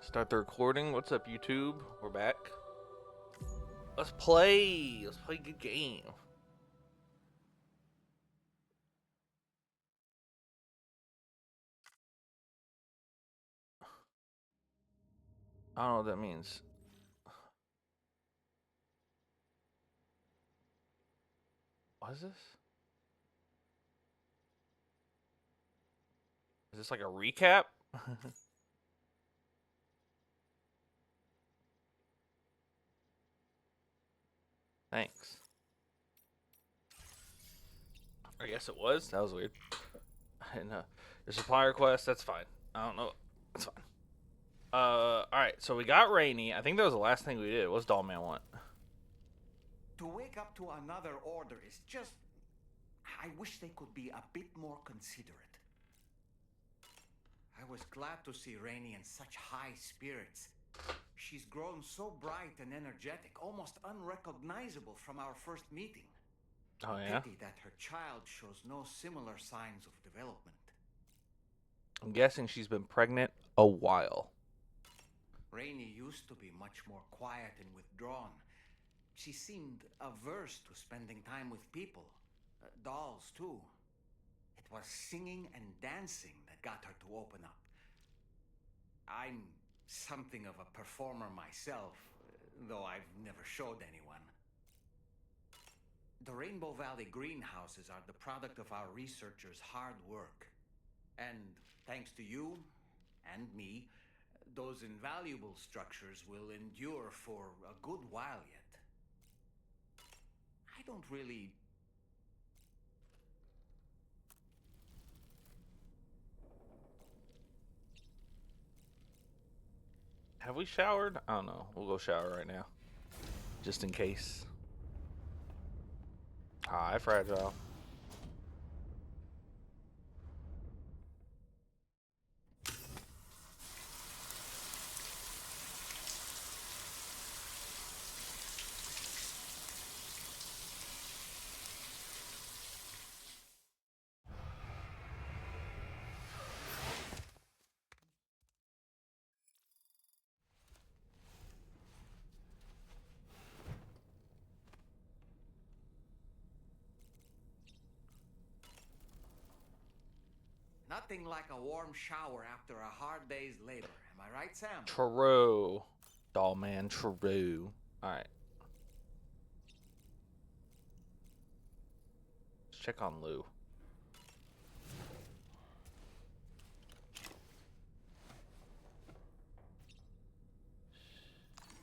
Start the recording. What's up, YouTube? We're back. Let's play. Let's play a good game. I don't know what that means. What is this? Is this like a recap? Thanks. I guess it was. That was weird. I didn't know. Your supply request, that's fine. I don't know. That's fine. Alright, so we got Rainy. I think that was the last thing we did. What's Dollman want? To wake up to another order is just... I wish they could be a bit more considerate. I was glad to see Rainy in such high spirits. She's grown so bright and energetic, almost unrecognizable from our first meeting. Oh, yeah? Pity that her child shows no similar signs of development. I'm guessing she's been pregnant a while. Rainy used to be much more quiet and withdrawn. She seemed averse to spending time with people. Dolls, too. It was singing and dancing that got her to open up. I'm something of a performer myself, though I've never showed anyone. The Rainbow Valley greenhouses are the product of our researchers' hard work. And thanks to you and me, those invaluable structures will endure for a good while yet. I don't really... Have we showered? I don't know. We'll go shower right now. Just in case. Hi, Fragile. Nothing like a warm shower after a hard day's labor. Am I right, Sam? True. Dollman, true. Alright. Let's check on Lou.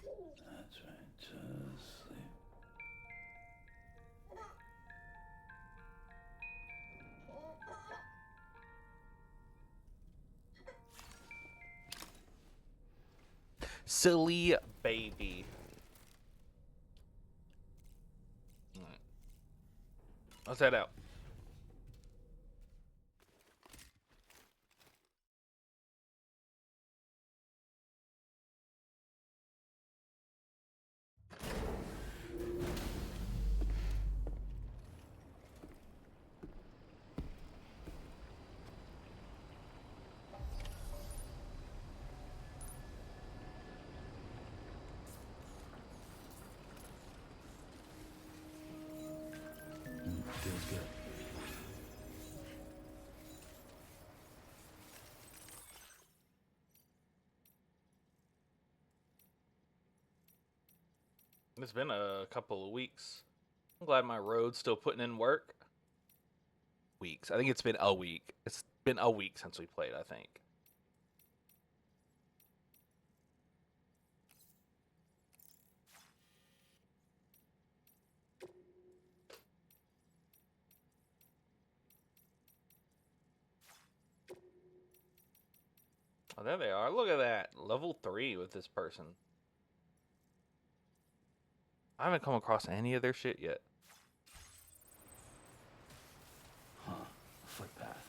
That's right, just sleep. Silly baby. Alright. Let's head out. Feels good. It's been a couple of weeks. I'm glad my road's still putting in work. Weeks. I think it's been a week. It's been a week since we played, I think. Oh, there they are. Look at that. Level 3 with this person. I haven't come across any of their shit yet. Huh. Footpath.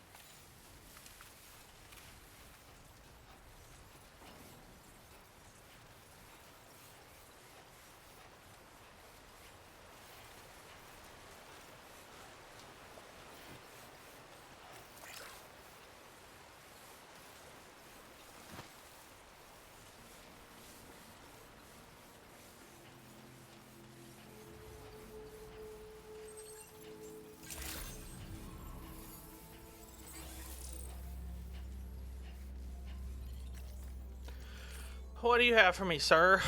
What do you have for me, sir?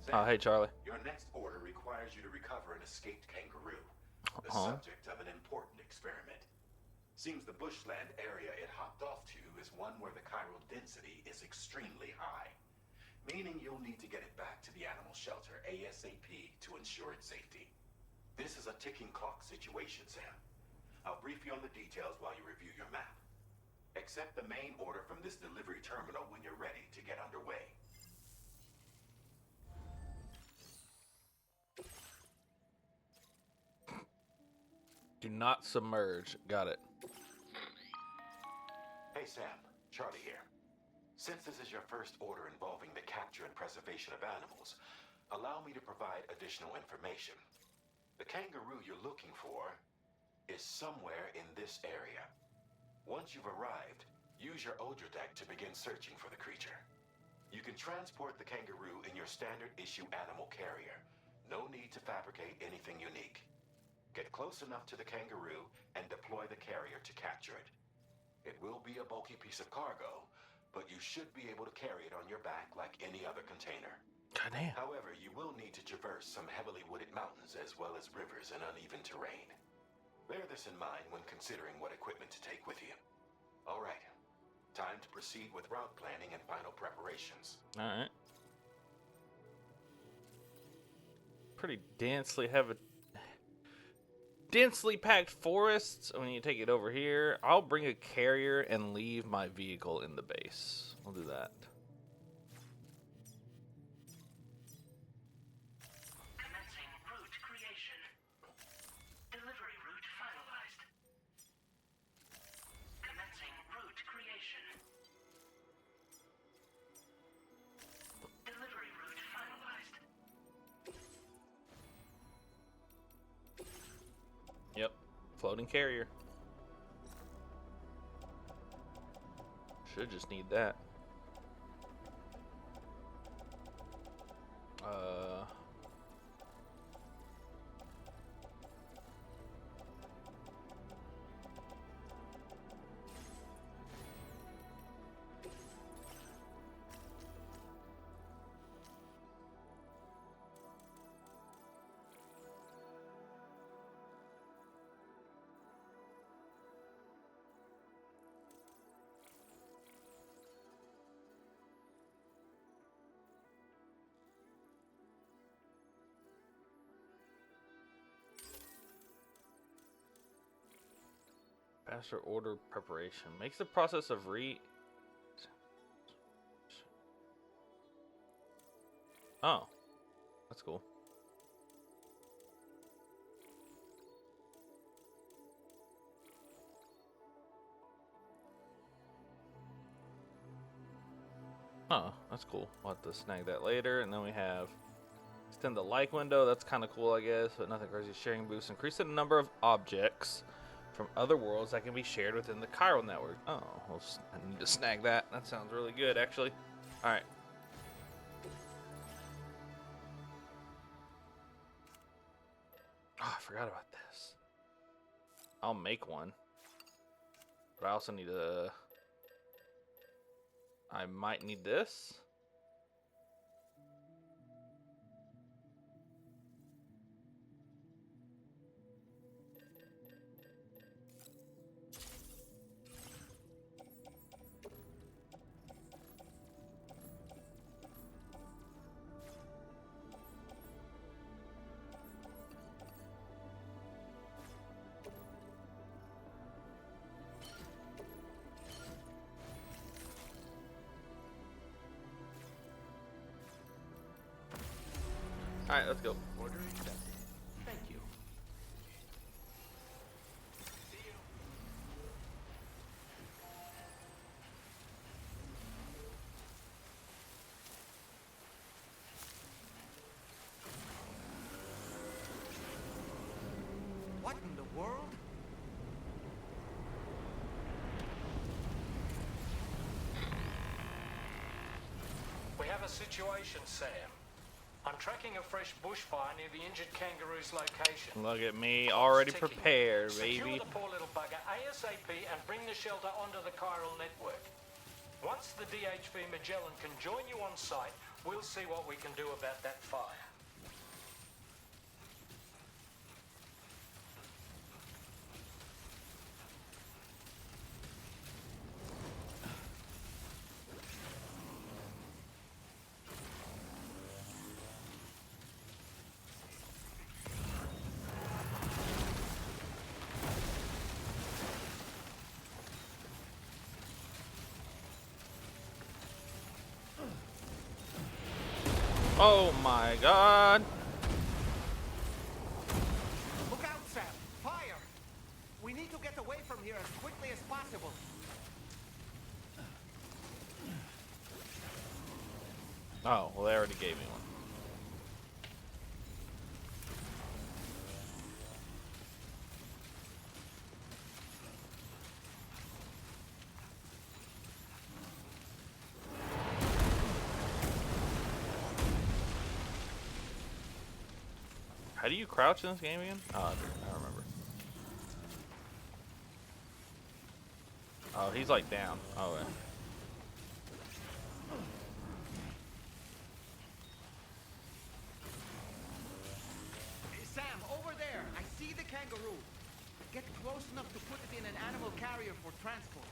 Sam, Oh, hey, Charlie. your next order requires you to recover an escaped kangaroo, the Uh-huh. subject of an important experiment. Seems the bushland area it hopped off to is one where the chiral density is extremely high, meaning you'll need to get it back to the animal shelter ASAP to ensure its safety. This is a ticking clock situation, Sam. I'll brief you on the details while you review your map. Accept the main order from this delivery terminal when you're ready to get underway. Do not submerge. Got it. Hey Sam, Charlie here. Since this is your first order involving the capture and preservation of animals, allow me to provide additional information. The kangaroo you're looking for is somewhere in this area. Once you've arrived, use your Odradek to begin searching for the creature. You can transport the kangaroo in your standard issue animal carrier. No need to fabricate anything unique. Get close enough to the kangaroo and deploy the carrier to capture it. It will be a bulky piece of cargo, but you should be able to carry it on your back like any other container. Goddamn. However, you will need to traverse some heavily wooded mountains as well as rivers and uneven terrain. Bear this in mind when considering what equipment to take with you. All right, time to proceed with route planning and final preparations. All right. Pretty densely packed forests. When you take it over here, I'll bring a carrier and leave my vehicle in the base. We'll do that. Commencing route creation. Delivery route finalized. Commencing route creation. Delivery route finalized. Yep. Floating carrier. Should just need that. Faster order preparation makes the process of Oh, that's cool. Oh, that's cool. We'll have to snag that later. And then we have extend the like window. That's kind of cool, I guess, but nothing crazy. Sharing boost. Increase the number of objects from other worlds that can be shared within the chiral network. Oh, well, I need to snag that. That sounds really good, actually. All right. Oh, I forgot about this. I'll make one. But I also need a... I might need this. All right, let's go. Order accepted. Thank you. What in the world? We have a situation, Sam. I'm tracking a fresh bushfire near the injured kangaroo's location. Look at me, already Ticking. prepared, Secure baby. the poor little bugger ASAP and bring the shelter onto the chiral network. Once the DHV Magellan can join you on site, we'll see what we can do about that fire. Oh my god. Look out, Sam! Fire! We need to get away from here as quickly as possible. Oh, well, they already gave me one. How do you crouch in this game again? Oh, I don't remember. Oh, he's like down. Oh, yeah. Hey, Sam, over there! I see the kangaroo! Get close enough to put it in an animal carrier for transport.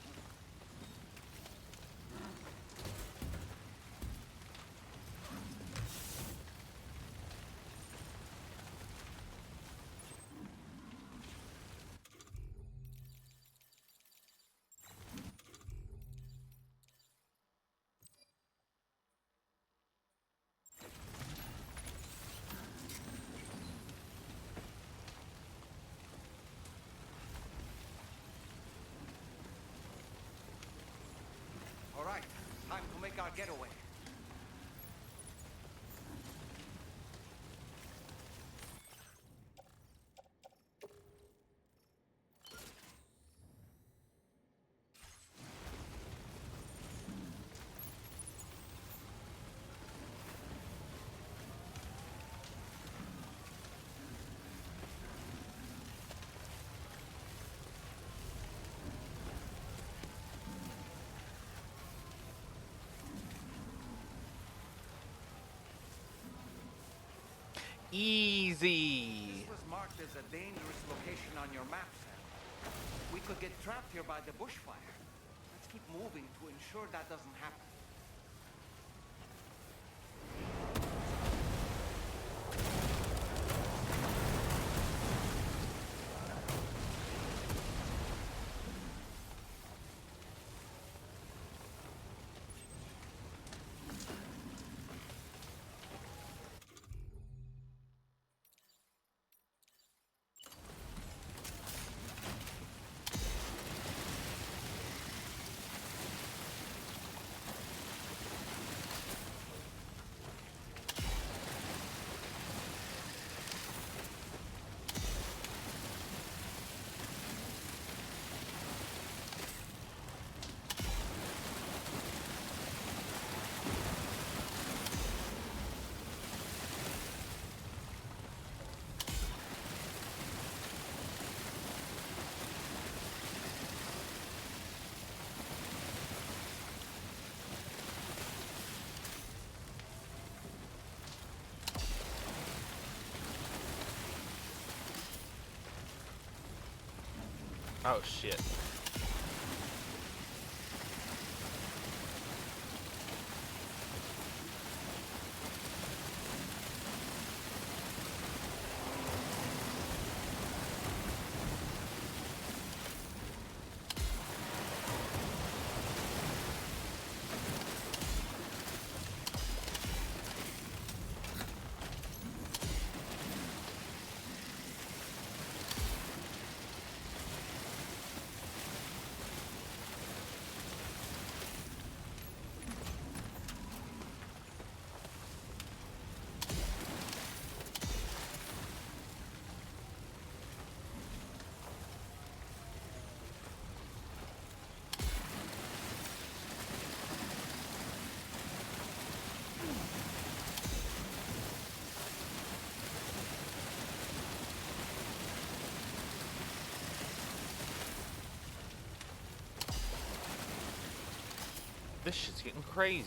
All right, time to make our getaway. Easy. This was marked as a dangerous location on your map, Sam. We could get trapped here by the bushfire. Let's keep moving to ensure that doesn't happen. Oh shit. this shit's getting crazy.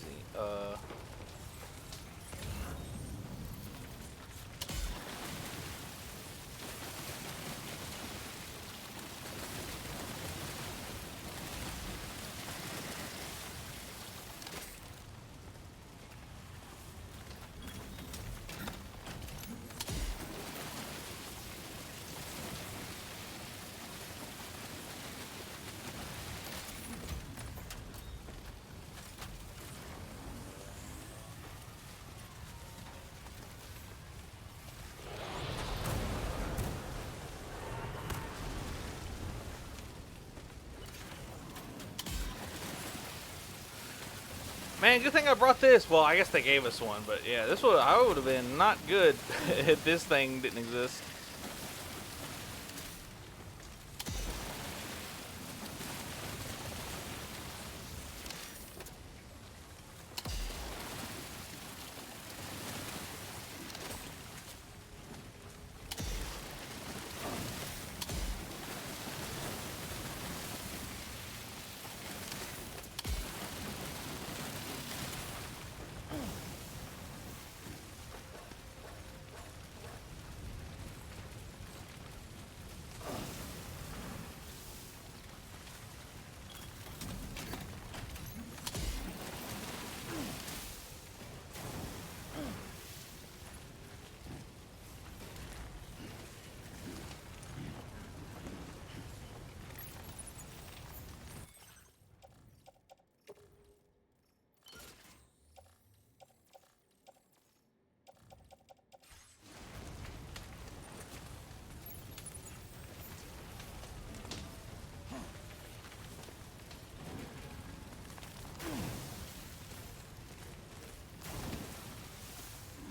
Man, good thing I brought this. Well, I guess they gave us one, but yeah, this would I would have been not good if this thing didn't exist.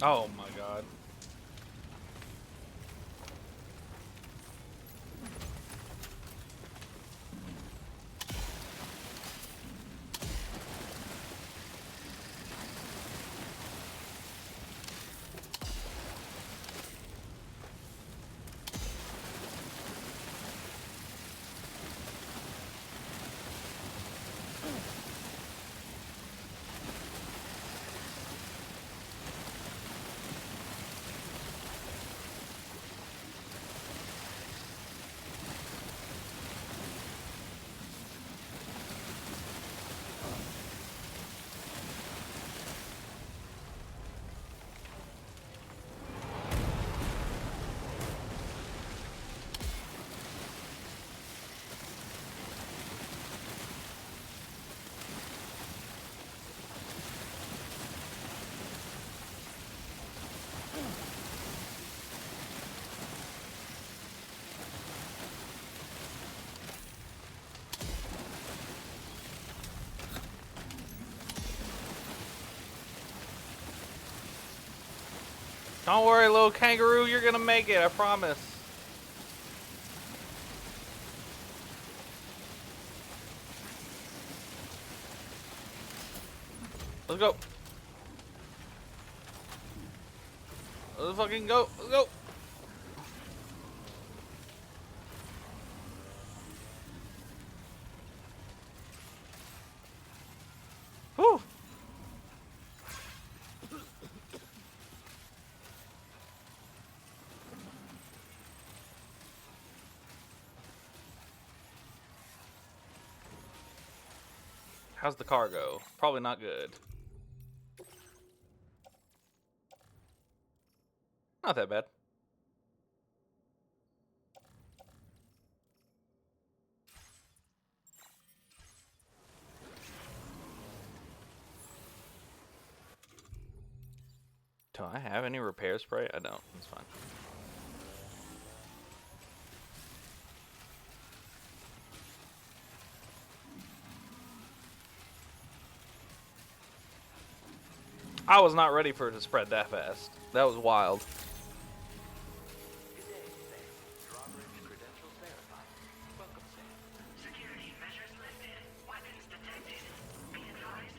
Oh my god. Don't worry, little kangaroo, you're gonna make it, I promise. Let's go. Let's fucking go. Let's go. Whew. How's the cargo? Probably not good. Not that bad. Do I have any repair spray? I don't. It's fine. I was not ready for it to spread that fast. That was wild. Security measures lifted. Weapons detected. Be advised.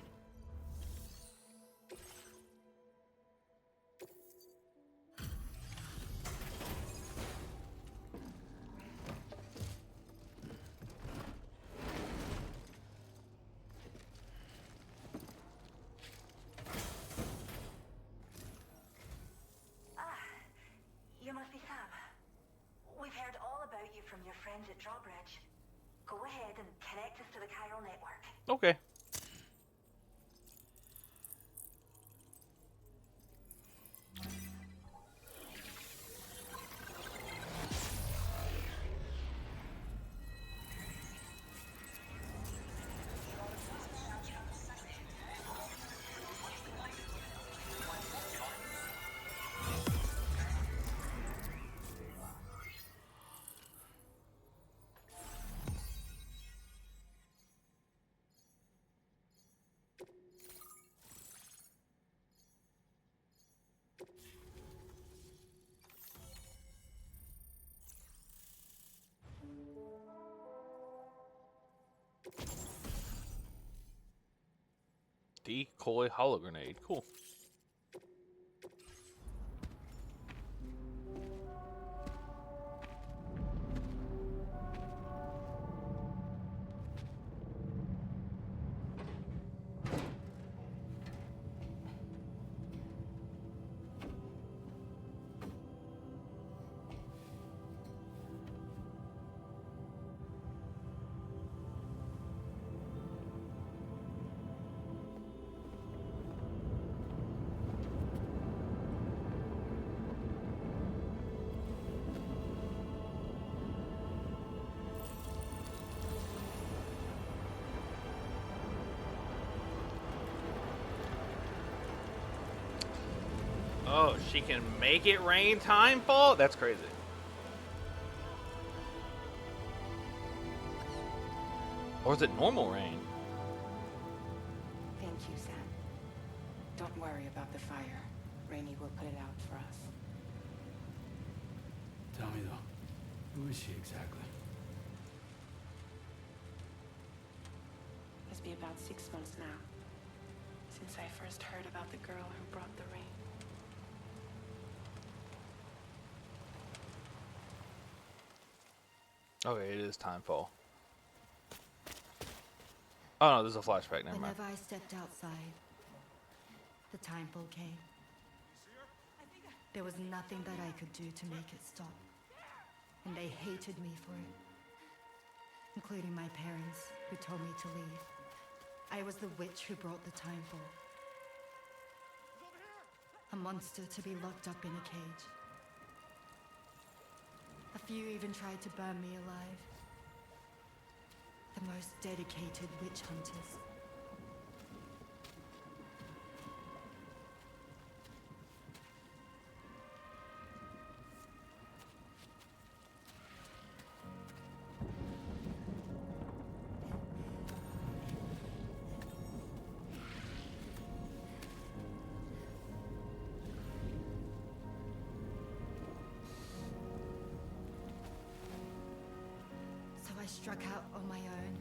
transit drawbridge. Go ahead and connect us to the chiral network. Okay. Decoy hollow grenade. Cool. Oh, she can make it rain timefall? That's crazy. Or is it normal rain? Thank you, Sam. Don't worry about the fire. Rainey will put it out for us. Tell me though, who is she exactly? It's been about 6 months now, since I first heard about the girl who brought the rain. Okay, it is timefall. Oh no, there's a flashback. Never mind. Whenever I stepped outside, the timefall came. There was nothing that I could do to make it stop. And they hated me for it. Including my parents, who told me to leave. I was the witch who brought the timefall. A monster to be locked up in a cage. A few even tried to burn me alive. The most dedicated witch hunters. So I struck out on my own.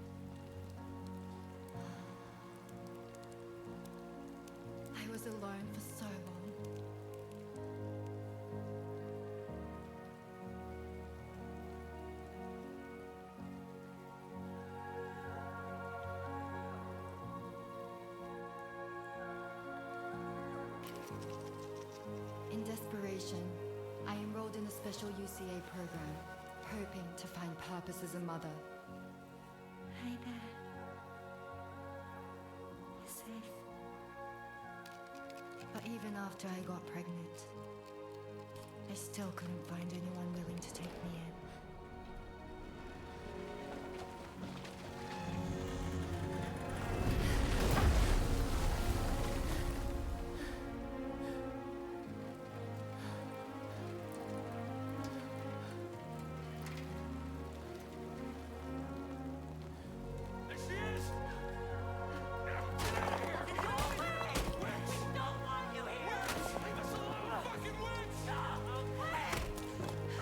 I was alone for so long. In desperation, I enrolled in a special UCA program, hoping to find purpose as a mother. Hi there. You're safe. But even after I got pregnant, I still couldn't find anyone willing to take me in.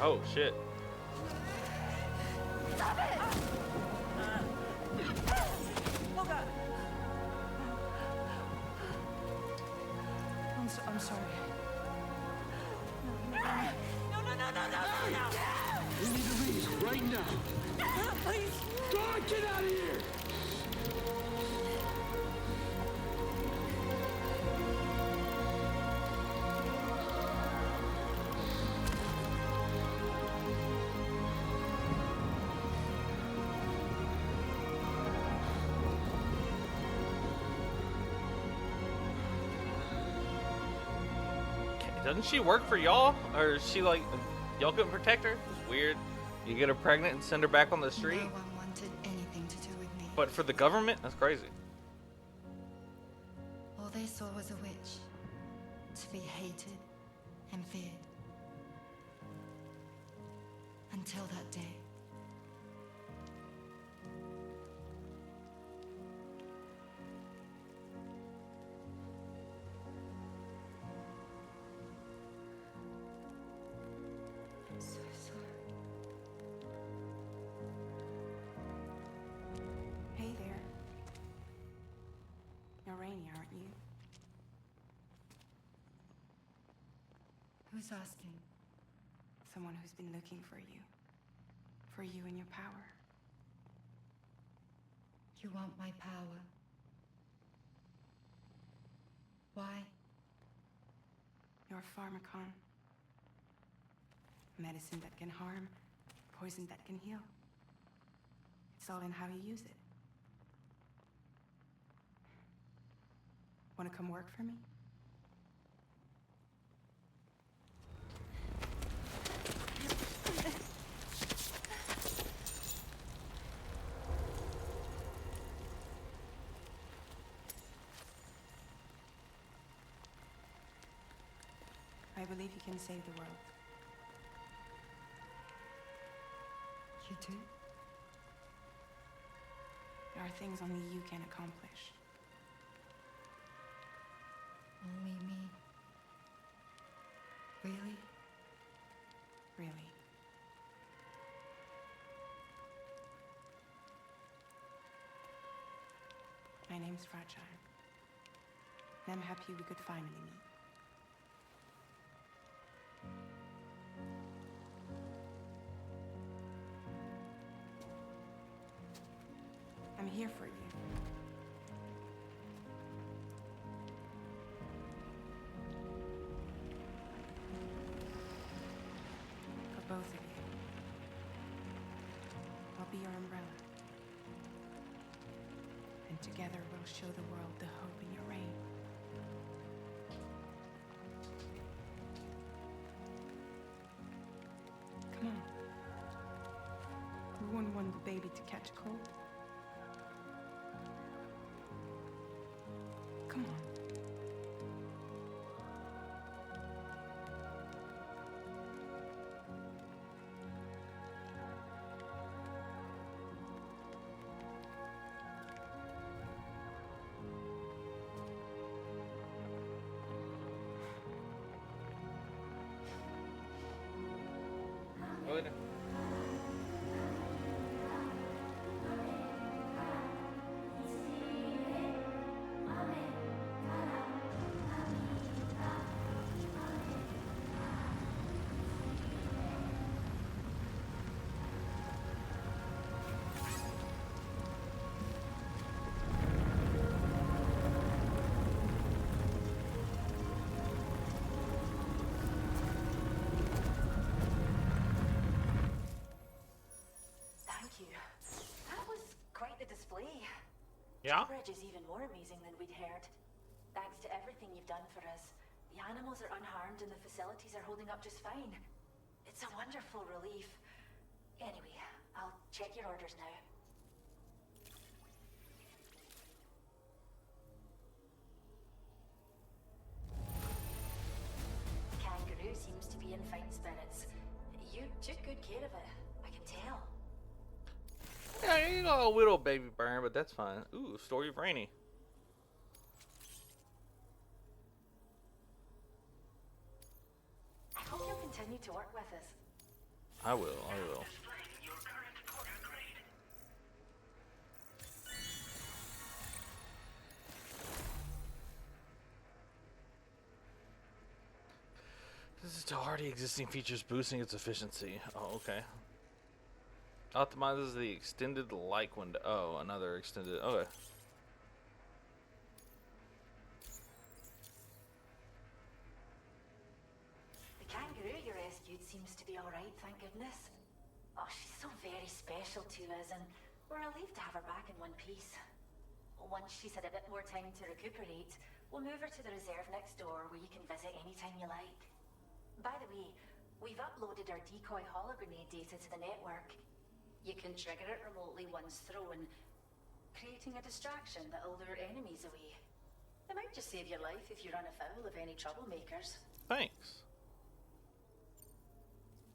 Oh shit. I'm sorry. We need to leave right now. Please. God, get out of here! Doesn't she work for y'all? Or is she like, y'all couldn't protect her? It's weird. You get her pregnant and send her back on the street? No one wanted anything to do with me. But for the government? That's crazy. All they saw was a witch. To be hated and feared. Until that day. I'm so sorry. Hey there. You're Rainey, aren't you? Who's asking? Someone who's been looking for you. For you and your power. You want my power? Why? You're a pharmacon. Medicine that can harm, poison that can heal. It's all in how you use it. Want to come work for me? I believe you can save the world. You do? There are things only you can accomplish. Only me? Really? Really. My name's Fragile. And I'm happy we could finally meet. I'm here for you. For both of you. I'll be your umbrella. And together we'll show the world the hope in your reign. Come on. We wouldn't want the baby to catch a cold. Come on. Good. Thank you. That was quite the display. Yeah? The bridge is even more amazing than we'd heard. Thanks to everything you've done for us, the animals are unharmed and the facilities are holding up just fine. It's a wonderful relief. Anyway, I'll check your orders now. The kangaroo seems to be in fine spirits. You took good care of it, I can tell. Yeah, you got a little baby burn, but that's fine. Ooh, story of Rainey. I hope you'll continue to work with us. I will, I will. Displaying your current order grade. This is to already existing features boosting its efficiency. Oh, okay. Optimizes the extended like window. Oh, another extended. Okay. The kangaroo you rescued seems to be alright, thank goodness. Oh, she's so very special to us, and we're relieved to have her back in one piece. Once she's had a bit more time to recuperate, we'll move her to the reserve next door where you can visit anytime you like. By the way, we've uploaded our decoy hologrenade data to the network. You can trigger it remotely once thrown, creating a distraction that'll lure enemies away. It might just save your life if you run afoul of any troublemakers. Thanks.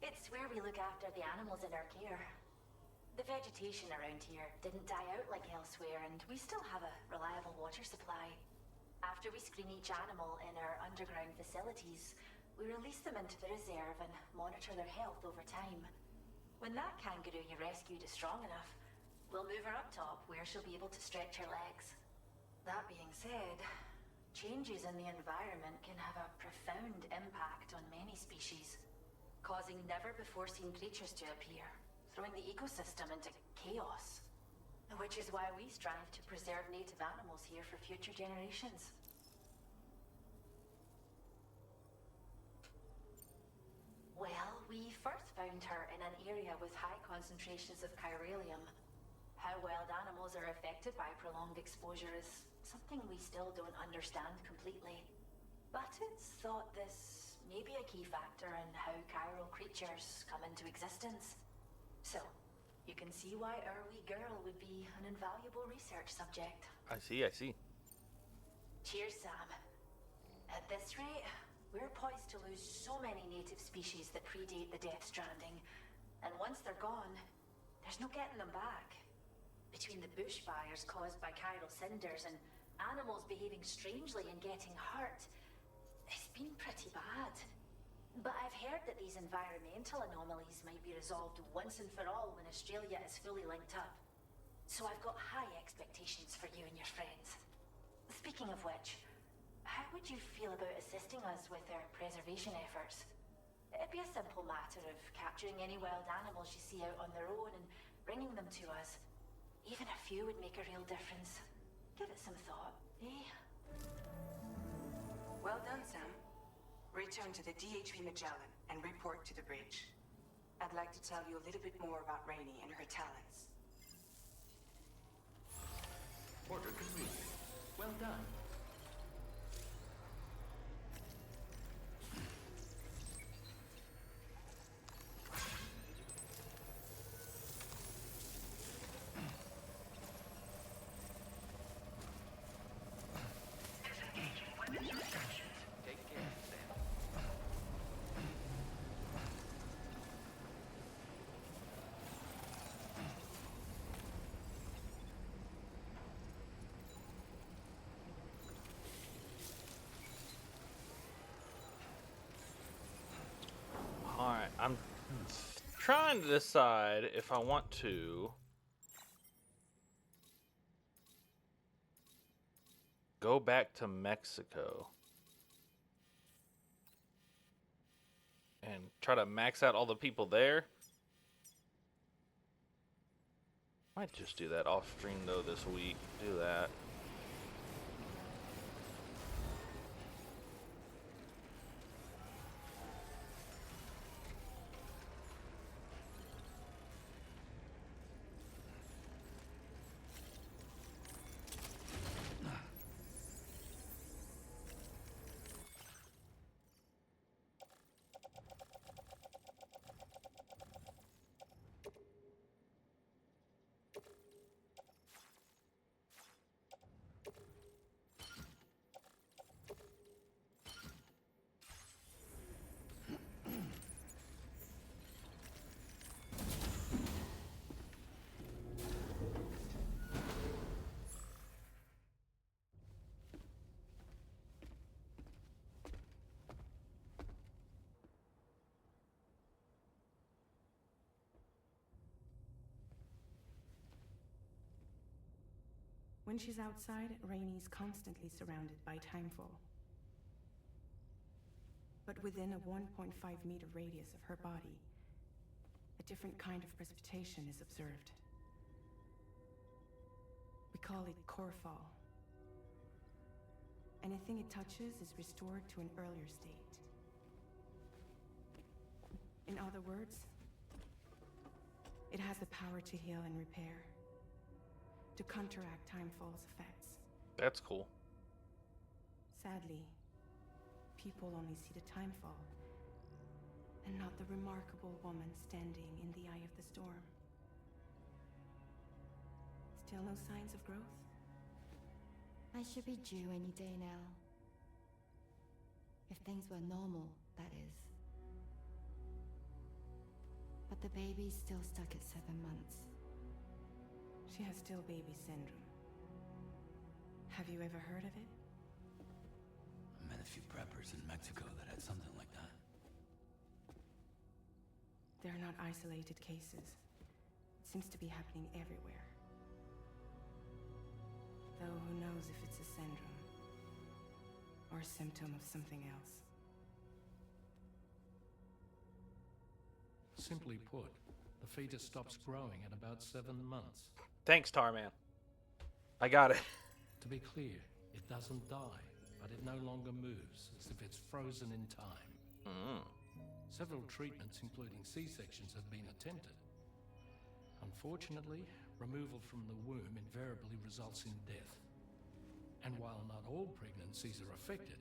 It's where we look after the animals in our care. The vegetation around here didn't die out like elsewhere, and we still have a reliable water supply. After we screen each animal in our underground facilities, we release them into the reserve and monitor their health over time. When that kangaroo you rescued is strong enough, we'll move her up top where she'll be able to stretch her legs. That being said, changes in the environment can have a profound impact on many species, causing never-before-seen creatures to appear, throwing the ecosystem into chaos. Which is why we strive to preserve native animals here for future generations. Well, we first found her in an area with high concentrations of chiralium. How wild animals are affected by prolonged exposure is something we still don't understand completely. But it's thought this may be a key factor in how chiral creatures come into existence. So, you can see why our wee girl would be an invaluable research subject. I see. Cheers, Sam. At this rate, we're poised to lose so many native species that predate the Death Stranding. And once they're gone, there's no getting them back. Between the bushfires caused by chiral cinders and animals behaving strangely and getting hurt, it's been pretty bad. But I've heard that these environmental anomalies might be resolved once and for all when Australia is fully linked up. So I've got high expectations for you and your friends. Speaking of which, how would you feel about assisting us with our preservation efforts? It'd be a simple matter of capturing any wild animals you see out on their own and bringing them to us. Even a few would make a real difference. Give it some thought, eh? Well done, Sam. Return to the DHP Magellan and report to the bridge. I'd like to tell you a little bit more about Rainey and her talents. Order complete. Well done. Disengaging weapons restrictions. Take care, Sam. Alright, I'm trying to decide if I want to go back to Mexico and try to max out all the people there. Might just do that off stream though this week. Do that. When she's outside, Rainey's constantly surrounded by timefall. But within a 1.5-meter radius of her body, a different kind of precipitation is observed. We call it core fall. Anything it touches is restored to an earlier state. In other words, it has the power to heal and repair, to counteract timefall's effects. That's cool. Sadly, people only see the timefall and not the remarkable woman standing in the eye of the storm. Still no signs of growth? I should be due any day now. If things were normal, that is. But the baby's still stuck at 7 months. She has still baby syndrome. Have you ever heard of it? I met a few preppers in Mexico that had something like that. They're not isolated cases. It seems to be happening everywhere. Though who knows if it's a syndrome or a symptom of something else. Simply put, the fetus stops growing at about 7 months. Thanks, Tarman. I got it. To be clear, it doesn't die, but it no longer moves, as if it's frozen in time. Several treatments, including C-sections, have been attempted. Unfortunately, removal from the womb invariably results in death. And while not all pregnancies are affected,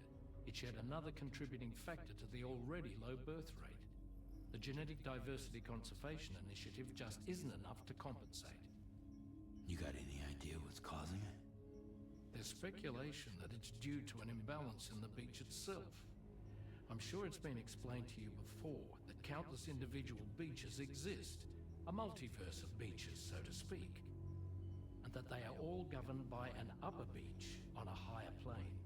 it's yet another contributing factor to the already low birth rate. The Genetic Diversity Conservation Initiative just isn't enough to compensate. You got any idea what's causing it? There's speculation that it's due to an imbalance in the beach itself. I'm sure it's been explained to you before that countless individual beaches exist, a multiverse of beaches, so to speak, and that they are all governed by an upper beach on a higher plane.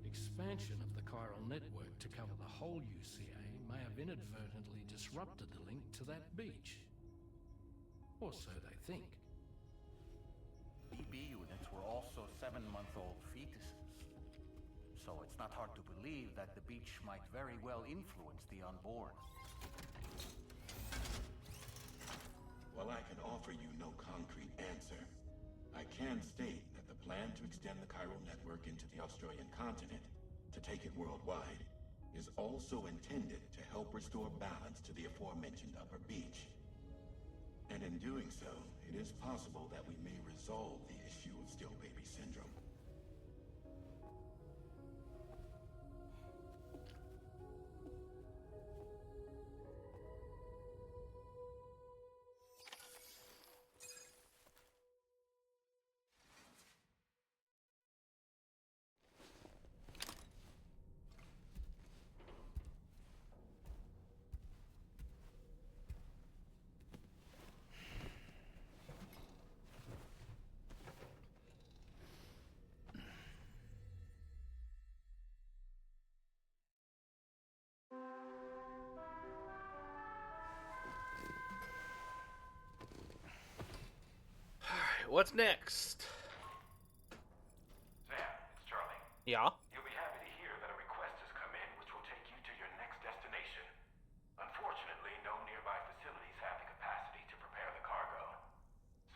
Expansion of the chiral network to cover the whole UCA may have inadvertently disrupted the link to that beach. Or so they think. BB units were also 7-month-old fetuses. So it's not hard to believe that the beach might very well influence the unborn. While I can offer you no concrete answer, I can state that the plan to extend the chiral network into the Australian continent, to take it worldwide, is also intended to help restore balance to the aforementioned upper beach. And in doing so, it is possible that we may resolve the issue of still baby syndrome. What's next? Sam, it's Charlie. Yeah? You'll be happy to hear that a request has come in which will take you to your next destination. Unfortunately, no nearby facilities have the capacity to prepare the cargo.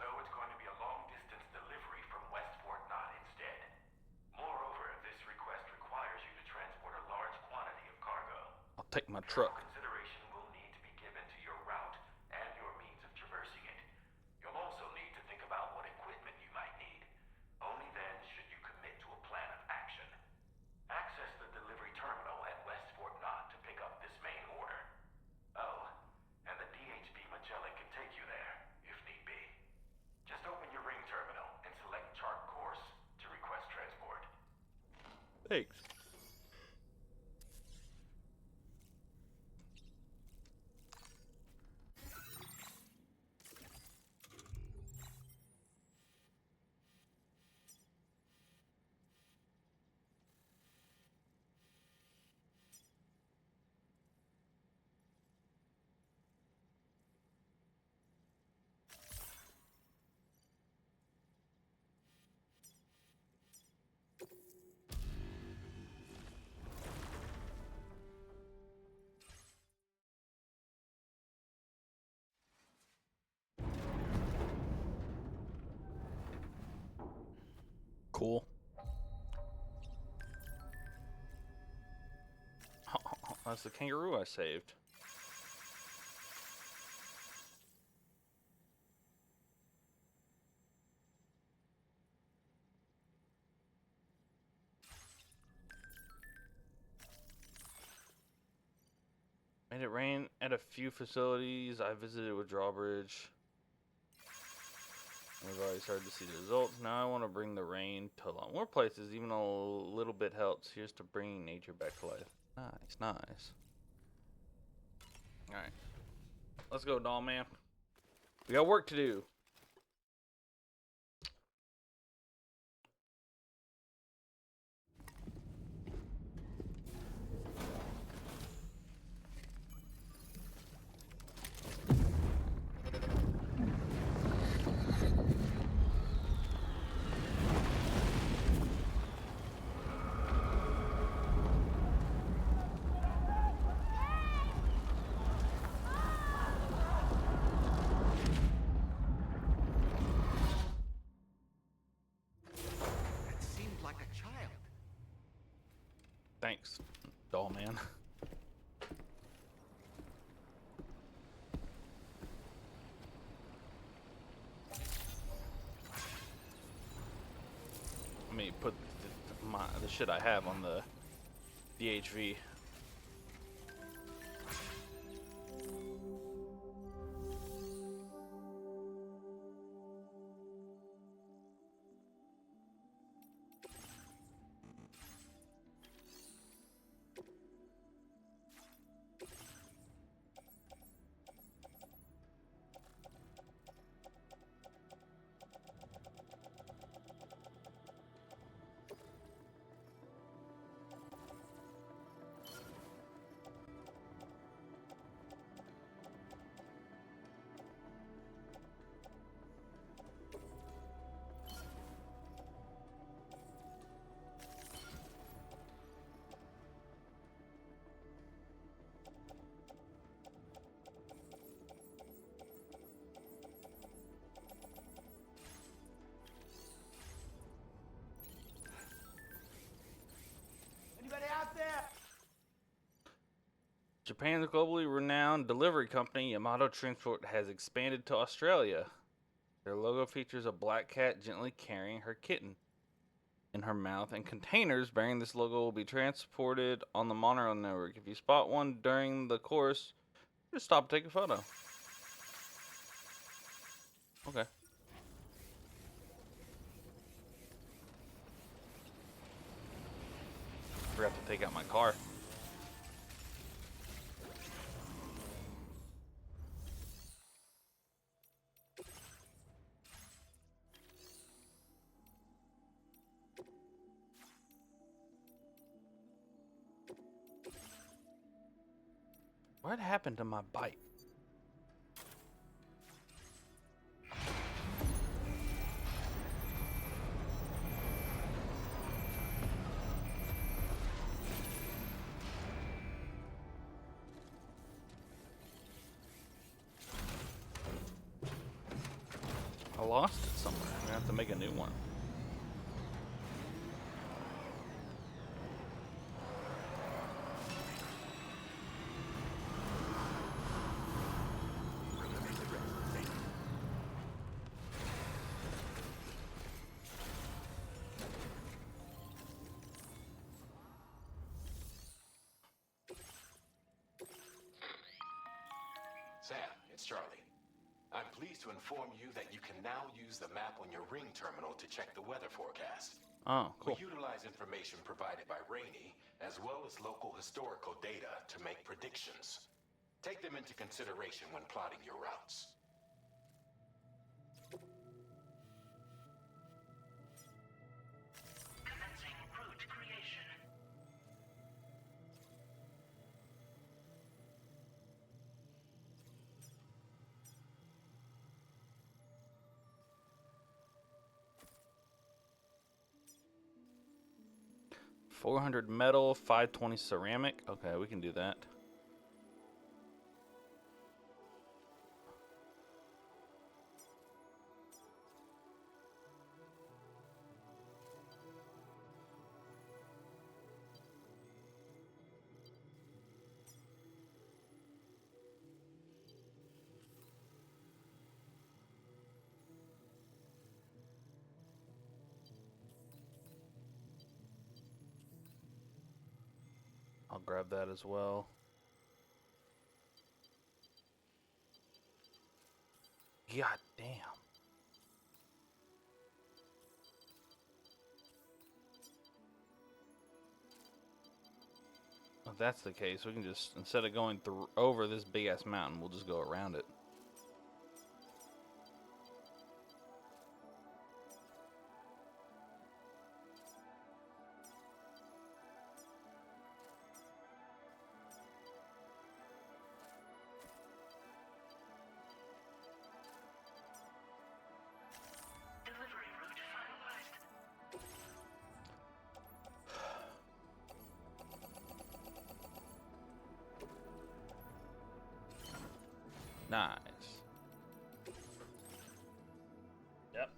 So it's going to be a long-distance delivery from West Fort Knott instead. Moreover, this request requires you to transport a large quantity of cargo. I'll take my truck. Consideration will need to be given to your route and your means of traversing it. You'll also need to think about what equipment you might need. Only then should you commit to a plan of action. Access the delivery terminal at West Fort Knott to pick up this main order. Oh, and the DHB Magellan can take you there, if need be. Just open your ring terminal and select chart course to request transport. Thanks. Cool. That's the kangaroo I saved. And it rained at a few facilities I visited with Drawbridge. We've already started to see the results. Now I want to bring the rain to a lot more places. Even a little bit helps. Here's to bringing nature back to life. Nice, nice. Alright. Let's go, doll man. We got work to do. That seemed like a child. Thanks, doll man. Let me put the shit I have on the DHV. Anybody out there? Japan's globally renowned delivery company, Yamato Transport, has expanded to Australia. Their logo features a black cat gently carrying her kitten in her mouth, and containers bearing this logo will be transported on the monorail network. If you spot one during the course, just stop and take a photo. Okay. Forgot to take out my car. What happened to my bike? I lost it somewhere. I'm gonna have to make a new one. Sam, it's Charlie. I'm pleased to inform you that you can now use the map on your ring terminal to check the weather forecast. Oh, cool. We utilize information provided by Rainey, as well as local historical data to make predictions. Take them into consideration when plotting your routes. Commencing route creation. $400 metal, $520 ceramic. Okay, we can do that. I'll grab that as well. God damn. If that's the case, we can just, instead of going through over this big ass mountain, we'll just go around it. Delivery route finalized. Nice. Yep.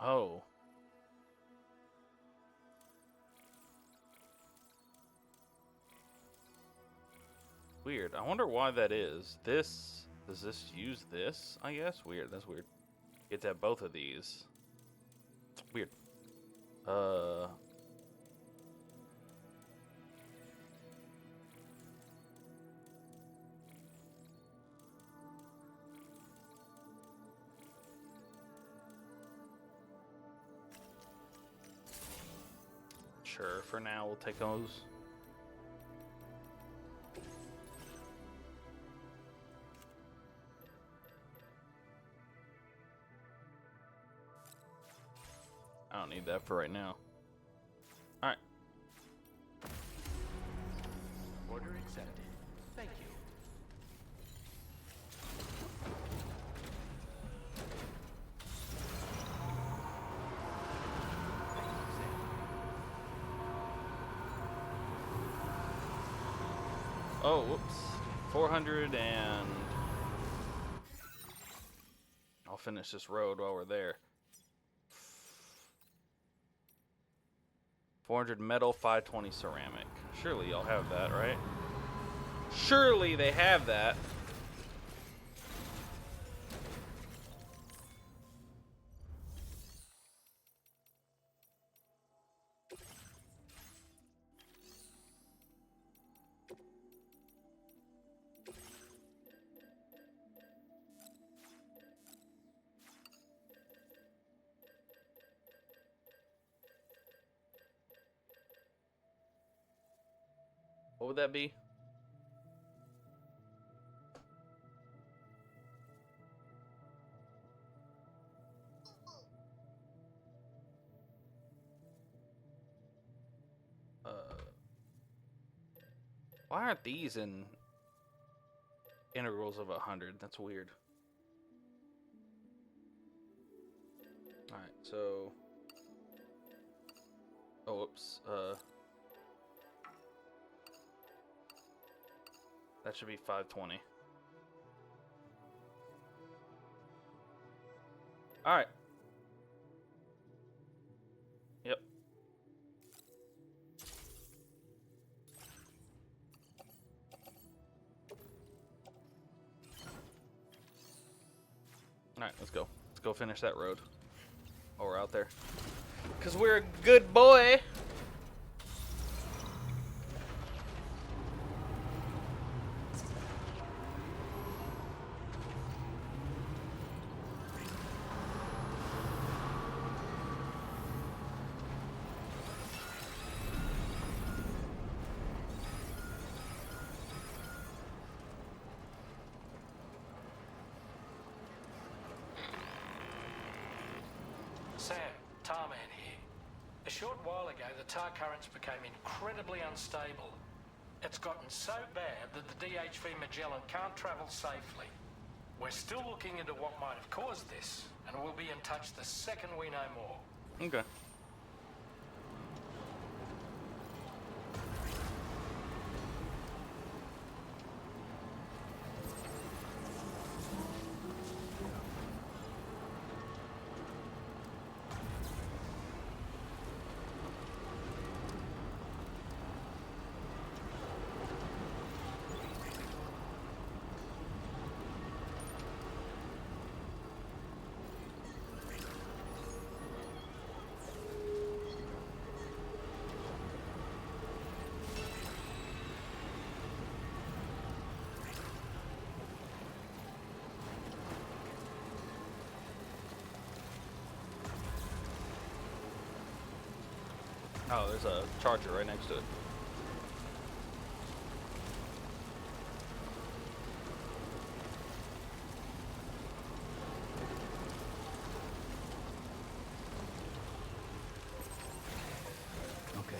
Oh. Weird. I wonder why that is. This, does this use this, I guess? Weird. That's weird. It's at both of these. Weird. Sure, for now we'll take those. I don't need that for right now. Alright. Order accepted. Thank you. Oh, whoops. 400 and... I'll finish this road while we're there. 400 metal, 520 ceramic. Surely y'all have that, right? Surely they have that. What would that be? Why aren't these in integrals of 100? That's weird. Alright, so... Oh, whoops. That should be 520. Alright. Yep. Alright, let's go. Let's go finish that road. While we're out there. Because we're a good boy. Sam, Tarman here. A short while ago, the tar currents became incredibly unstable. It's gotten so bad that the DHV Magellan can't travel safely. We're still looking into what might have caused this, and we'll be in touch the second we know more. Okay. Oh, there's a charger right next to it. Okay.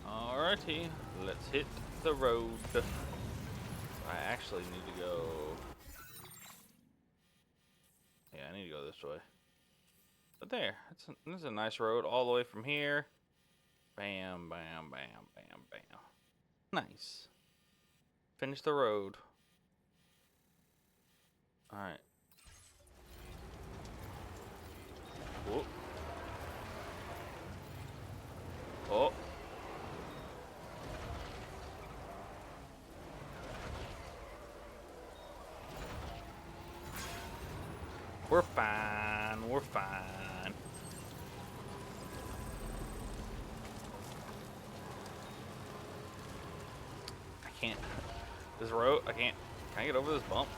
Alrighty, let's hit the road. I actually need to go. Yeah, I need to go this way. But there, this is a nice road all the way from here. Bam, bam, bam, bam, bam. Nice. Finish the road. Alright. Whoop. Oh. We're fine. We're fine. I can't. This road, I can't. Can I get over this bump?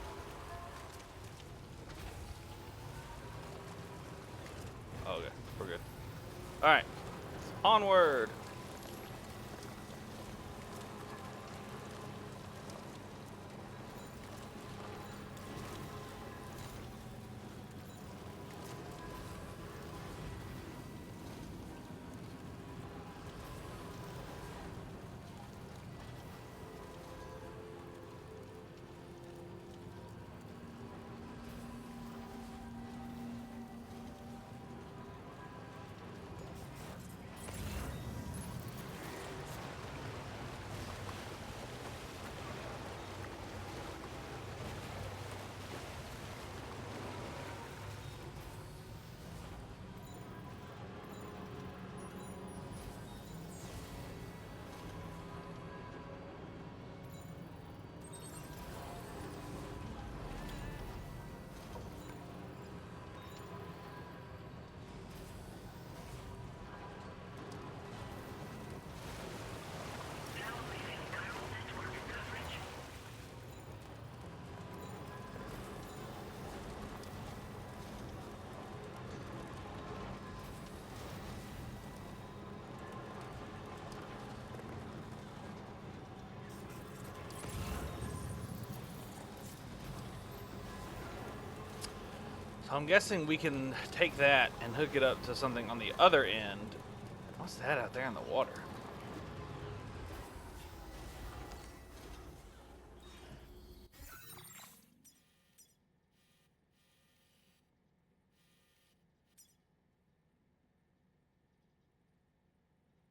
Oh, okay. We're good. Alright. Onward. So I'm guessing we can take that and hook it up to something on the other end. What's that out there in the water?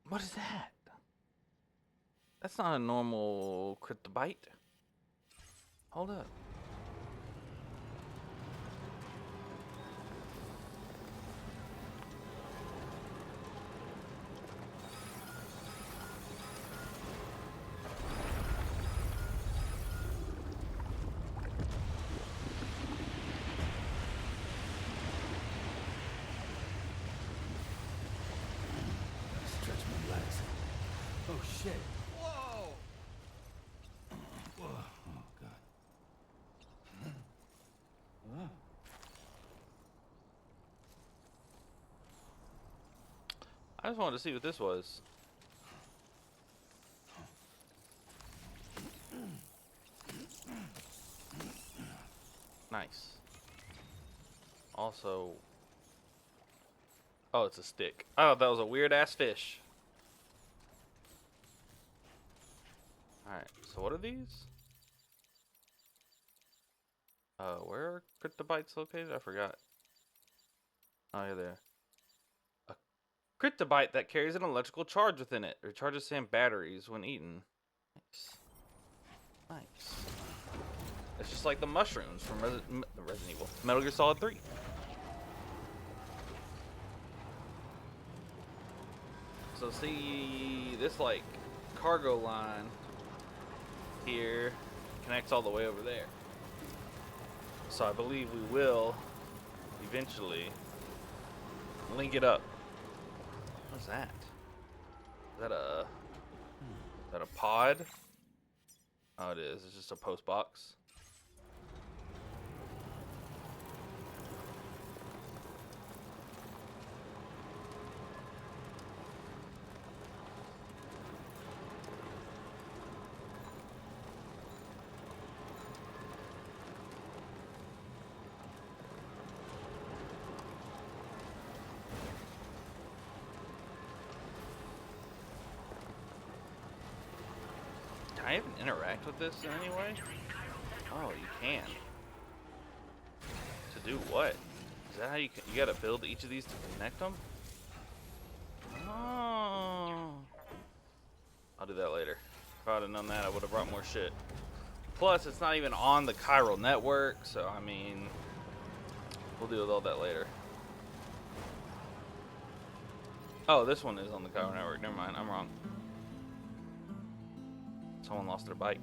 What is that? That's not a normal cryptobite. Hold up. just wanted to see what this was. Nice. Also, oh, it's a stick. Oh, that was a weird ass fish. Alright, so what are these? Where are cryptobites located? I forgot. Oh, here they are. A cryptobite that carries an electrical charge within it. Recharges sand batteries when eaten. Nice. Nice. It's just like the mushrooms from Resident Evil. Metal Gear Solid 3. So see, this like cargo line here connects all the way over there. So I believe we will eventually link it up. What's that? Is that a pod? Oh, it is. It's just a post box. Can I even interact with this in any way? Oh, you can. To do what? Is that how you gotta build each of these to connect them? Oh. I'll do that later. If I'd have known that, I would have brought more shit. Plus, it's not even on the chiral network, so I mean, we'll deal with all that later. Oh, this one is on the chiral network. Never mind, I'm wrong. Someone lost their bike.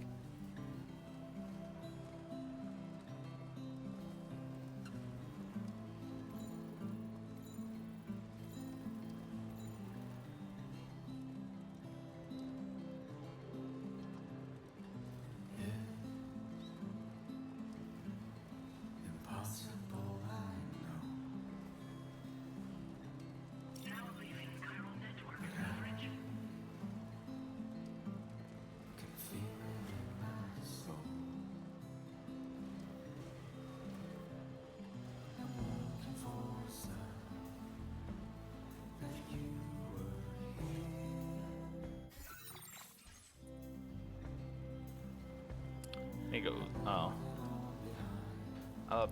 He goes, oh.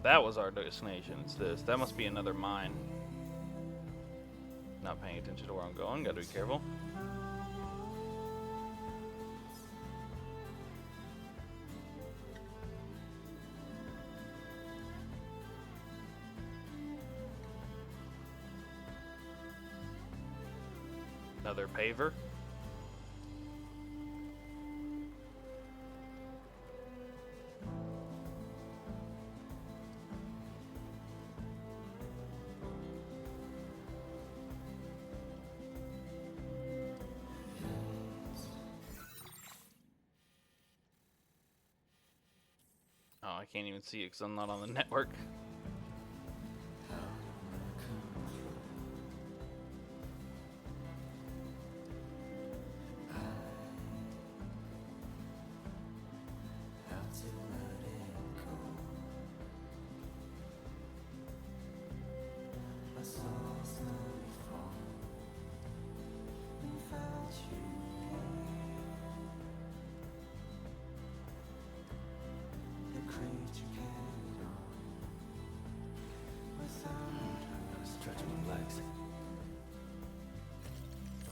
That was our destination. It's this. That must be another mine. Not paying attention to where I'm going. Gotta be careful. Another paver. Oh, I can't even see it because I'm not on the network.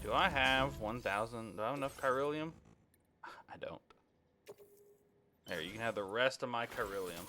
Do I have 1,000? Do I have enough chiralium? I don't. There, you can have the rest of my chiralium.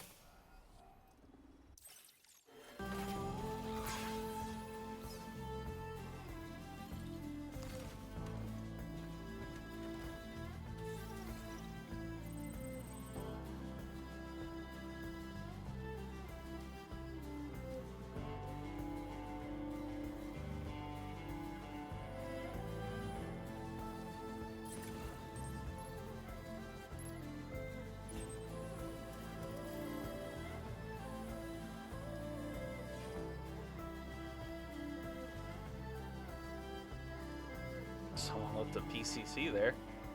left the PCC there.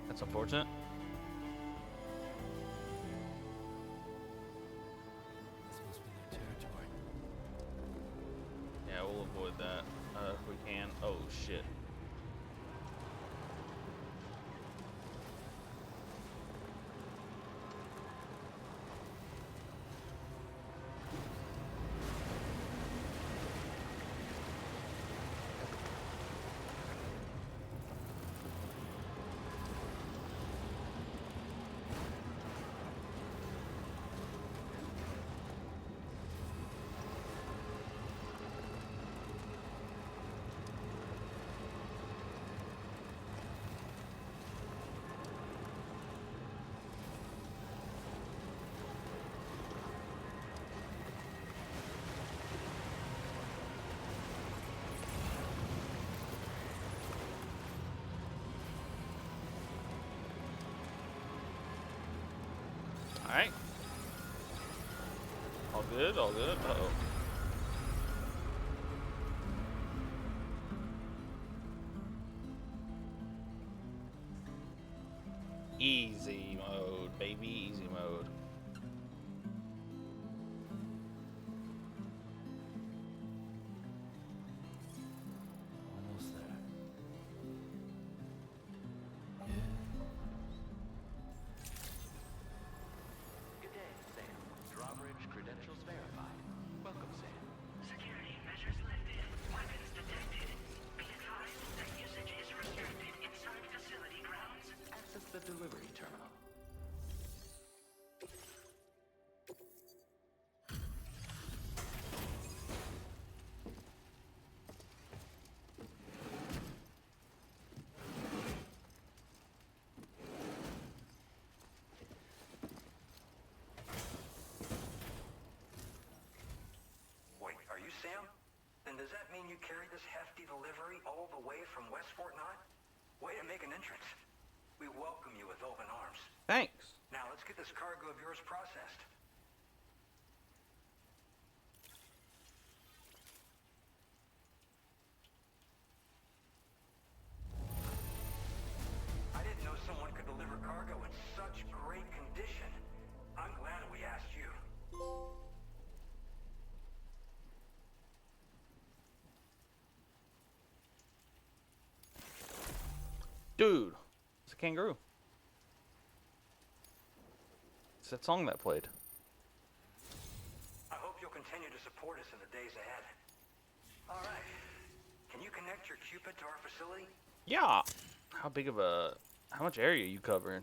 That's unfortunate. This must be their territory. Yeah, we'll avoid that if we can. Oh shit. Alright. All good, all good. Uh-oh. Easy mode, baby, easy mode. Almost there. Good day, Sam. Drawbridge credentials verified. Welcome, Sam. Security measures lifted. Weapons detected. Be advised that usage is restricted inside facility grounds. Access the delivery terminal. Wait, are you Sam? Then does that mean you carried this hefty delivery all the way from West Fort Knott? Way to make an entrance. We welcome you with open arms. Thanks. Now let's get this cargo of yours processed. I didn't know someone could deliver cargo in such great condition. I'm glad we asked you. Dude, it's a kangaroo. It's that song that played. I hope you'll continue to support us in the days ahead. All right. Can you connect your Cupid to our facility? Yeah. How much area are you covering?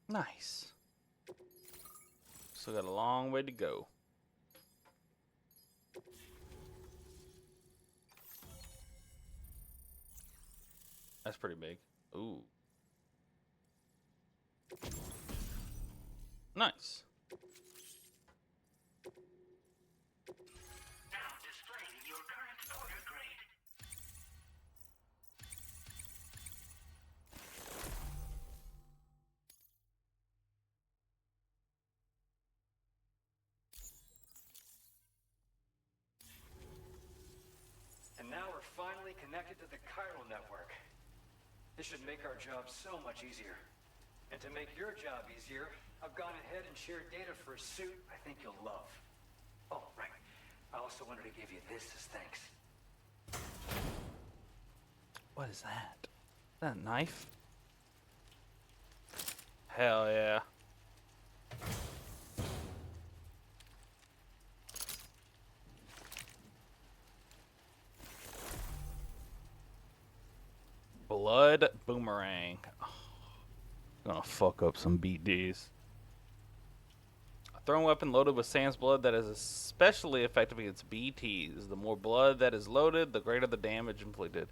Nice. Still got a long way to go. That's pretty big. Ooh. Nice. Now displaying your current order grade. And now we're finally connected to the chiral network. This should make our job so much easier. And to make your job easier, I've gone ahead and shared data for a suit I think you'll love. Oh, right. I also wanted to give you this as thanks. What is that? Is that a knife? Hell yeah. Blood boomerang. Oh, gonna fuck up some BDs. A thrown weapon loaded with Sam's blood that is especially effective against BTs. The more blood that is loaded, the greater the damage inflicted.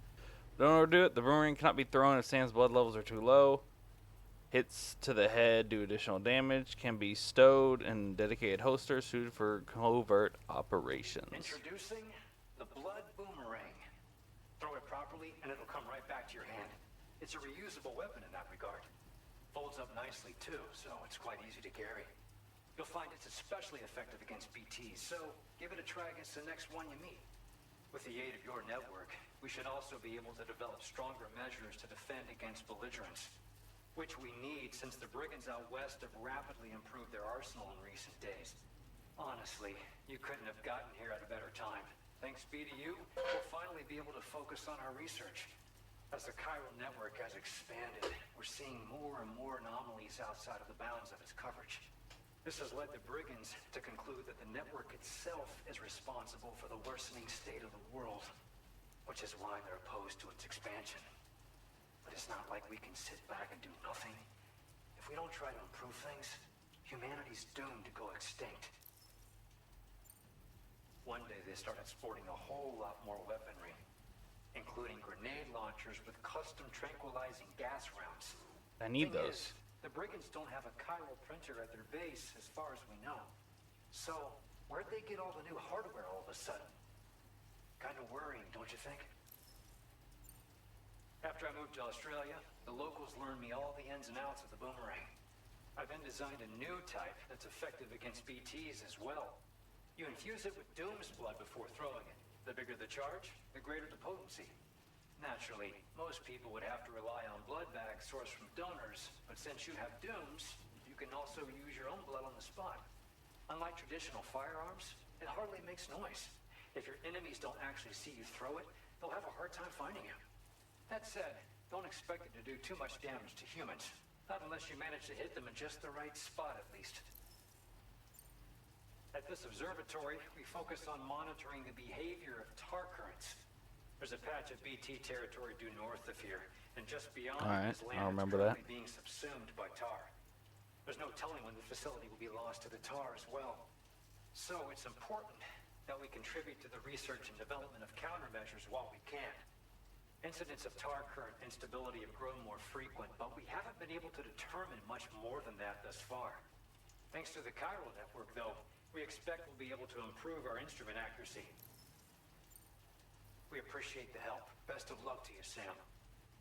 Don't overdo it. The boomerang cannot be thrown if Sam's blood levels are too low. Hits to the head do additional damage. Can be stowed in dedicated holsters suited for covert operations. Introducing the Blood Boomerang. Throw it properly and it'll come right back to your hand. It's a reusable weapon in that regard. Folds up nicely too, so it's quite easy to carry. You'll find it's especially effective against BTs, so give it a try against the next one you meet. With the aid of your network, we should also be able to develop stronger measures to defend against belligerents, which we need since the brigands out west have rapidly improved their arsenal in recent days. Honestly, you couldn't have gotten here at a better time. Thanks be to you, we'll finally be able to focus on our research. As the chiral network has expanded, we're seeing more and more anomalies outside of the bounds of its coverage. This has led the brigands to conclude that the network itself is responsible for the worsening state of the world, which is why they're opposed to its expansion. But it's not like we can sit back and do nothing. If we don't try to improve things, humanity's doomed to go extinct. One day they started sporting a whole lot more weaponry, including grenade launchers with custom tranquilizing gas rounds. I need Thing those. is, the brigands don't have a chiral printer at their base as far as we know. So, where'd they get all the new hardware all of a sudden? Kind of worrying, don't you think? After I moved to Australia, the locals learned me all the ins and outs of the boomerang. I then designed a new type that's effective against BTs as well. You infuse it with Doom's blood before throwing it. The bigger the charge, the greater the potency. Naturally, most people would have to rely on blood bags sourced from donors, but since you have Dooms, you can also use your own blood on the spot. Unlike traditional firearms, it hardly makes noise. If your enemies don't actually see you throw it, they'll have a hard time finding you. That said, don't expect it to do too much damage to humans. Not unless you manage to hit them in just the right spot, at least. At this observatory, we focus on monitoring the behavior of tar currents. There's a patch of BT territory due north of here, and just beyond is land I'll remember that's currently that. being subsumed by tar. There's no telling when the facility will be lost to the tar as well. So it's important that we contribute to the research and development of countermeasures while we can. Incidents of tar current instability have grown more frequent, but we haven't been able to determine much more than that thus far. Thanks to the chiral network, though, we expect we'll be able to improve our instrument accuracy. We appreciate the help. Best of luck to you, Sam.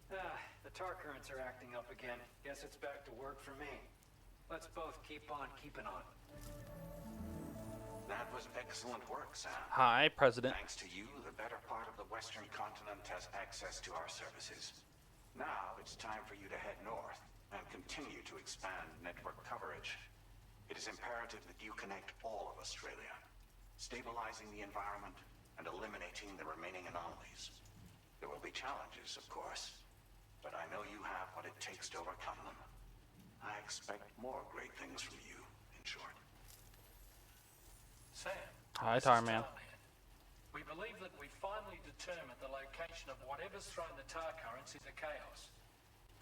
The tar currents are acting up again. Guess it's back to work for me. Let's both keep on keeping on. That was excellent work, Sam. Hi, President. Thanks to you, the better part of the Western continent has access to our services. Now it's time for you to head north and continue to expand network coverage. It is imperative that you connect all of Australia, stabilizing the environment and eliminating the remaining anomalies. There will be challenges, of course, but I know you have what it takes to overcome them. I expect more great things from you, in short. Sam. Hi, this is Tarman. We believe that we finally determined the location of whatever's thrown the tar currents into chaos.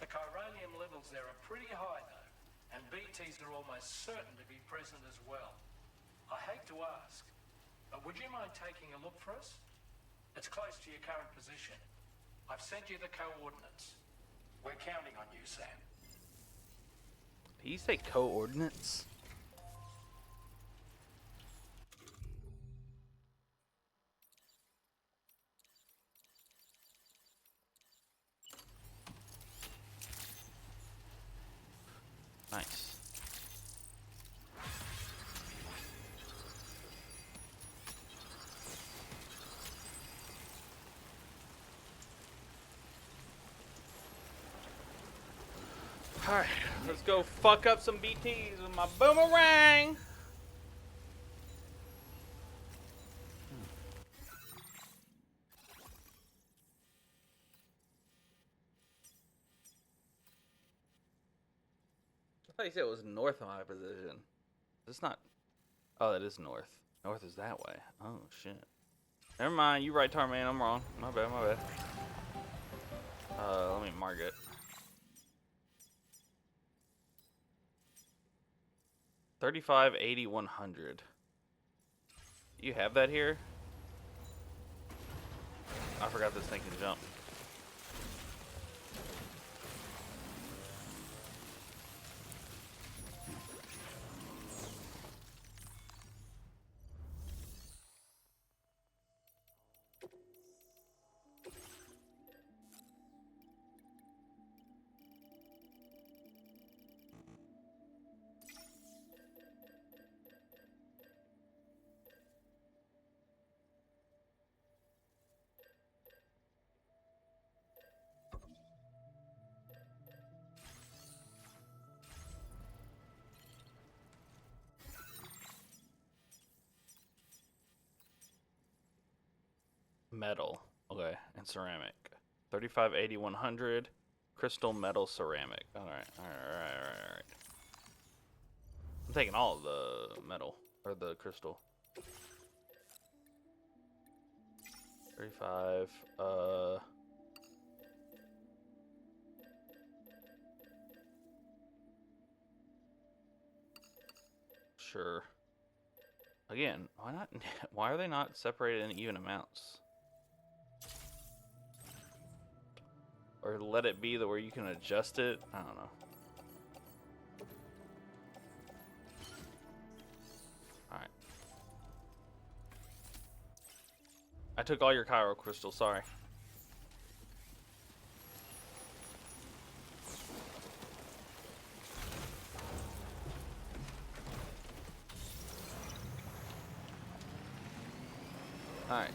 The chironium levels there are pretty high, though, and BTs are almost certain to be present as well. I hate to ask, but would you mind taking a look for us? It's close to your current position. I've sent you the coordinates. We're counting on you, Sam. Did you say coordinates? Nice. Alright, let's go fuck up some BTs with my boomerang! I thought you said it was north of my position. It's not. Oh, that is north. North is that way. Oh, shit. Never mind, you right, Tarman. I'm wrong. My bad, my bad. Let me mark it. $35, $80, $100. You have that here? I forgot this thing can jump. metal. Okay, and ceramic. 35, 80, 100. Crystal, metal, ceramic. All right. I'm taking all of the metal or the crystal. 35. Sure. Again, why not? Why are they not separated in even amounts? Or let it be where you can adjust it? I don't know. Alright. I took all your Cairo crystals, sorry. Alright.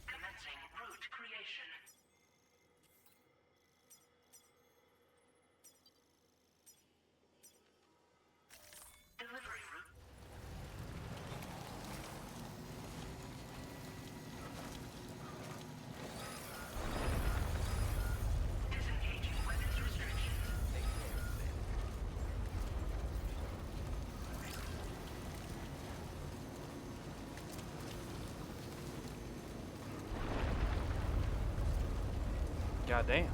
Commencing route creation. Delivery route. Disengaging weapons restrictions. God damn.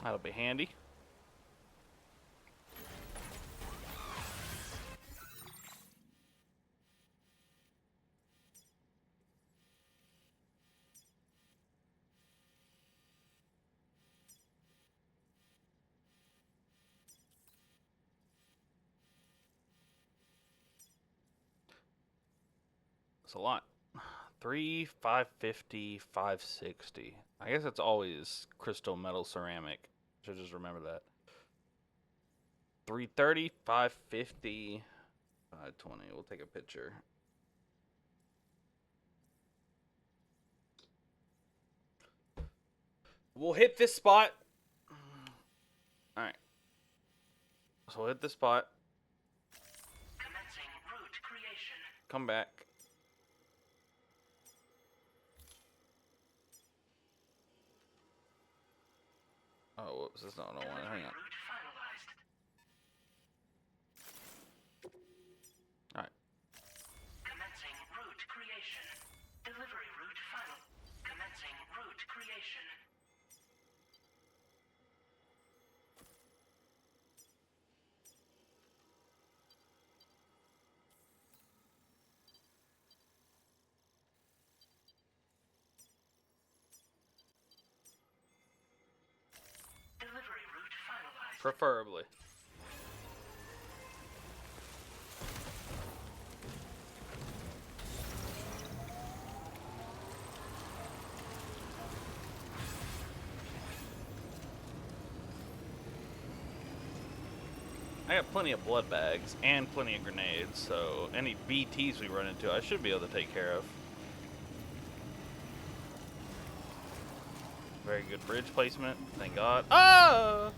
That'll be handy. It's a lot. 3, 550, 560. I guess it's always crystal, metal, ceramic. Should just remember that. 330, 550, 520. We'll take a picture. We'll hit this spot. Alright. So we'll hit this spot. Commencing route creation. Come back. Oh, whoops. That's not what I wanted. Hang on. Route finalized. Alright. Commencing route creation. Delivery route final. Commencing route creation. Delivery route finalized. Preferably. I got plenty of blood bags and plenty of grenades, so any BTs we run into, I should be able to take care of. Very good bridge placement, thank God. Ah!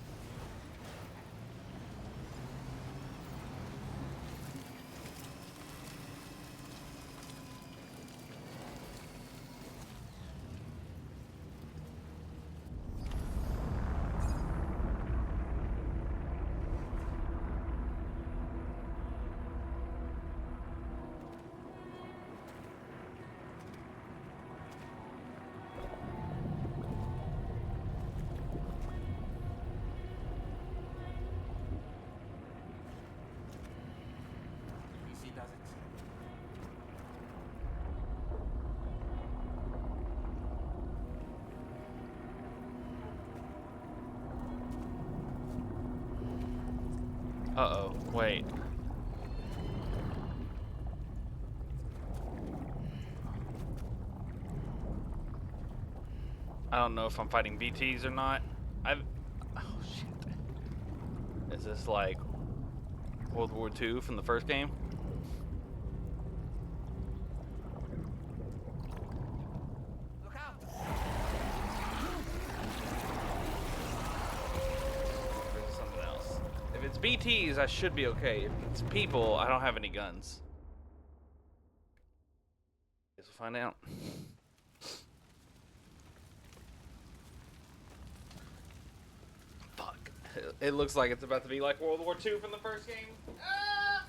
Uh-oh, wait. I don't know if I'm fighting BTs or not. Oh shit. Is this like World War II from the first game? Look out! Or is it something else? If it's BTs, I should be okay. If it's people, I don't have any guns. Guess we'll find out. Fuck. It looks like it's about to be like World War II from the first game. Ah!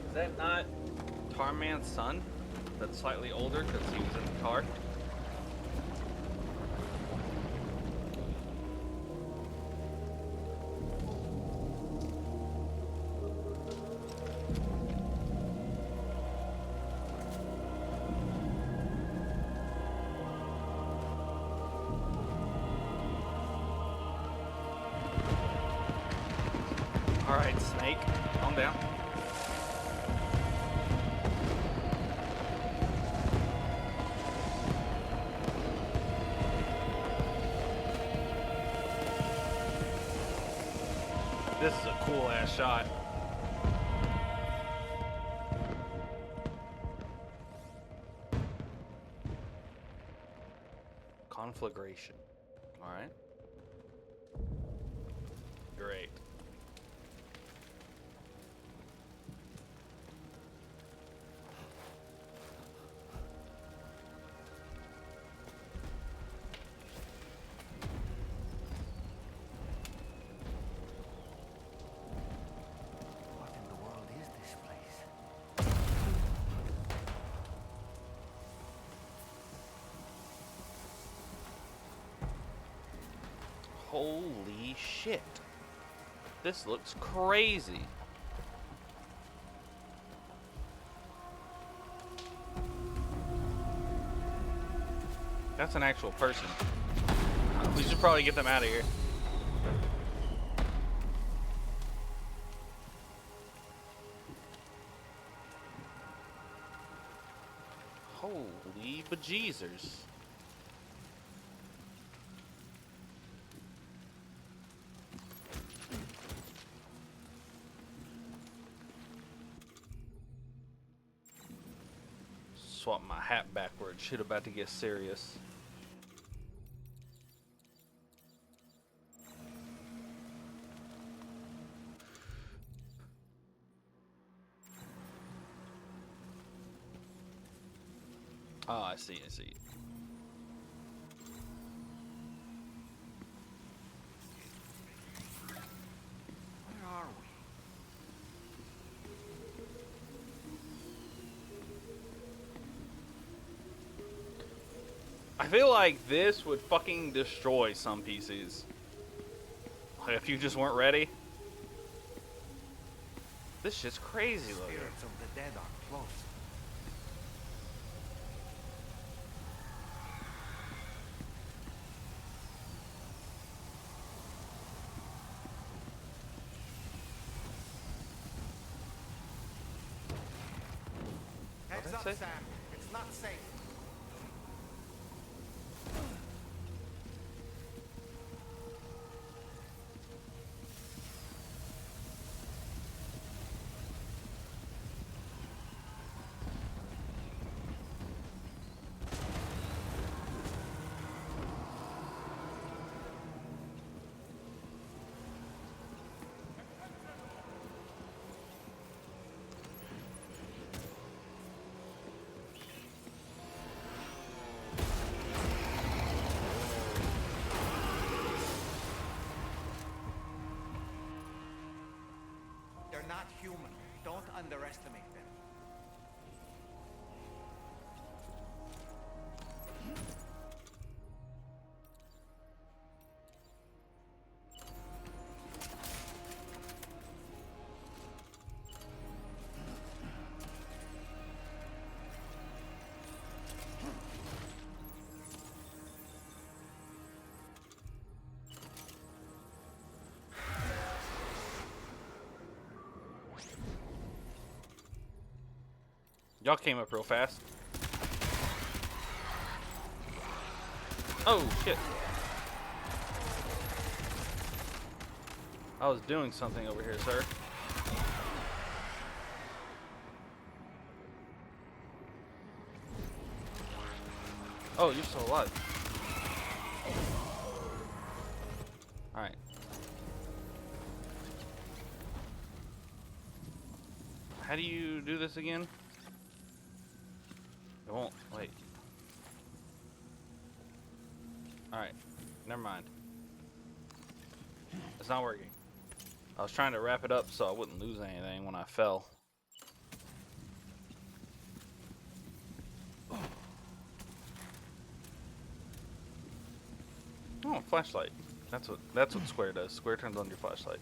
Is that not Tarman's son? That's slightly older because he was in the car. Alright, Snake, calm down. This is a cool ass shot. Conflagration. Alright. Great. What in the world is this place? Holy shit. This looks crazy. That's an actual person. We should probably get them out of here. Holy bejeezers. Swap my hat backwards. Shit about to get serious. Oh, I see, I see. Where are we? I feel like this would fucking destroy some PCs. Like if you just weren't ready. This shit's crazy looking. Spirits of the dead are close. Heads up, say? Sam. It's not safe. They're not human. Don't underestimate them. Y'all came up real fast. Oh, shit. I was doing something over here, sir. Oh, you're still alive. Alright. How do you do this again? It won't. Wait. Alright. Never mind. It's not working. I was trying to wrap it up so I wouldn't lose anything when I fell. Oh, flashlight. That's what Square does. Square turns on your flashlight.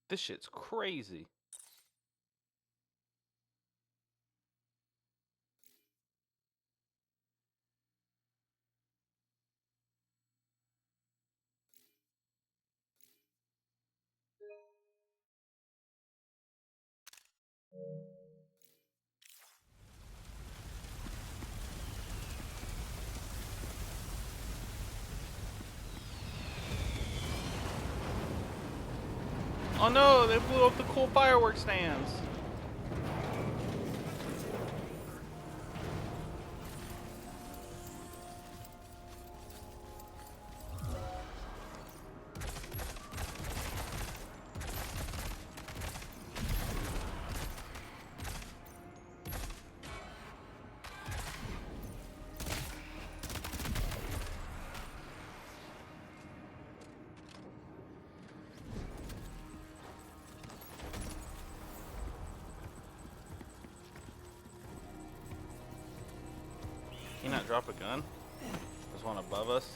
This shit's crazy. Oh no, they blew up the cool fireworks stands. Can you not drop a gun? There's one above us.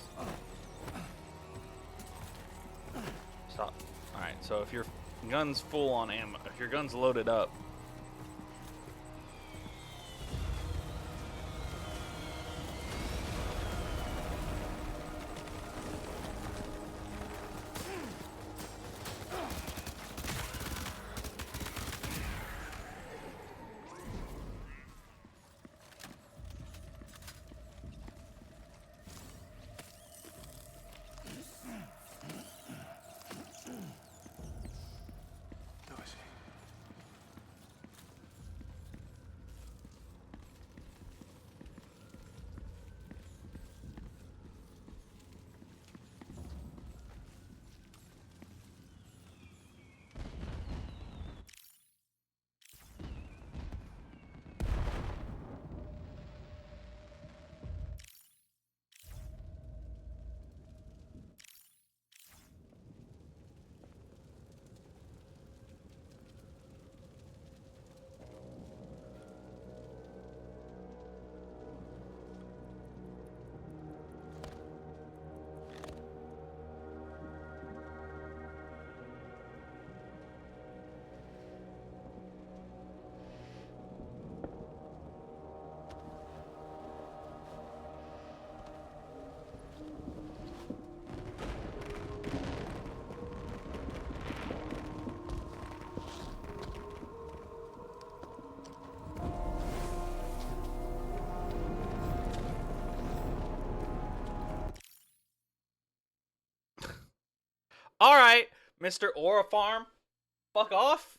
Stop. Alright, so if you're Gun's full on ammo. If your gun's loaded up. All right, Mr. Aura Farm, fuck off.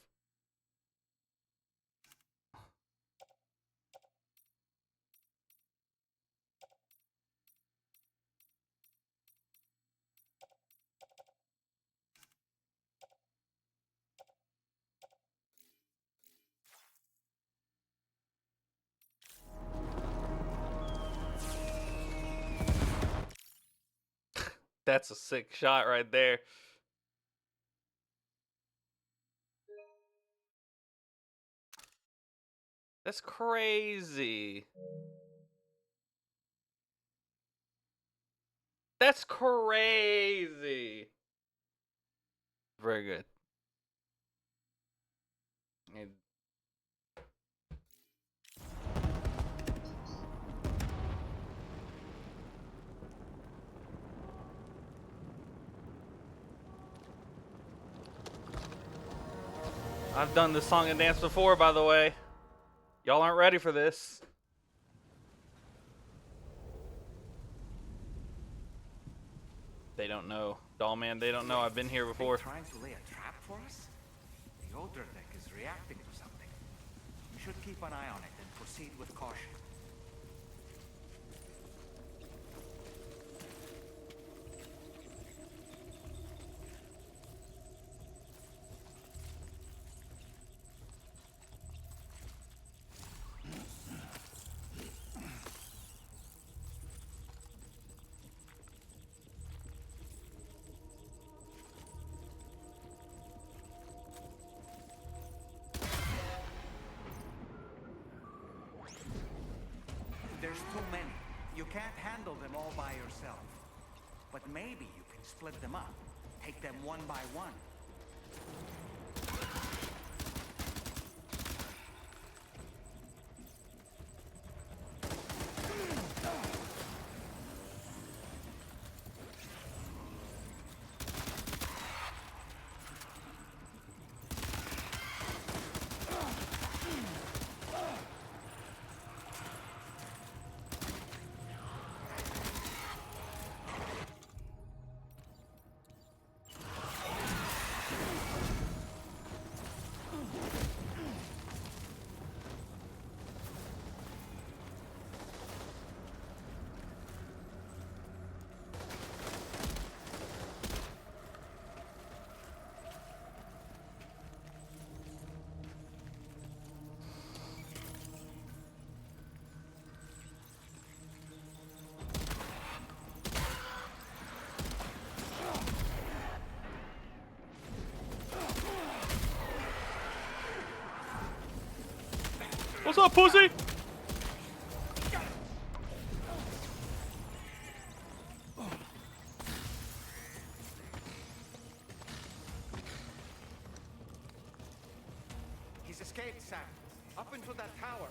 That's a sick shot right there. That's crazy. That's crazy. Very good. And I've done this song and dance before, by the way. Y'all aren't ready for this. They don't know. Doll man, they don't know. I've been here before. Trying to lay a trap for us? The Odra deck is reacting to something. We should keep an eye on it and proceed with caution. There's too many. You can't handle them all by yourself. But maybe you can split them up. Take them one by one. What's up, pussy? escape, Sam. Up into that tower.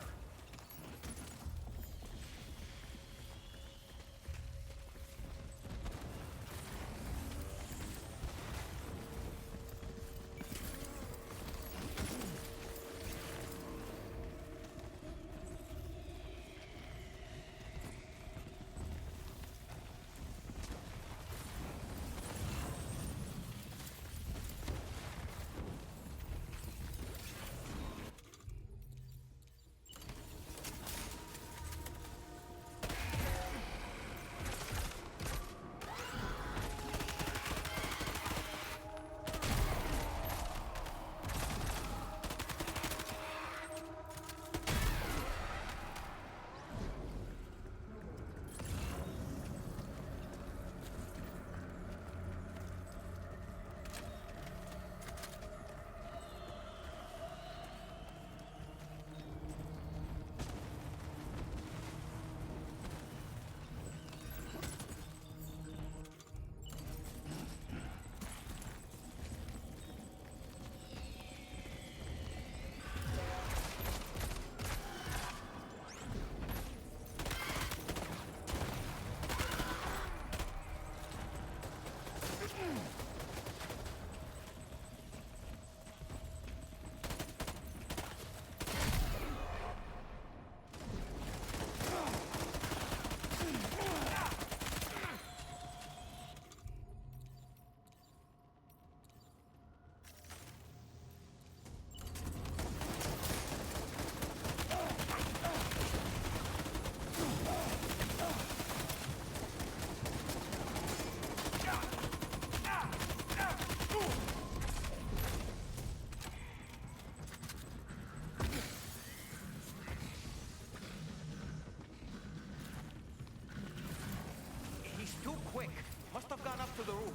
He's too quick. Must have gone up to the roof.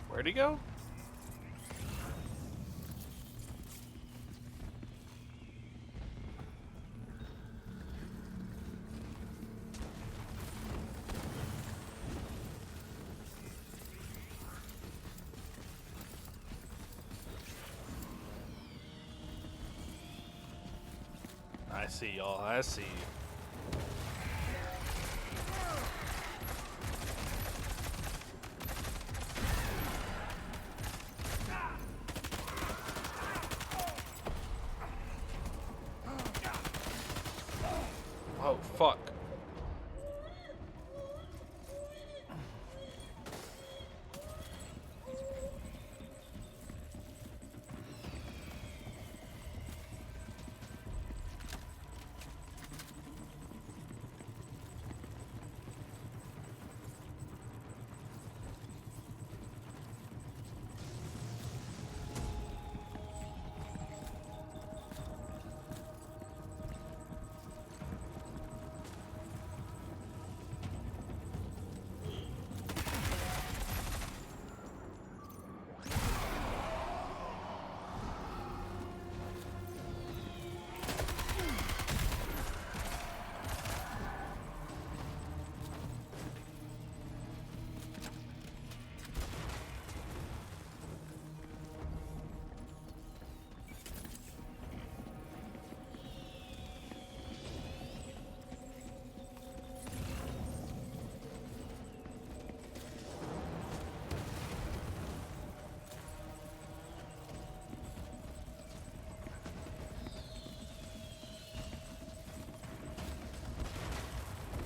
Where'd he go? I see y'all. I see you. Oh, fuck.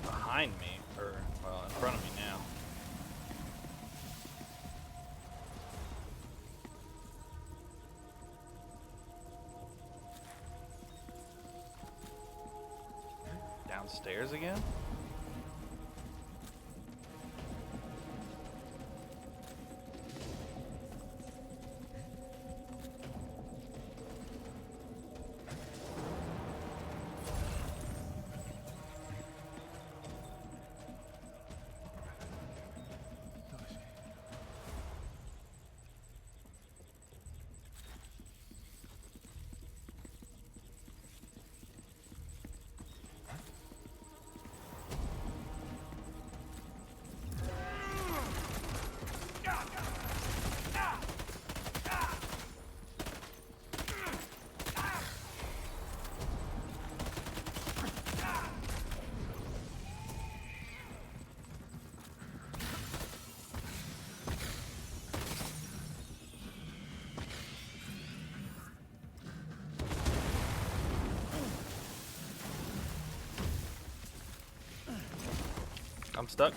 Behind me, or, well, in front of me now. Downstairs again? I'm stuck.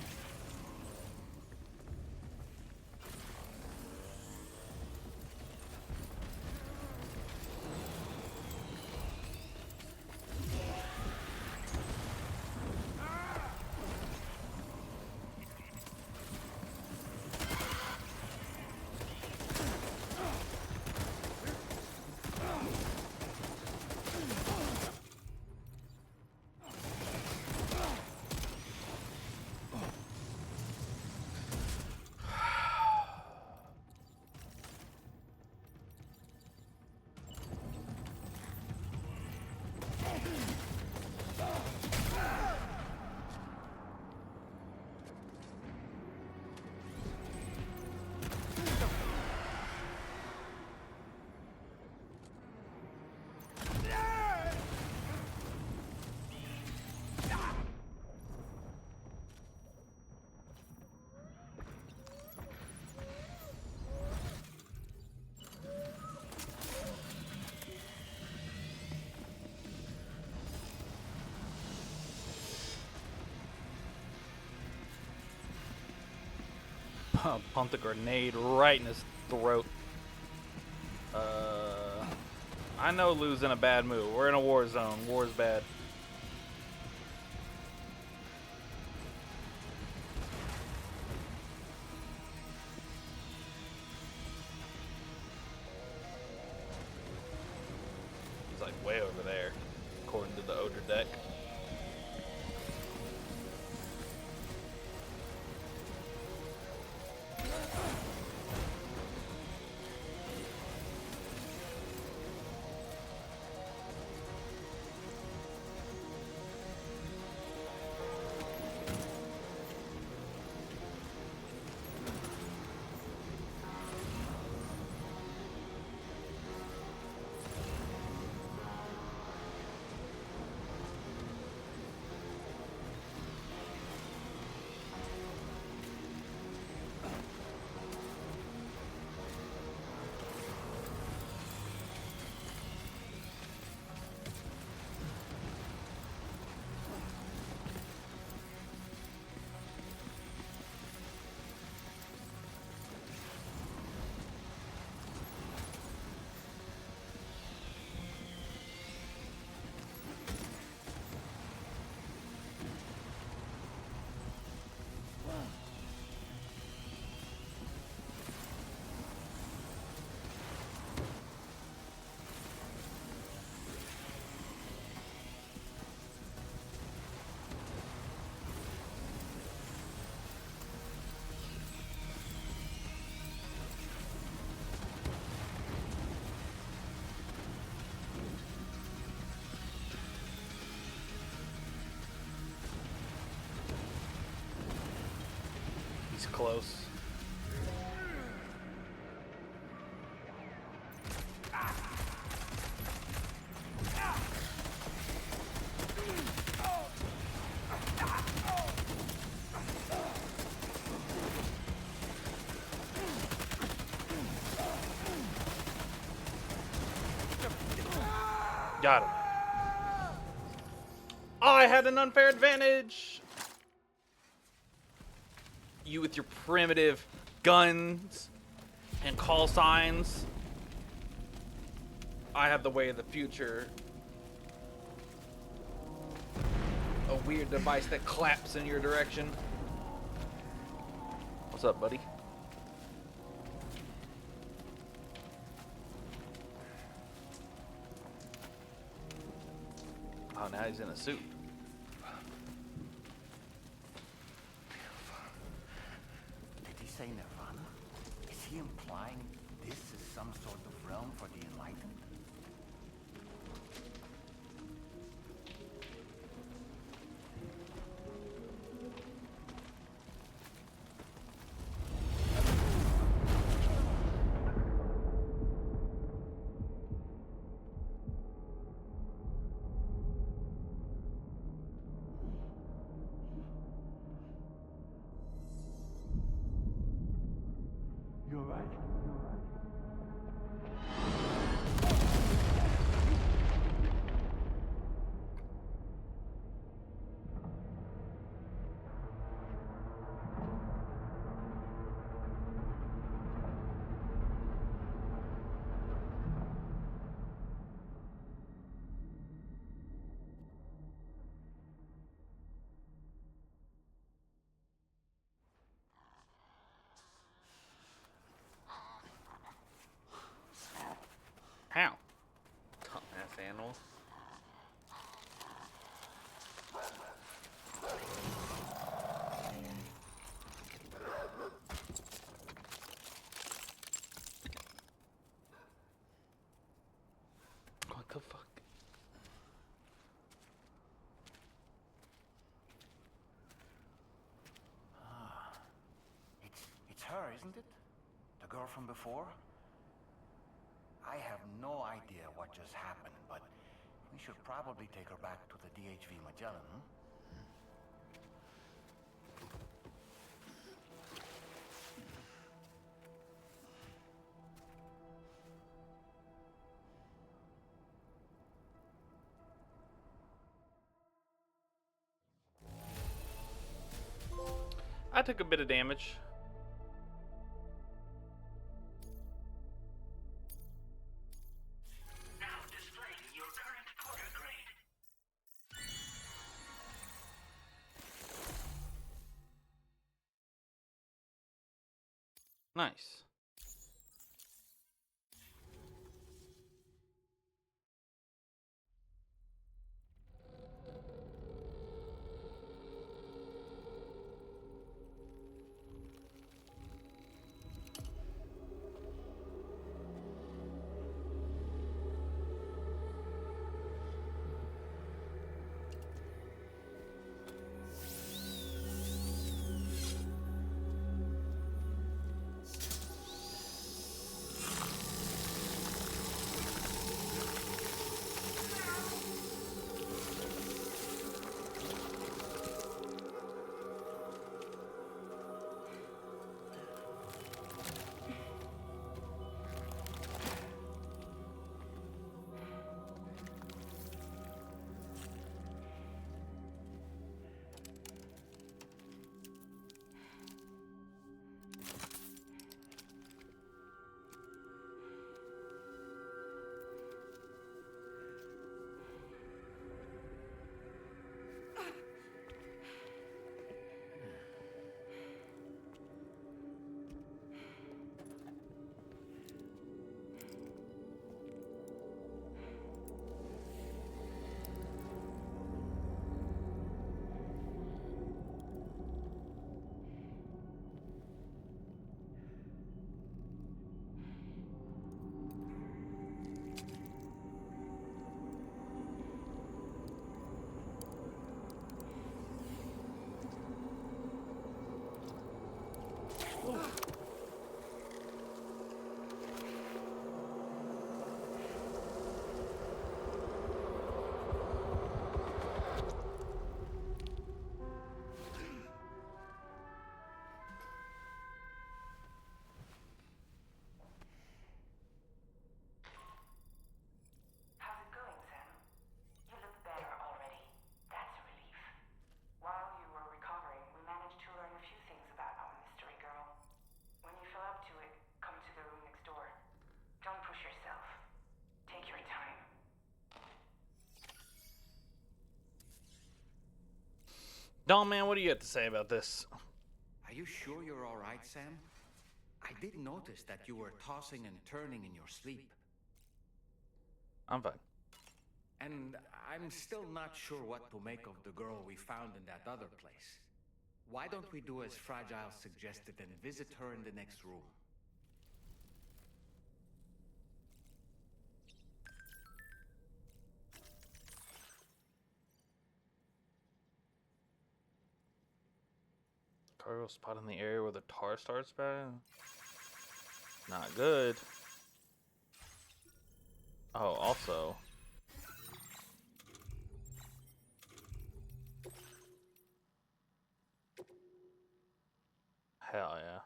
Pumped a grenade right in his throat. I know Lou's in a bad mood. We're in a war zone. War's bad. He's like way over there, according to the Odor deck. He's close. Got him. I had an unfair advantage. You with your primitive guns and call signs. I have the way of the future. A weird device that claps in your direction. What's up, buddy? Oh, now he's in a suit. Did he say Nirvana? Is he implying this is some sort of realm for the enlightened? You're right. the fuck? It's her, isn't it? The girl from before? I have no idea what just happened, but we should probably take her back to the DHV Magellan, hmm? I took a bit of damage. Now displaying your current porter grade. Nice. How's it going, Sam? You look better already. That's a relief. While you were recovering, we managed to learn a few things about our mystery girl. When you feel up to it, come to the room next door. Don't push yourself. Take your time. Don man, what do you have to say about this? Are you sure you're all right, Sam? I did notice that you were tossing and turning in your sleep. I'm fine. And I'm still not sure what to make of the girl we found in that other place. Why don't we do as Fragile suggested and visit her in the next room? Cargo spot in the area where the tar starts spouting? Not good. Oh, also. Hell yeah.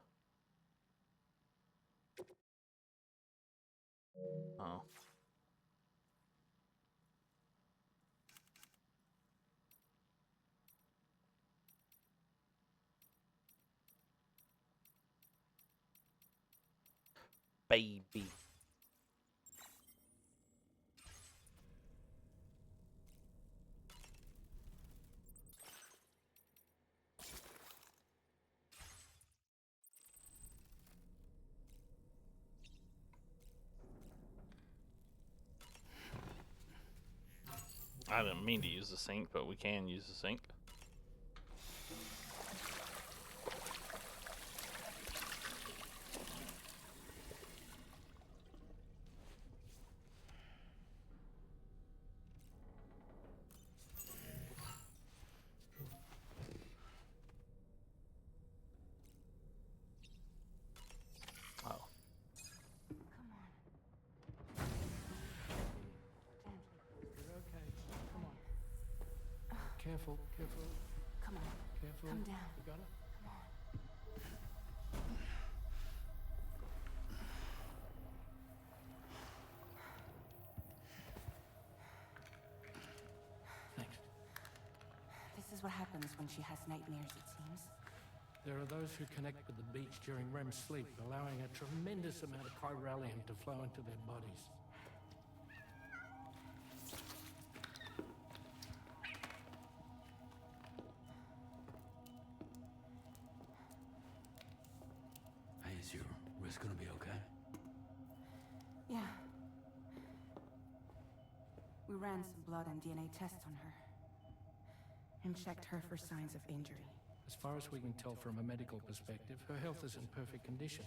Oh. Baby. I didn't mean to use the sink, but we can use the sink. Careful, careful, Come on. careful. Come down. You got it? Come on. Thanks. This is what happens when she has nightmares, it seems. There are those who connect with the beach during REM sleep, allowing a tremendous amount of chiralium to flow into their bodies. Hey, is your wrist gonna be okay? Yeah. We ran some blood and DNA tests on her. And checked her for signs of injury. As far as we can tell from a medical perspective, her health is in perfect condition.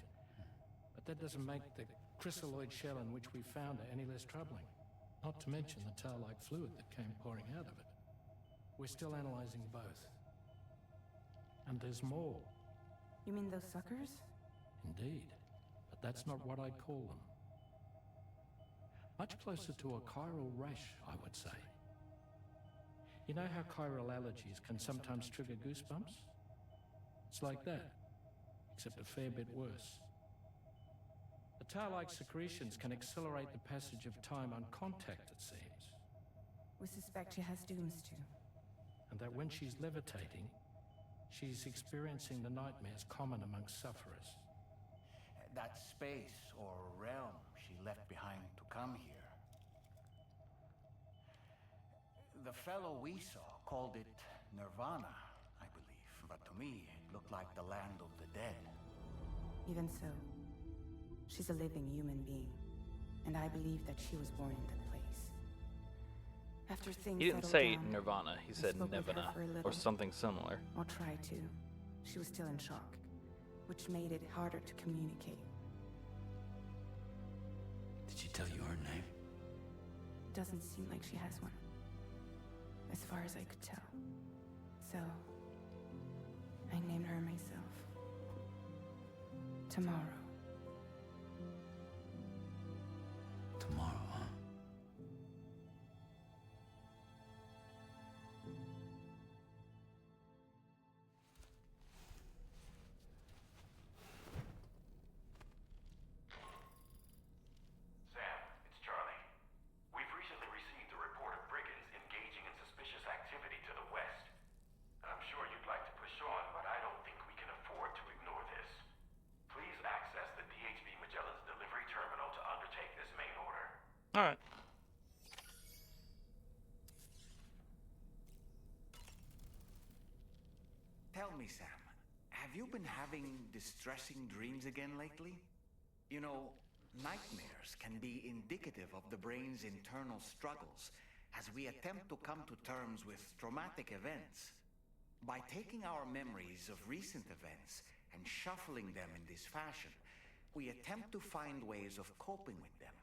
But that doesn't make the chrysaloid shell in which we found her any less troubling. Not to mention the tar-like fluid that came pouring out of it. We're still analyzing both. And there's more. You mean those suckers? Indeed. But that's not what I'd call them. Much closer to a chiral rash, I would say. You know how chiral allergies can sometimes trigger goosebumps? It's like that, except a fair bit worse. The tar-like secretions can accelerate the passage of time on contact, it seems. We suspect she has dooms too. And that when she's levitating, she's experiencing the nightmares common amongst sufferers. That space or realm she left behind to come here. The fellow we saw called it Nirvana, I believe. But to me, it looked like the land of the dead. Even so, she's a living human being. And I believe that she was born in that place. After things He didn't settled say down, Nirvana. He I said spoke with her Nirvana for a or little. something similar. Or tried to. She was still in shock, which made it harder to communicate. Did she tell you her name? Doesn't seem like she has one. As far as I could tell. So, I named her myself. Tomorrow. Tomorrow, huh? Sam, it's Charlie. We've recently received a report of brigands engaging in suspicious activity to the west. I'm sure you'd like to push on, but I don't think we can afford to ignore this. Please access the DHB Magellan's delivery terminal to undertake this main order. Alright. Tell me, Sam, have you been having distressing dreams again lately? You know, nightmares can be indicative of the brain's internal struggles as we attempt to come to terms with traumatic events. By taking our memories of recent events and shuffling them in this fashion, we attempt to find ways of coping with them.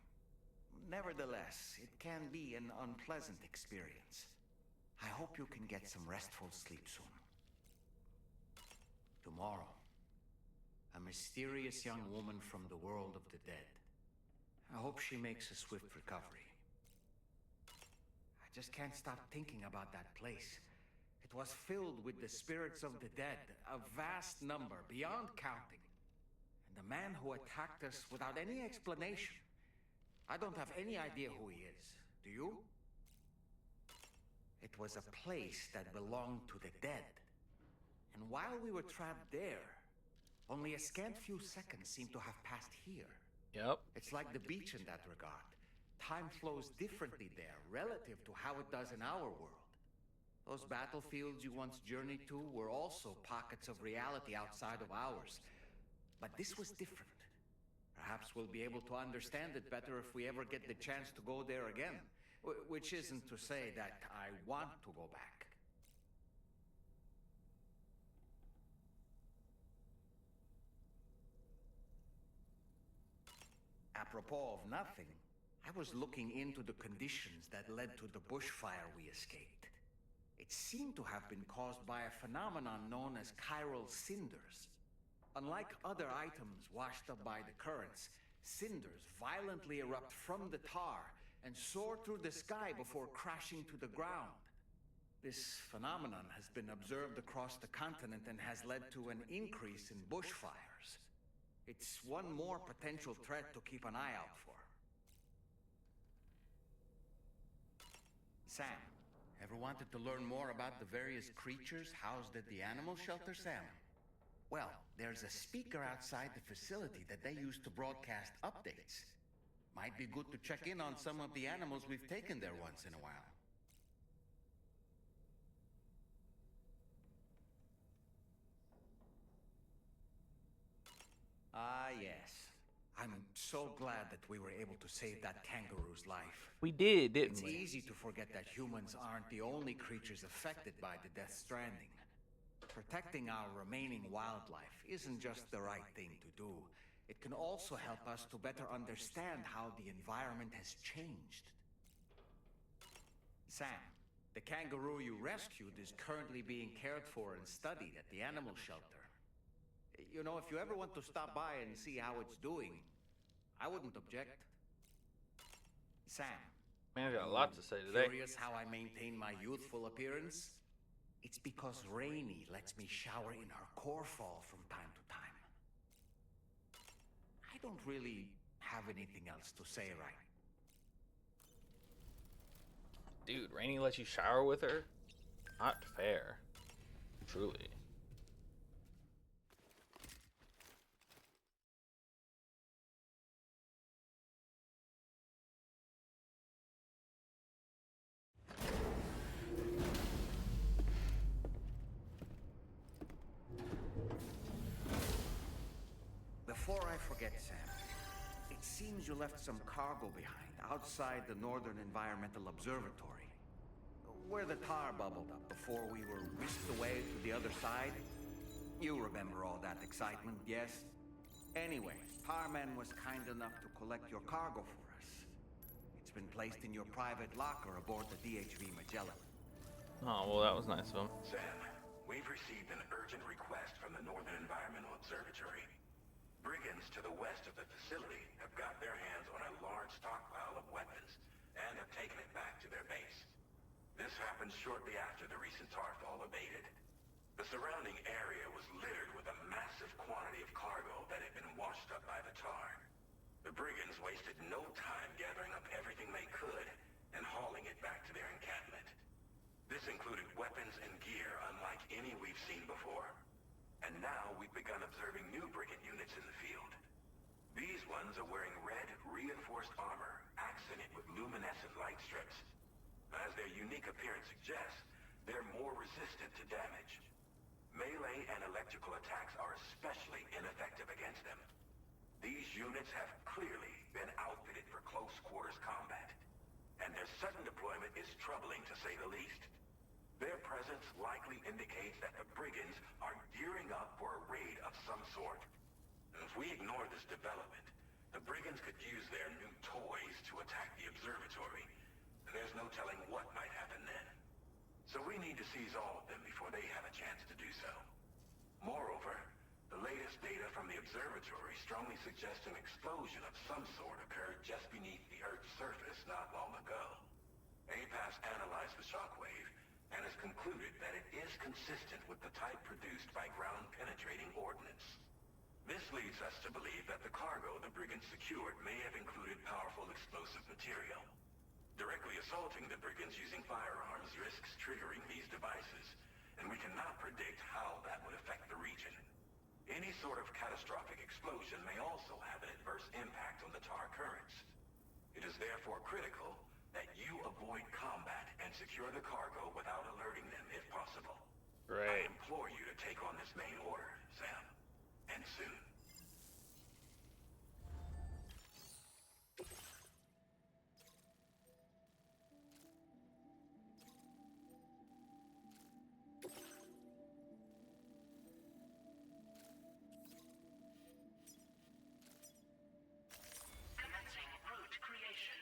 Nevertheless, it can be an unpleasant experience. I hope you can get some restful sleep soon. Tomorrow, a mysterious young woman from the world of the dead. I hope she makes a swift recovery. I just can't stop thinking about that place. It was filled with the spirits of the dead, a vast number, beyond counting. And the man who attacked us without any explanation. I don't have any idea who he is. Do you? It was a place that belonged to the dead. And while we were trapped there, only a scant few seconds seem to have passed here. Yep. It's like the beach in that regard. Time flows differently there, relative to how it does in our world. Those battlefields you once journeyed to were also pockets of reality outside of ours. But this was different. Perhaps we'll be able to understand it better if we ever get the chance to go there again. Which isn't to say that I want to go back. Apropos of nothing, I was looking into the conditions that led to the bushfire we escaped. It seemed to have been caused by a phenomenon known as chiral cinders. Unlike other items washed up by the currents, cinders violently erupt from the tar and soar through the sky before crashing to the ground. This phenomenon has been observed across the continent and has led to an increase in bushfires. It's one more potential threat to keep an eye out for. Sam, Ever wanted to learn more about the various creatures housed at the animal shelter, Sam? Well, there's a speaker outside the facility that they use to broadcast updates. Might be good to check in on some of the animals we've taken there once in a while. Ah, yes. I'm so glad that we were able to save that kangaroo's life. We did, didn't It's we? easy to forget that humans aren't the only creatures affected by the Death Stranding. Protecting our remaining wildlife isn't just the right thing to do. It can also help us to better understand how the environment has changed. Sam, the kangaroo you rescued is currently being cared for and studied at the animal shelter. You know, if you ever want to stop by and see how it's doing, I wouldn't object. Sam, Man, I got a lot to say today. curious how I maintain my youthful appearance? It's because Rainey lets me shower in her core fall from time to time. I don't really have anything else to say right. Dude, Rainey lets you shower with her? Not fair. Truly. Before I forget, Sam, it seems you left some cargo behind outside the Northern Environmental Observatory, where the tar bubbled up before we were whisked away to the other side. You remember all that excitement, yes? Anyway, Tarman was kind enough to collect your cargo for us. It's been placed in your private locker aboard the DHV Magellan. Oh, well, that was nice of him. Sam, we've received an urgent request from the Northern Environmental Observatory. Brigands to the west of the facility have got their hands on a large stockpile of weapons and have taken it back to their base. This happened shortly after the recent tar fall abated. The surrounding area was littered with a massive quantity of cargo that had been washed up by the tar. The brigands wasted no time gathering up everything they could and hauling it back to their encampment. This included weapons and gear unlike any we've seen before. And now we've begun observing new brigand units in the field. These ones are wearing red, reinforced armor, accented with luminescent light strips. As their unique appearance suggests, they're more resistant to damage. Melee and electrical attacks are especially ineffective against them. These units have clearly been outfitted for close quarters combat, and their sudden deployment is troubling to say the least. Their presence likely indicates that the brigands are gearing up for a raid of some sort. And if we ignore this development, the brigands could use their new toys to attack the observatory, and there's no telling what might happen then. So we need to seize all of them before they have a chance to do so. Moreover, the latest data from the observatory strongly suggests an explosion of some sort occurred just beneath the Earth's surface not long ago. APAS analyzed the shockwave and has concluded that it is consistent with the type produced by ground-penetrating ordnance. This leads us to believe that the cargo the brigands secured may have included powerful explosive material. Directly assaulting the brigands using firearms risks triggering these devices, and we cannot predict how that would affect the region. Any sort of catastrophic explosion may also have an adverse impact on the tar currents. It is therefore critical that you avoid combat and secure the cargo without alerting them if possible. Right. I implore you to take on this main order, Sam. And soon. Commencing route creation.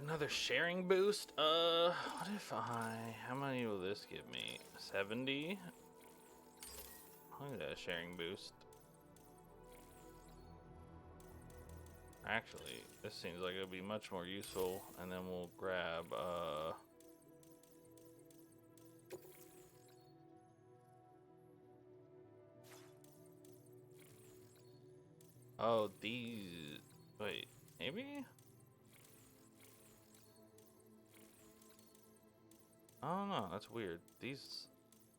Another sharing boost. What if how many will this give me? 70? Look at that sharing boost. Actually, this seems like it'll be much more useful. And then we'll grab, oh, these. Wait, maybe? I don't know. That's weird.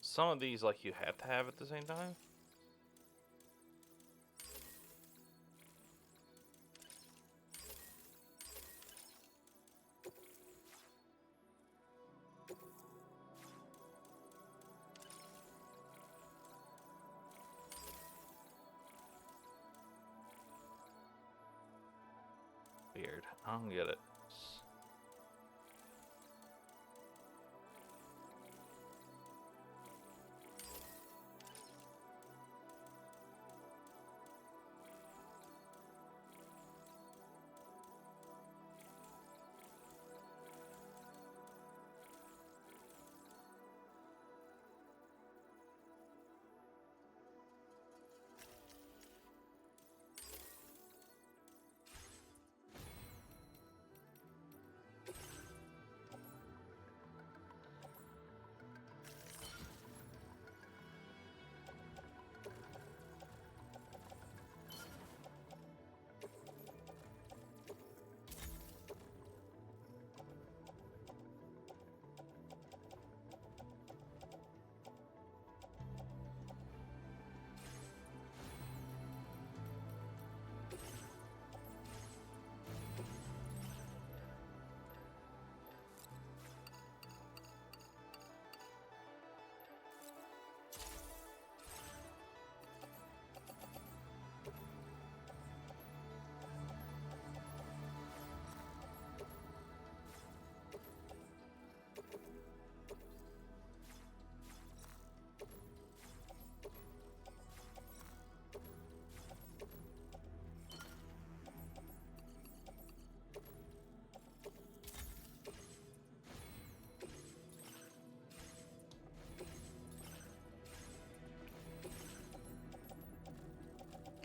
Some of these, like, you have to have at the same time. Weird. I don't get it.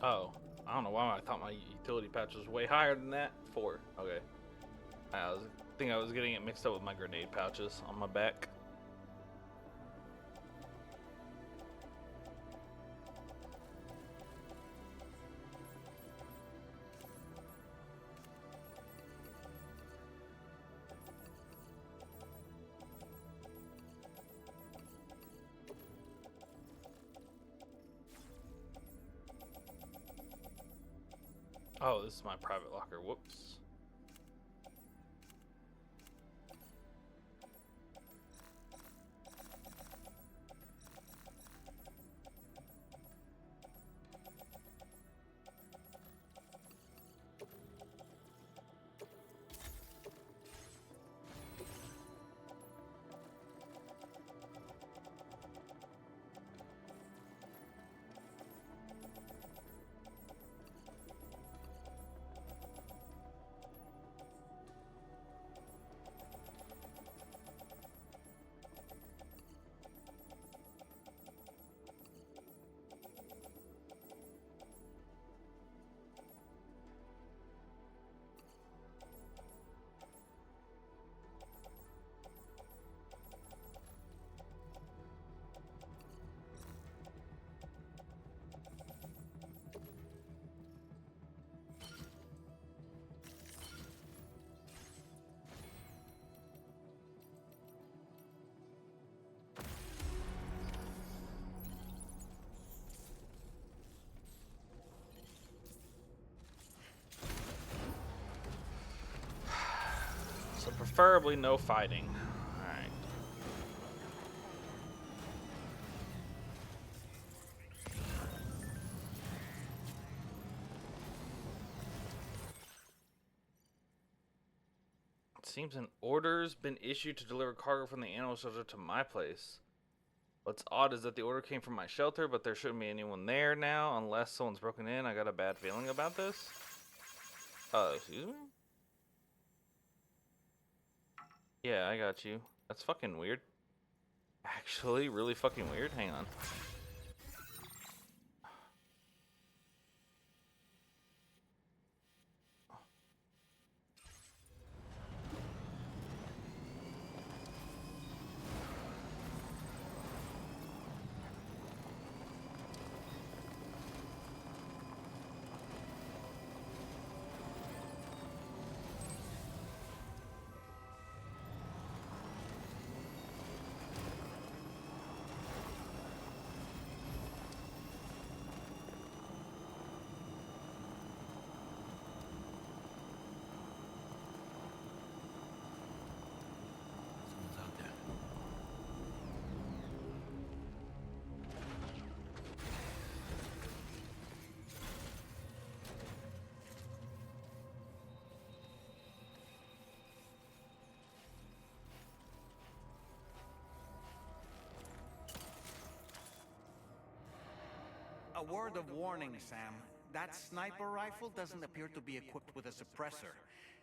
Oh, I don't know why I thought my utility patch was way higher than that. 4. Okay. I think I was getting it mixed up with my grenade pouches on my back. Oh, this is my private locker. Whoops. So preferably no fighting. Alright. It seems an order's been issued to deliver cargo from the animal shelter to my place. What's odd is that the order came from my shelter, but there shouldn't be anyone there now unless someone's broken in. I got a bad feeling about this. Excuse me? Yeah, I got you. That's fucking weird. Actually, really fucking weird. Hang on. Someone's out there. A word of warning, Sam. That sniper rifle doesn't appear to be equipped with a suppressor,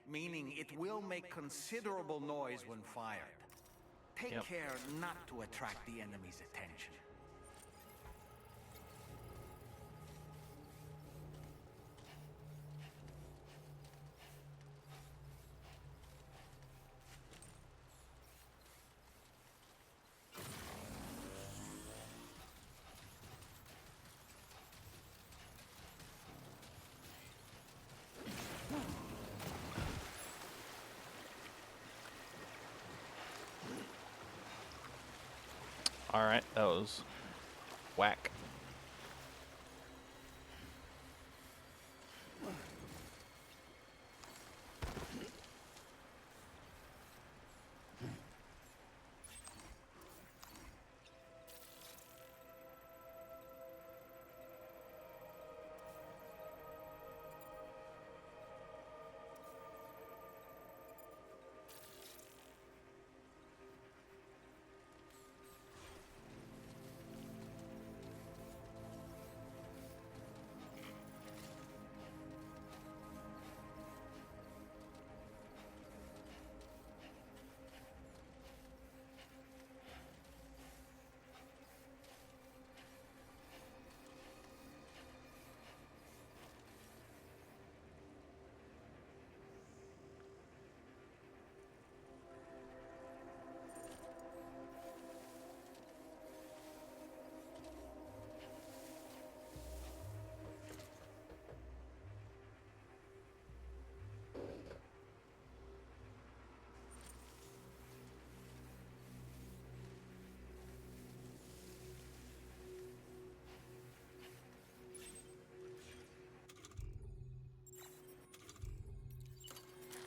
meaning it will make considerable noise when fired. Take Yep. care not to attract the enemy's attention. All right, that was whack.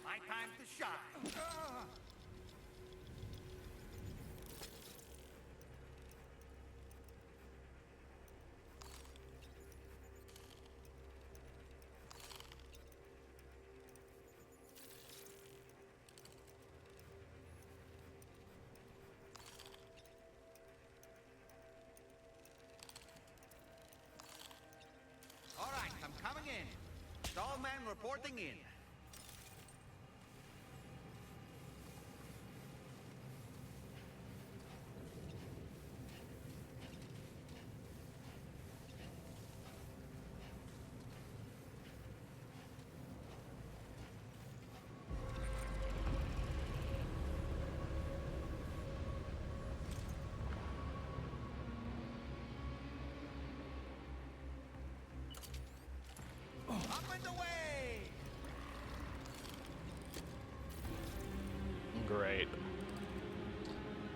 My time to shine. All right, I'm coming in. Stallman reporting in. Up and away! Great.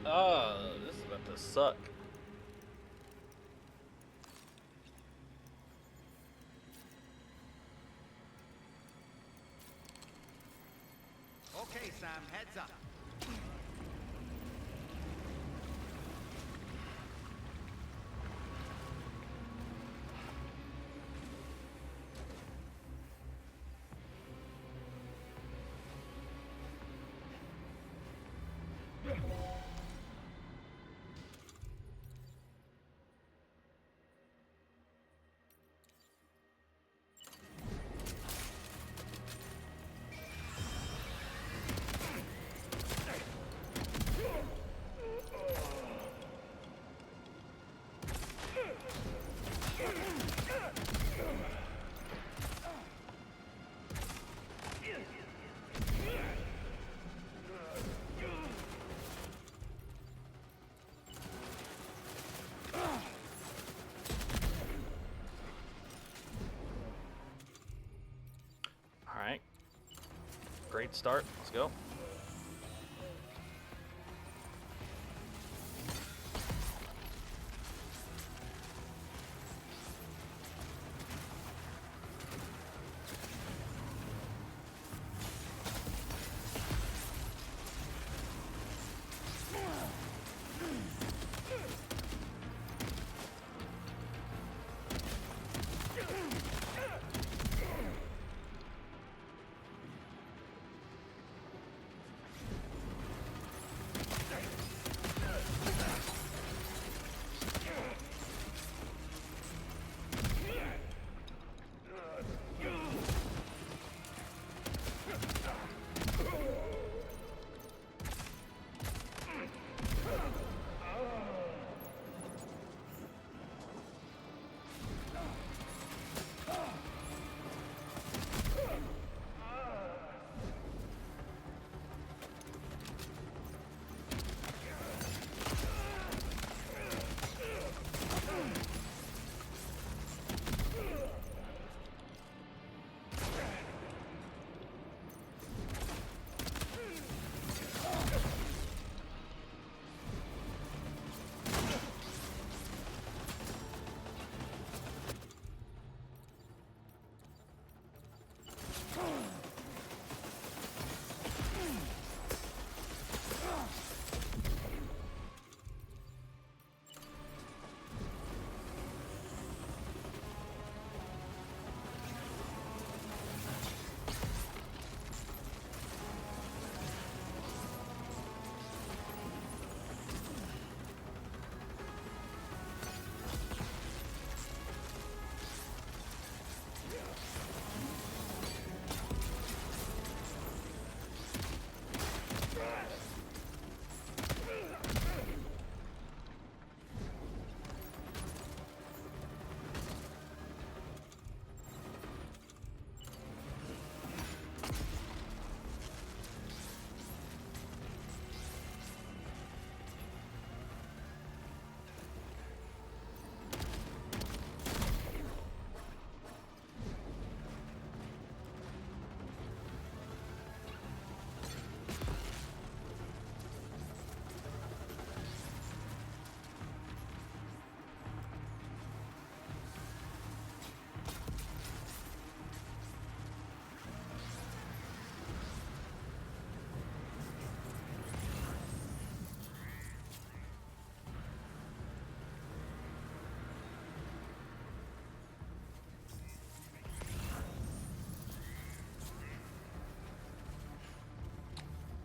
This is about to suck. Okay, Sam, heads up. Great start. Let's go.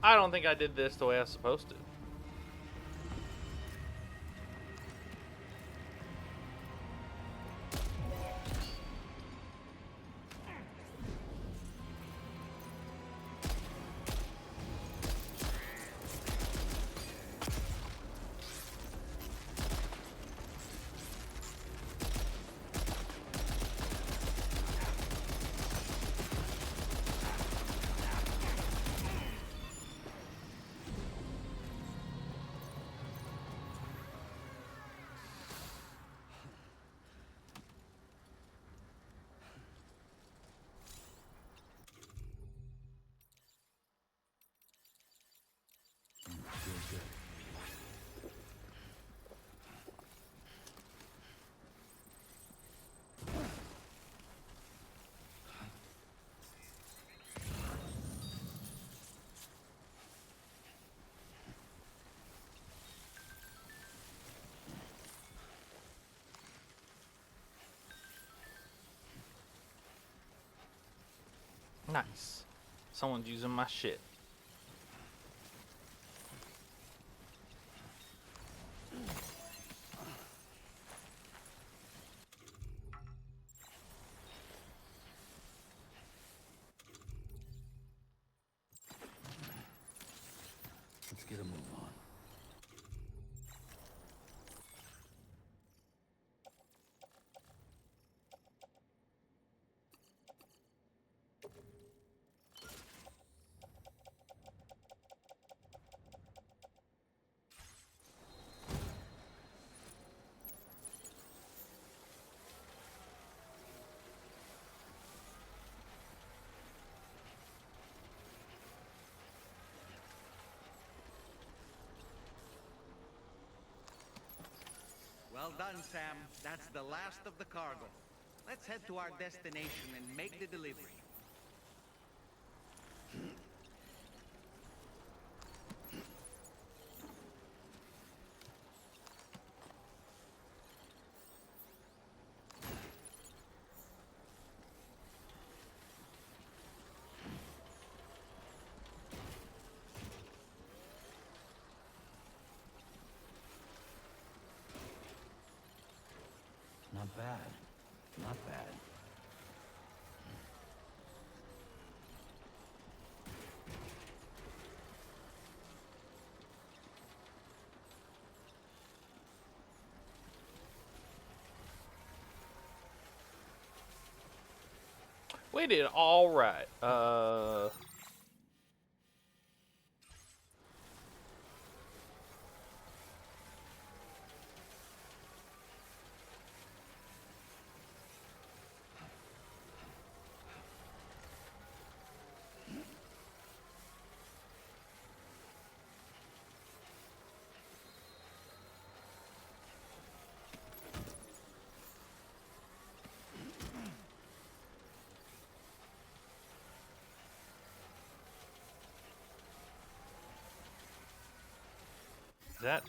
I don't think I did this the way I was supposed to. Nice. Someone's using my shit. Let's get a move on. Well done, Sam. That's the last of the cargo. Let's head to our destination and make the delivery. Not bad. Not bad. We did all right. That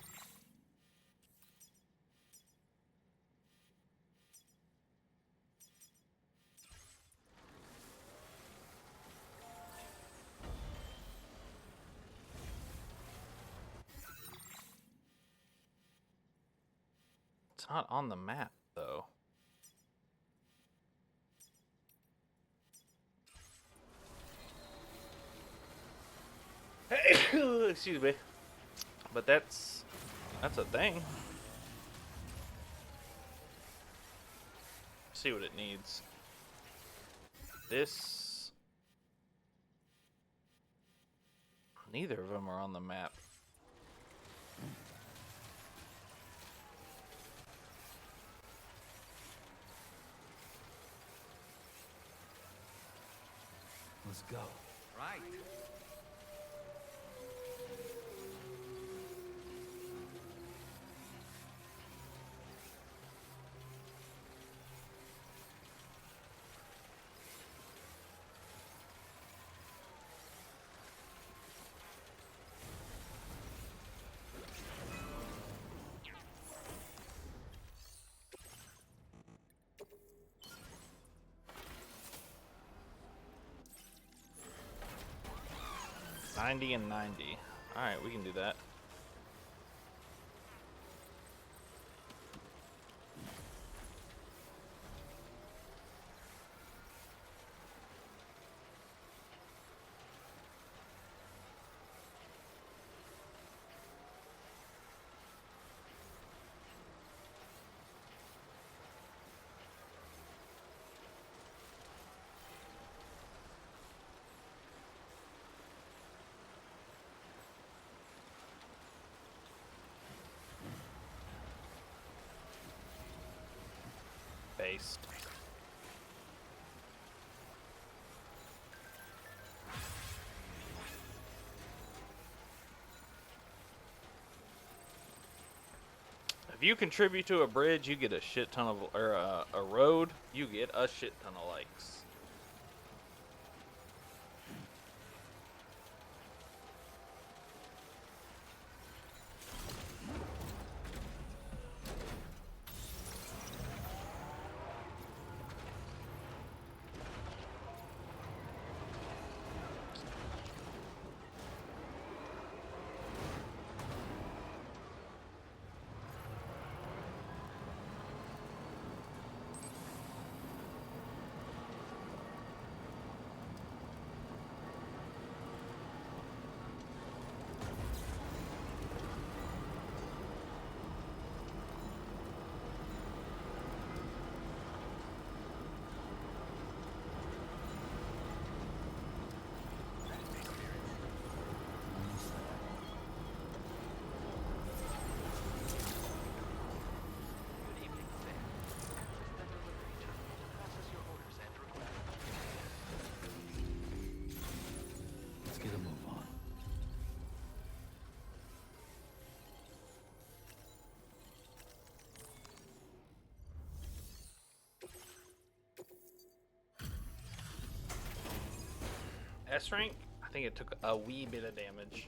it's not on the map though. Excuse me. But that's a thing. See what it needs. This. Neither of them are on the map. Let's go. Right. $90 and $90. Alright, we can do that. Based. If you contribute to a bridge, you get a shit ton of, or a road, you get a shit ton of likes. S rank, I think it took a wee bit of damage.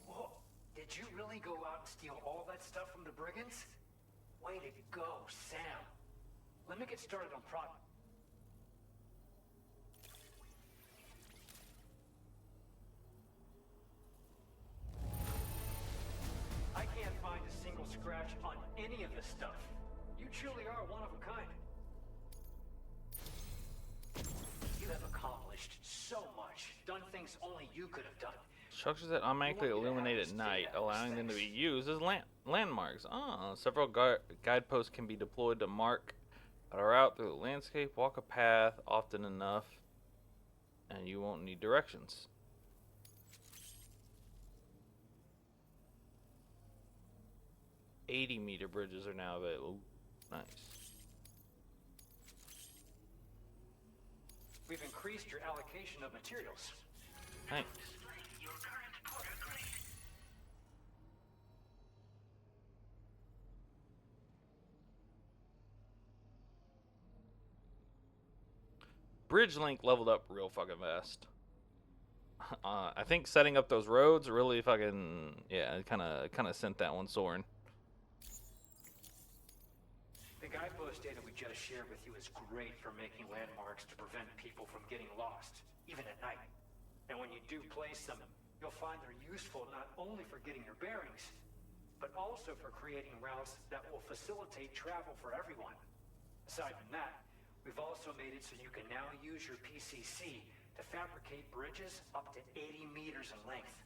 Whoa, did you really go out and steal all that stuff from the brigands? Way to go, Sam. Let me get started on prod. I can't find a single scratch on any of this stuff. You truly are one of a kind. You have accomplished so much, done things only you could have done. Structures that automatically illuminate at night, allowing them to be used as landmarks. Several guideposts can be deployed to mark a route through the landscape. Walk a path often enough, and you won't need directions. $80-meter bridges are now available. Ooh, nice. We've increased your allocation of materials. Thanks. Bridge link leveled up real fucking fast. I think setting up those roads really fucking, yeah, it kind of sent that one soaring. The guidepost data we just shared with you is great for making landmarks to prevent people from getting lost, even at night. And when you do place them, you'll find they're useful not only for getting your bearings, but also for creating routes that will facilitate travel for everyone. Aside from that, we've also made it so you can now use your PCC to fabricate bridges up to 80 meters in length.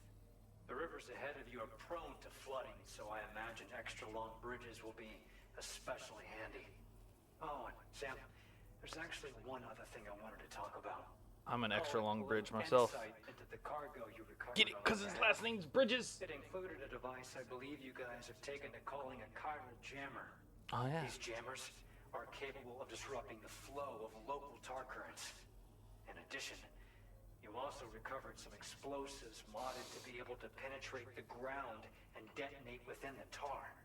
The rivers ahead of you are prone to flooding, so I imagine extra long bridges will be especially handy. Oh, and Sam, there's actually one other thing I wanted to talk about. I'm an extra long bridge myself. Into the cargo you recovered. Get it? Because his last name's Bridges. It included a device I believe you guys have taken to calling a chiral jammer. Oh, yeah. These jammers are capable of disrupting the flow of local tar currents. In addition, you also recovered some explosives modded to be able to penetrate the ground and detonate within the tar.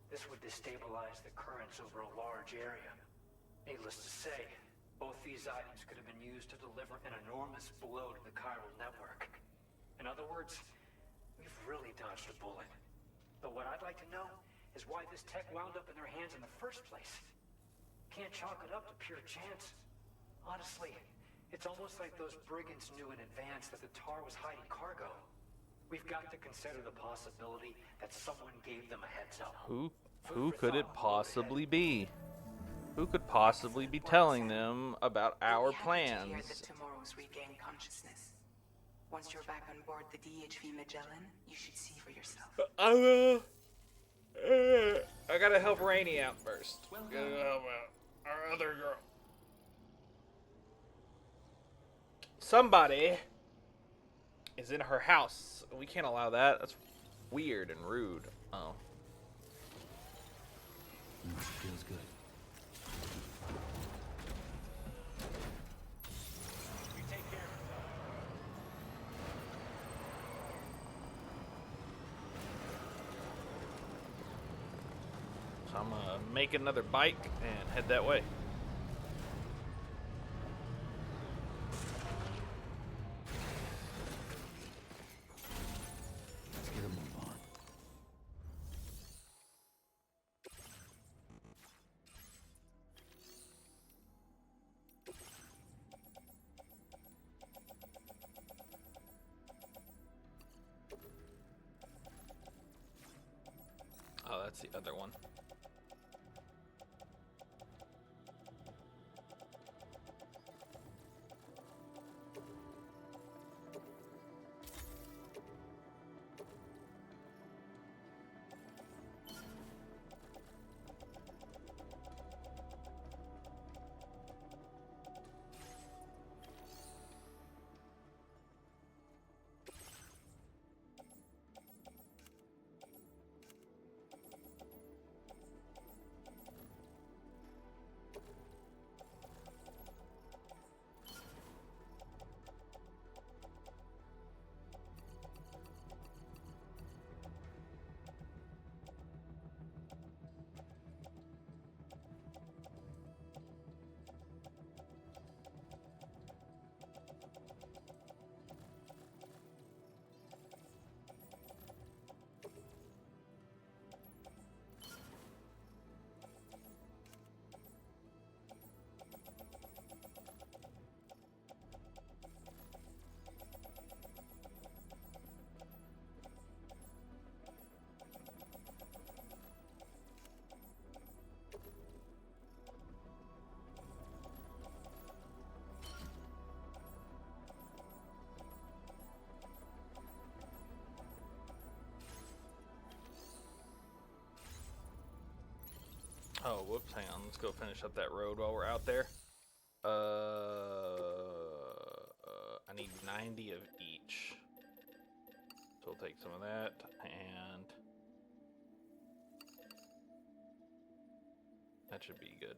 This would destabilize the currents over a large area. Needless to say, both these items could have been used to deliver an enormous blow to the chiral network. In other words, we've really dodged a bullet. But what I'd like to know is why this tech wound up in their hands in the first place. Can't chalk it up to pure chance. Honestly, it's almost like those brigands knew in advance that the tar was hiding cargo. We've got to consider the possibility that someone gave them a heads up. Who could it possibly be? Who could possibly be telling them about our plans? Hear that tomorrow's regained consciousness. Once you're back on board the DHV Magellan, you should see for yourself. I will. I gotta help Rainey out first. Gotta help out our other girl. Somebody is in her house. We can't allow that. That's weird and rude. Oh. Feels good. We take care of it. So I'm gonna make another bike and head that way. Let's get a move on. Oh, that's the other one. Oh, whoops, hang on. Let's go finish up that road while we're out there. I need 90 of each. So we'll take some of that, and that should be good.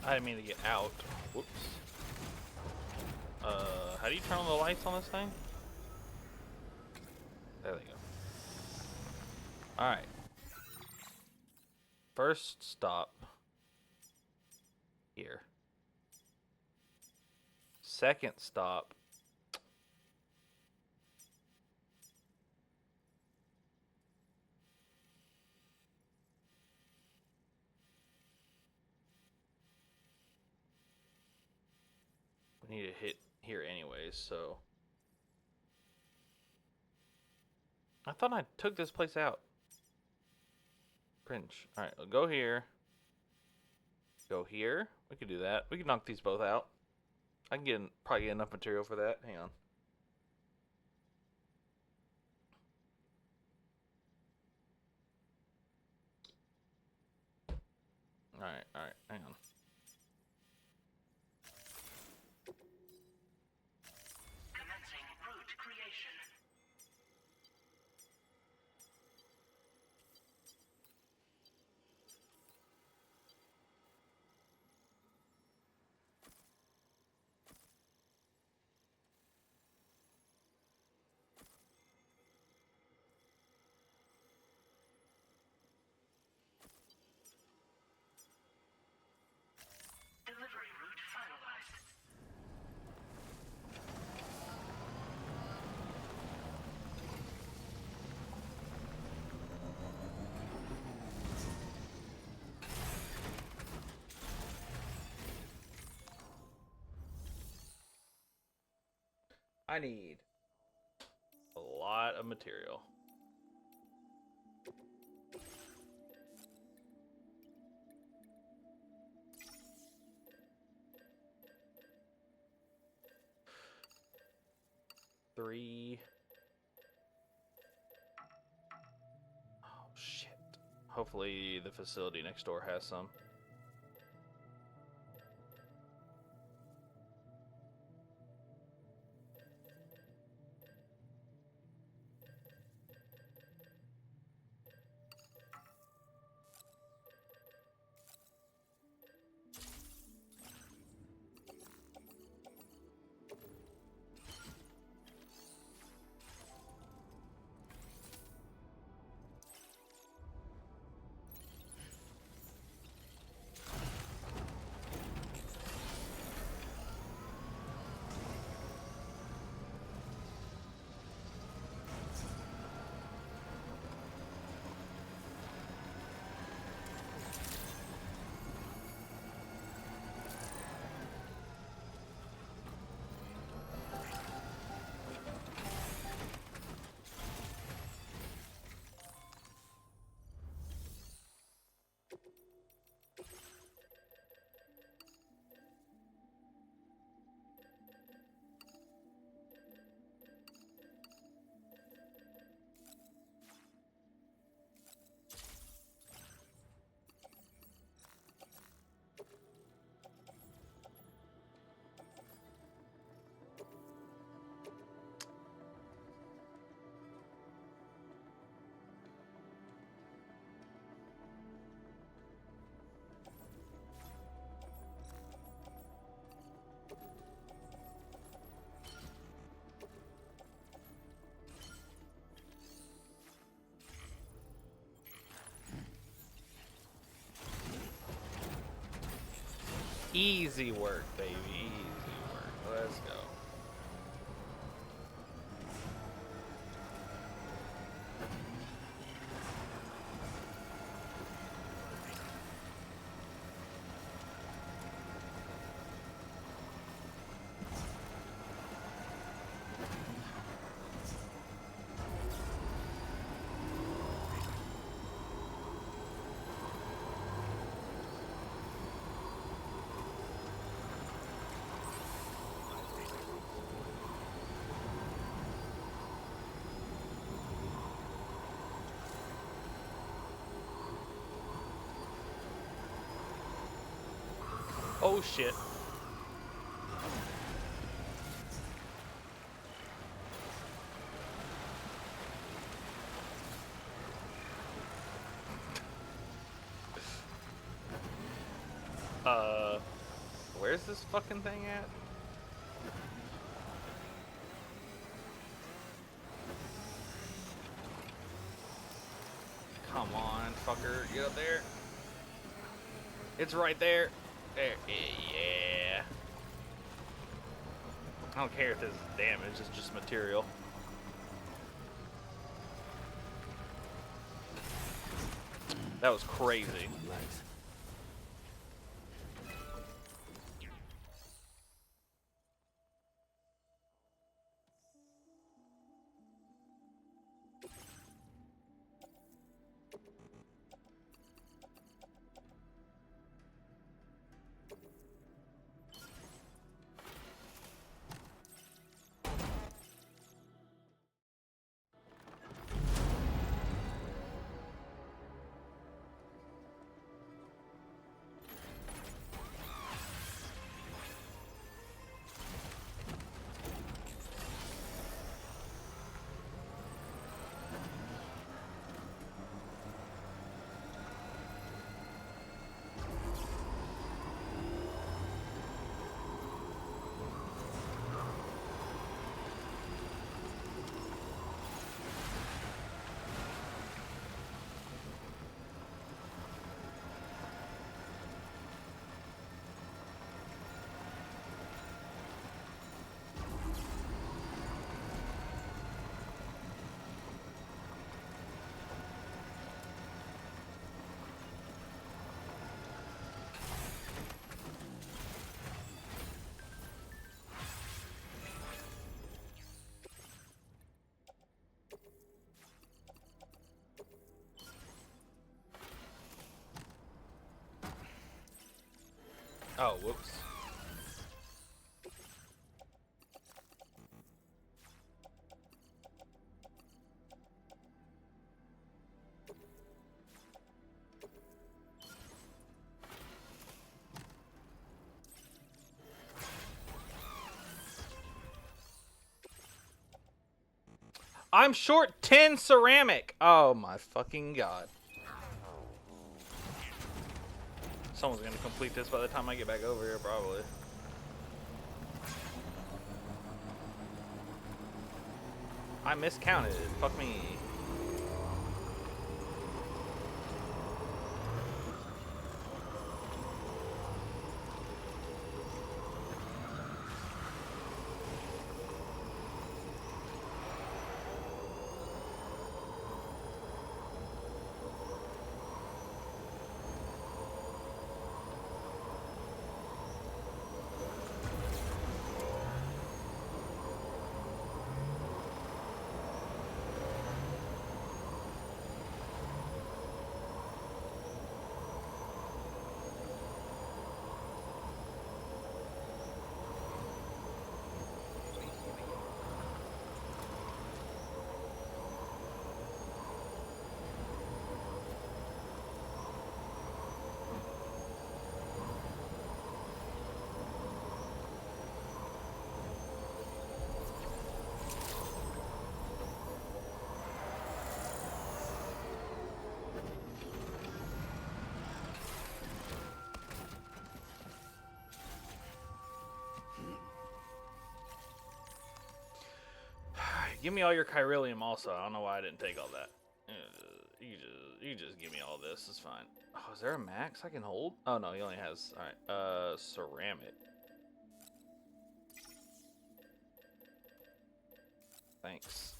I didn't mean to get out. Whoops. How do you turn on the lights on this thing? There they go. Alright. First stop. Here. Second stop. We need to hit here anyways, so. I thought I took this place out. Cringe. Alright, I'll go here. Go here. We could do that. We could knock these both out. I can probably get enough material for that. Hang on. Alright, hang on. Commencing route creation. Delivery route finalized. I need a lot of material. Three. Oh, shit. Hopefully the facility next door has some. Easy work, baby. Easy work. Let's go. Oh shit. Where's this fucking thing at? Come on, fucker. Get up there. It's right there. There. Yeah. I don't care if this is damage. It's just material. That was crazy. Oh, whoops. I'm short 10 ceramic. Oh my fucking god. Someone's gonna complete this by the time I get back over here, probably. I miscounted. Fuck me. Give me all your chiralium also. I don't know why I didn't take all that. You You just give me all this. It's fine. Oh, is there a max I can hold? Oh no, he only has. All right. Ceramic. Thanks.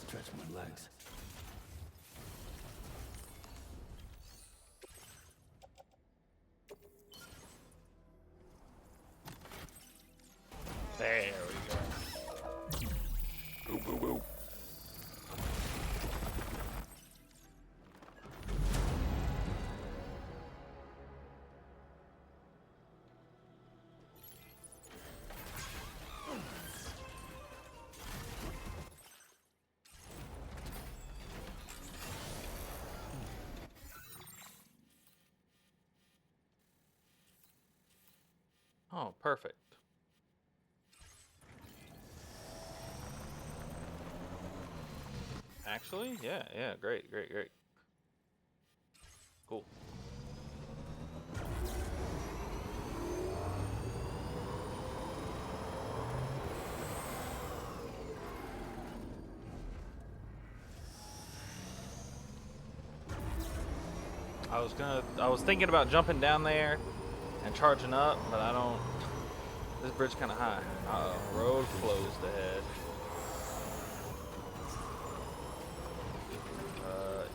Stretch my legs. There we go. Woo, woo, woo. Oh, perfect. Actually, yeah, great. Cool. I was thinking about jumping down there and charging up, but I don't. This bridge kind of high. Uh-oh, road closed ahead.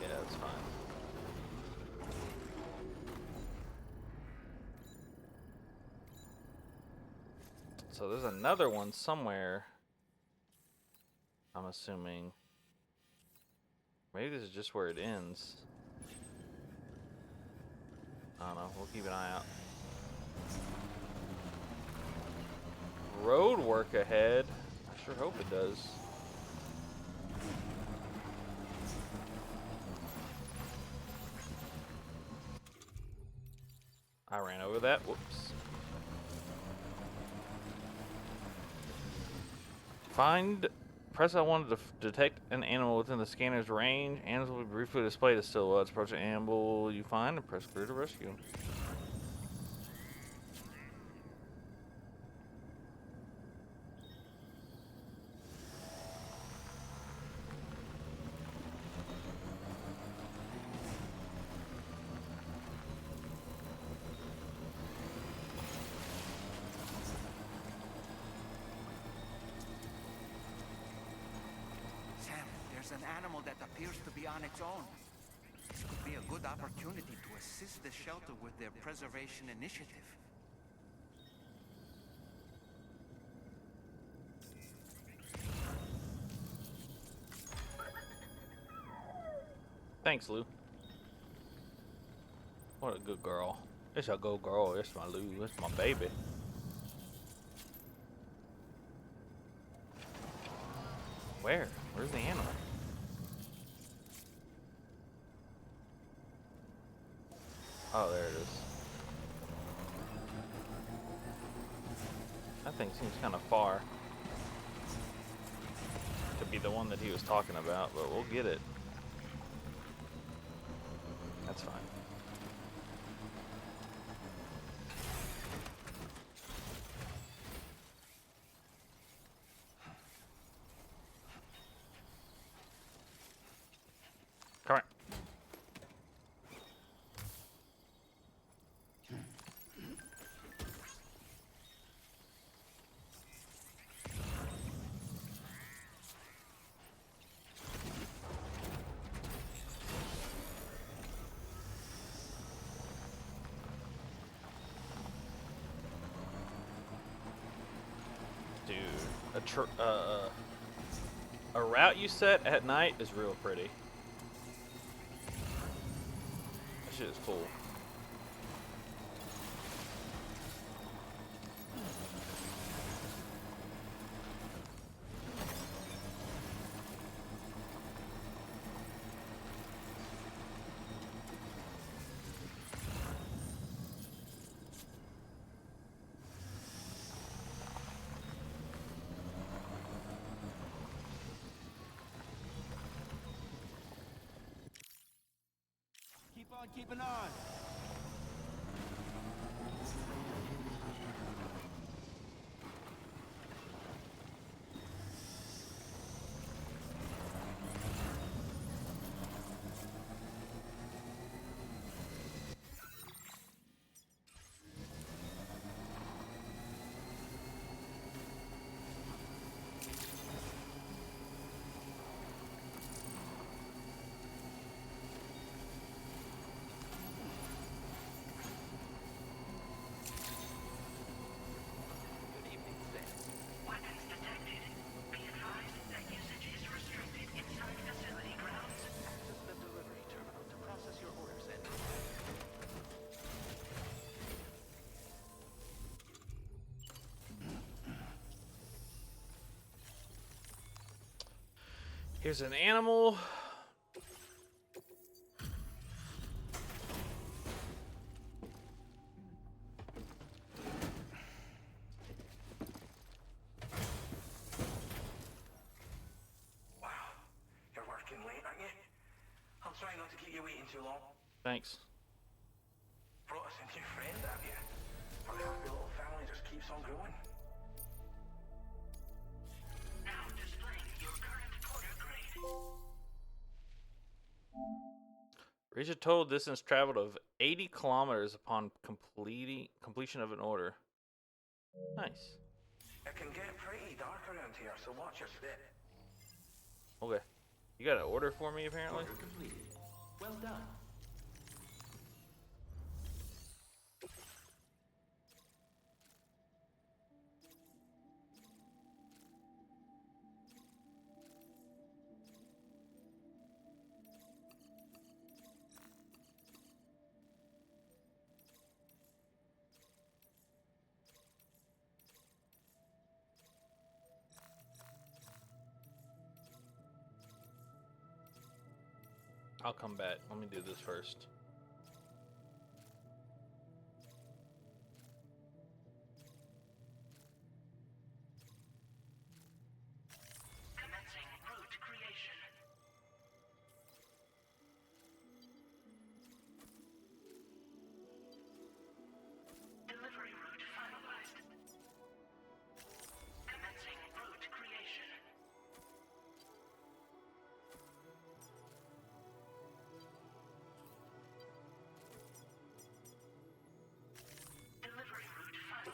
Yeah, it's fine. So there's another one somewhere. I'm assuming. Maybe this is just where it ends. I don't know. We'll keep an eye out. Road work ahead. I sure hope it does. I ran over that. Whoops. Press L1 to detect an animal within the scanner's range. Animals will be briefly displayed as silhouettes. Approach an animal you find and press clear to rescue. An animal that appears to be on its own. This could be a good opportunity to assist the shelter with their preservation initiative. Thanks, Lou. What a good girl. It's a good girl. It's my Lou. It's my baby. Where? Where's the animal? Oh, there it is. That thing seems kind of far. to be the one that he was talking about, but we'll get it. That's fine. Come on. Dude, a route you set at night is real pretty. That shit is cool. Keep on keeping on. Weapons detected. Be advised that usage is restricted inside facility grounds. Access the delivery terminal to process your orders and... Here's an animal. Wow, you're working late, aren't you? I'm trying not to keep you waiting too long. Thanks. Brought us a new friend, have you? Our happy little family just keeps on growing. Now displaying your current porter grade. Reach a total distance traveled of 80 kilometers upon completion of an order. Nice. It can get pretty dark around here, so watch your step. Okay. You got an order for me, apparently? Order completed. Well done. I'll come back. Let me do this first. Commencing route creation. Delivery route finalized. Commencing route creation. Delivery route final.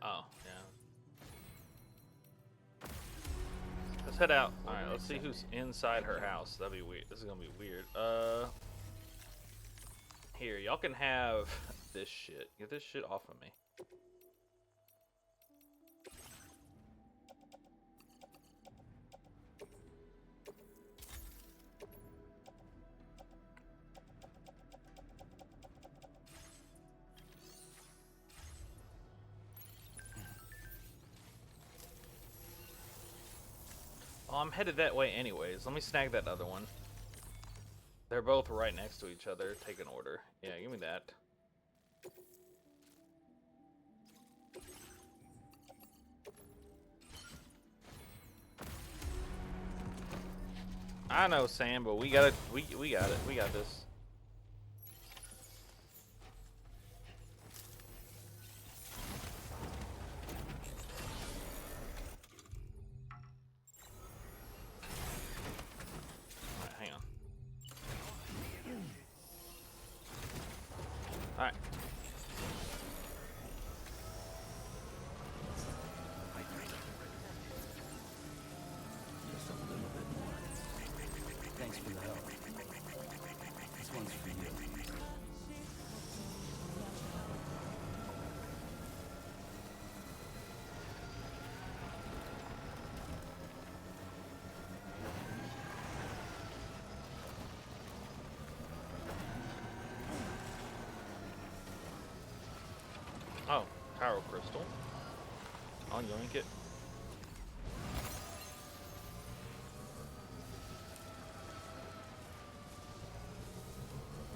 Oh, yeah. Let's head out. Alright, let's see who's inside her house. That'd be weird. This is gonna be weird. Here, y'all can have this shit. Get this shit off of me. Well, I'm headed that way anyways. Let me snag that other one. They're both right next to each other. Take an order. Yeah, give me that. I know, Sam, but we got it. We got it. We got this. All right, hang on. All right. Just a little bit more. Thanks for the help. This one's for you. Oh, Pyro Crystal. I'll yoink it.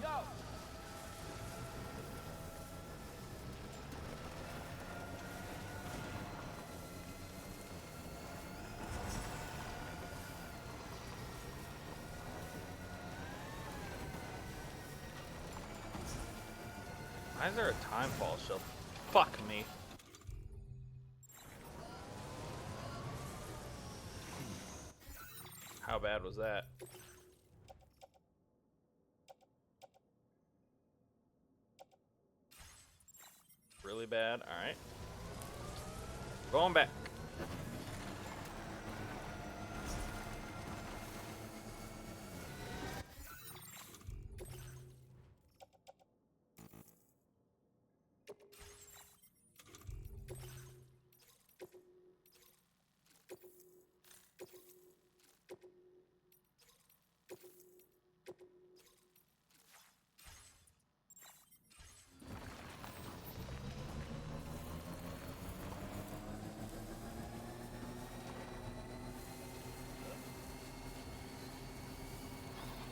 Yo! Why is there a time fall shelf? Fuck me. How bad was that? Really bad? Alright. Going back.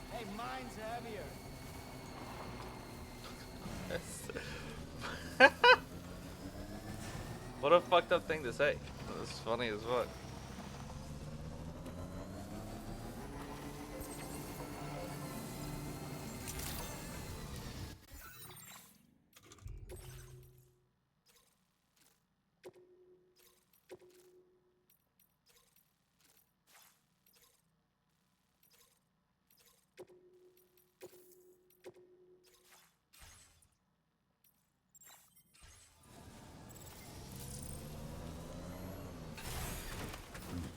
Hey, mine's heavier. What a fucked up thing to say. It's funny as fuck.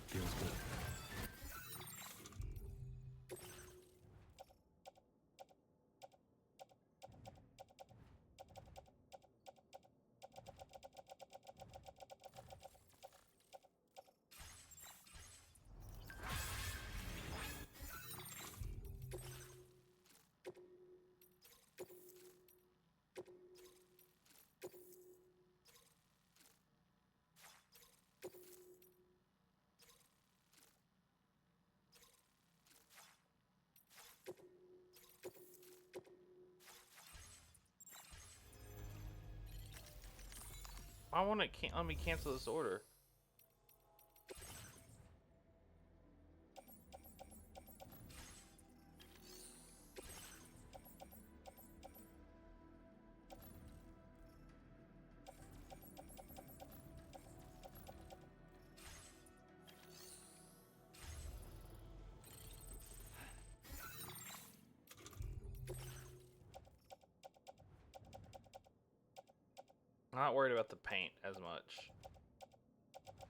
Feels good. Why won't it can't let me cancel this order? Not worried about the paint as much.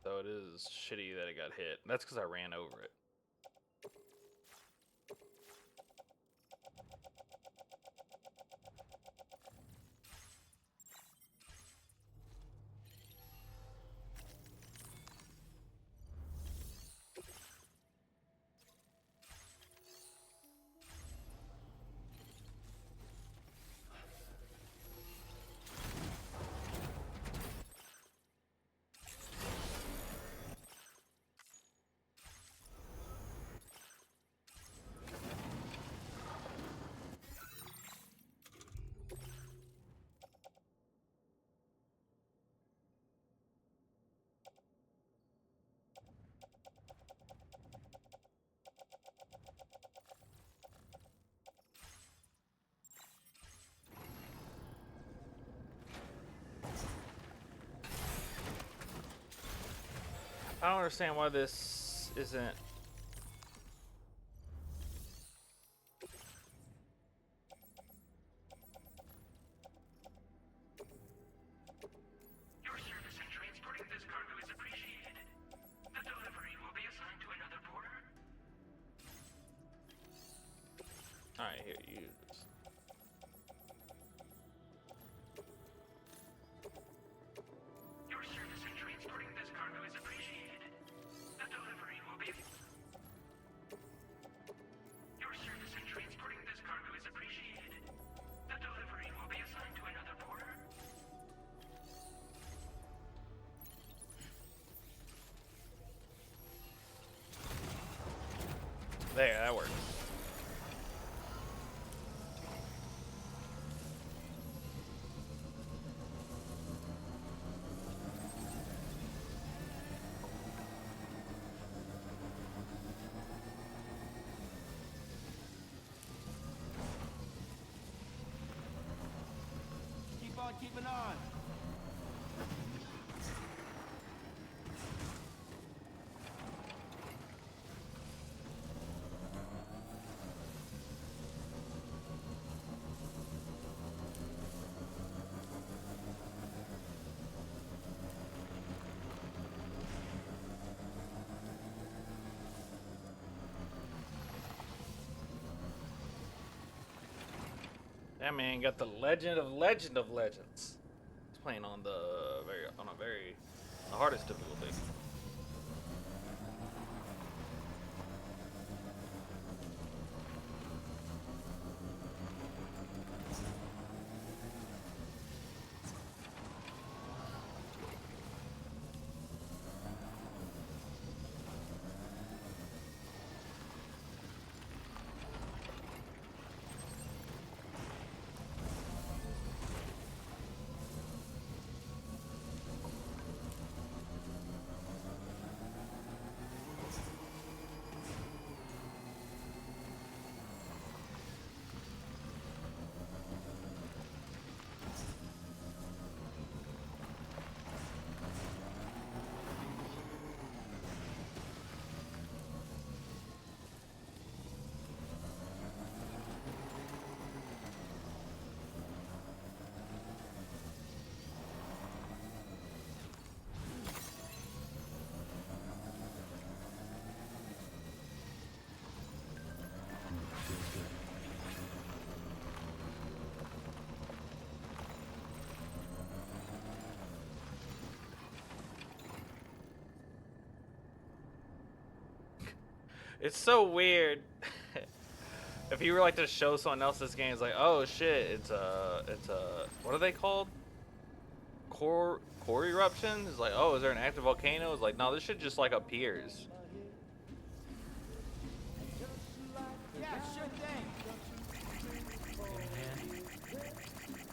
Though it is shitty that it got hit. That's because I ran over it. I don't understand why this isn't. Your service in transporting this cargo is appreciated. The delivery will be assigned to another porter. Alright, here, use this. Your service in transporting this cargo is appreciated. The delivery will be. Your service in transporting this cargo is appreciated. The delivery will be assigned to another porter. There, that works. Keep on keeping on. That man got the Legend of Legends. He's playing on the hardest difficulty. It's so weird. If you were like to show someone else this game, it's like, oh shit, it's a, what are they called? Core eruption? It's like, oh, is there an active volcano? It's like, no, this shit just like appears. Yeah, sure thing.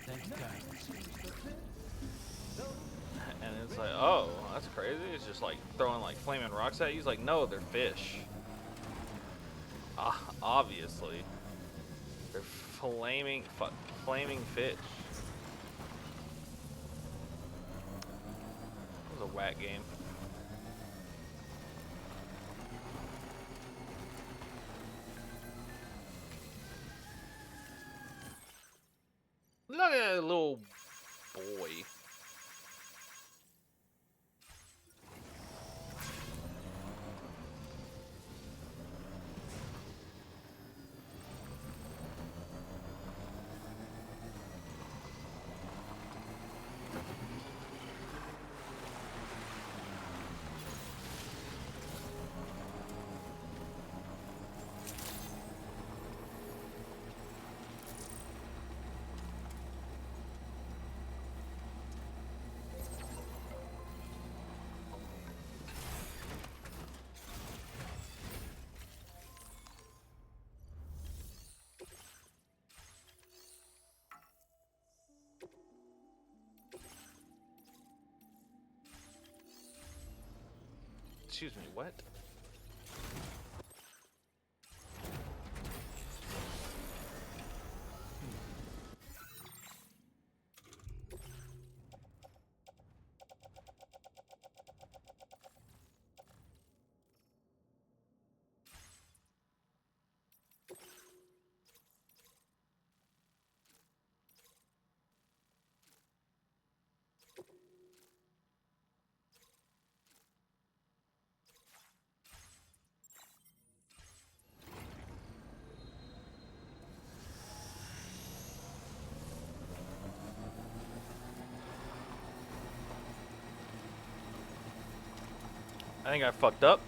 Thank you, guys. And it's like, oh, that's crazy. It's just like throwing like flaming rocks at you. It's like, no, they're fish. Obviously, they're flaming fish. It was a whack game. Look at that little boy. Excuse me, what? I think I fucked up.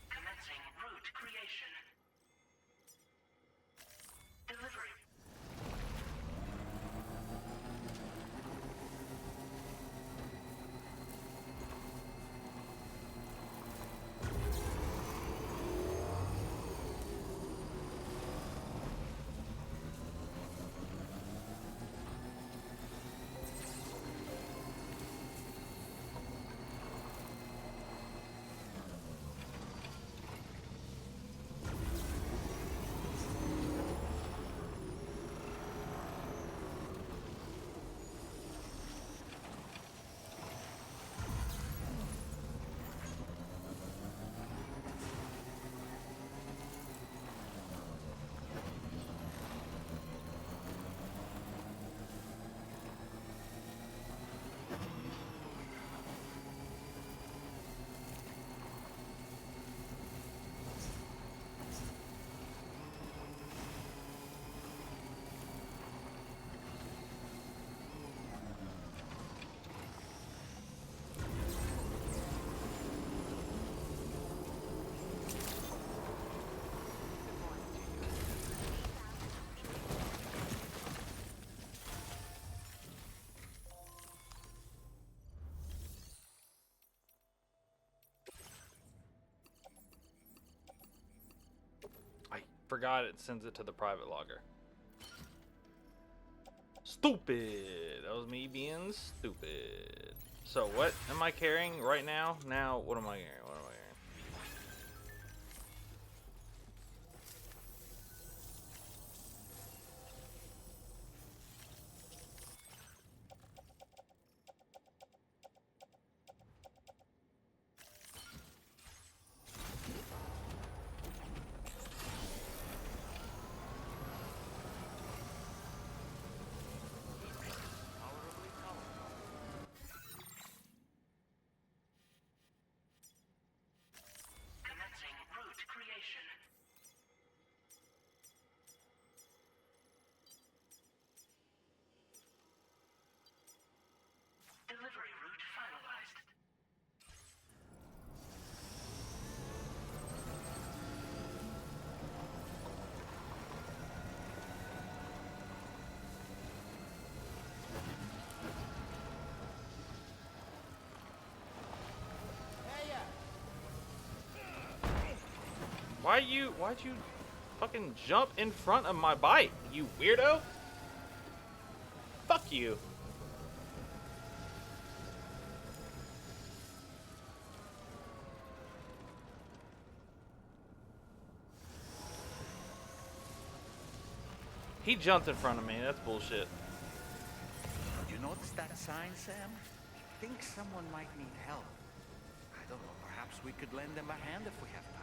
Commencing route creation. Delivery. I forgot it sends it to the private logger. Stupid. That was me being stupid. So what am I carrying right now? Now what am I carrying? What am I carrying? Commencing route creation. Delivery route finalized. Why'd you fucking jump in front of my bike, you weirdo? Fuck you. He jumped in front of me. That's bullshit. You notice that sign, Sam? I think someone might need help. I don't know, perhaps we could lend them a hand if we have time.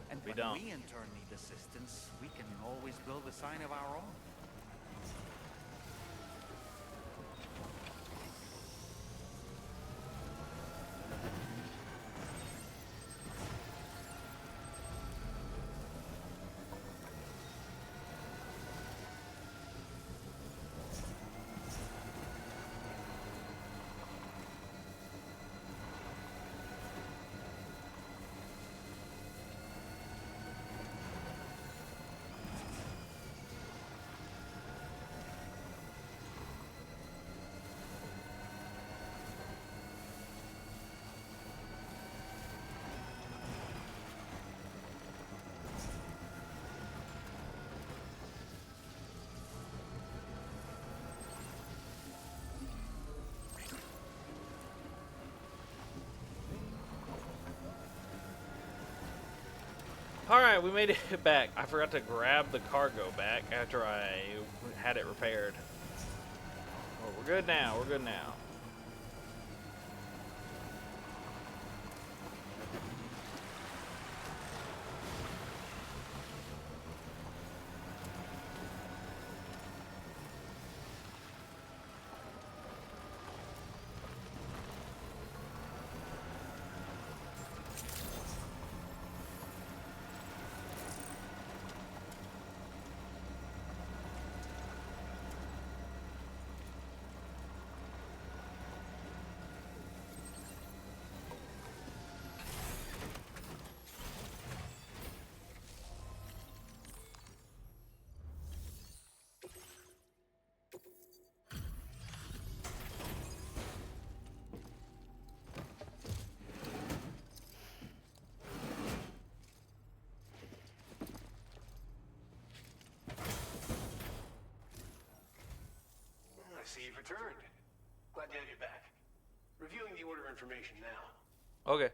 And We when don't. we in turn need assistance, we can always build a sign of our own. Alright, we made it back. I forgot to grab the cargo back after I had it repaired. Well, we're good now. We're good now. I see you've returned. Glad to have you back. Reviewing the order information now. Okay.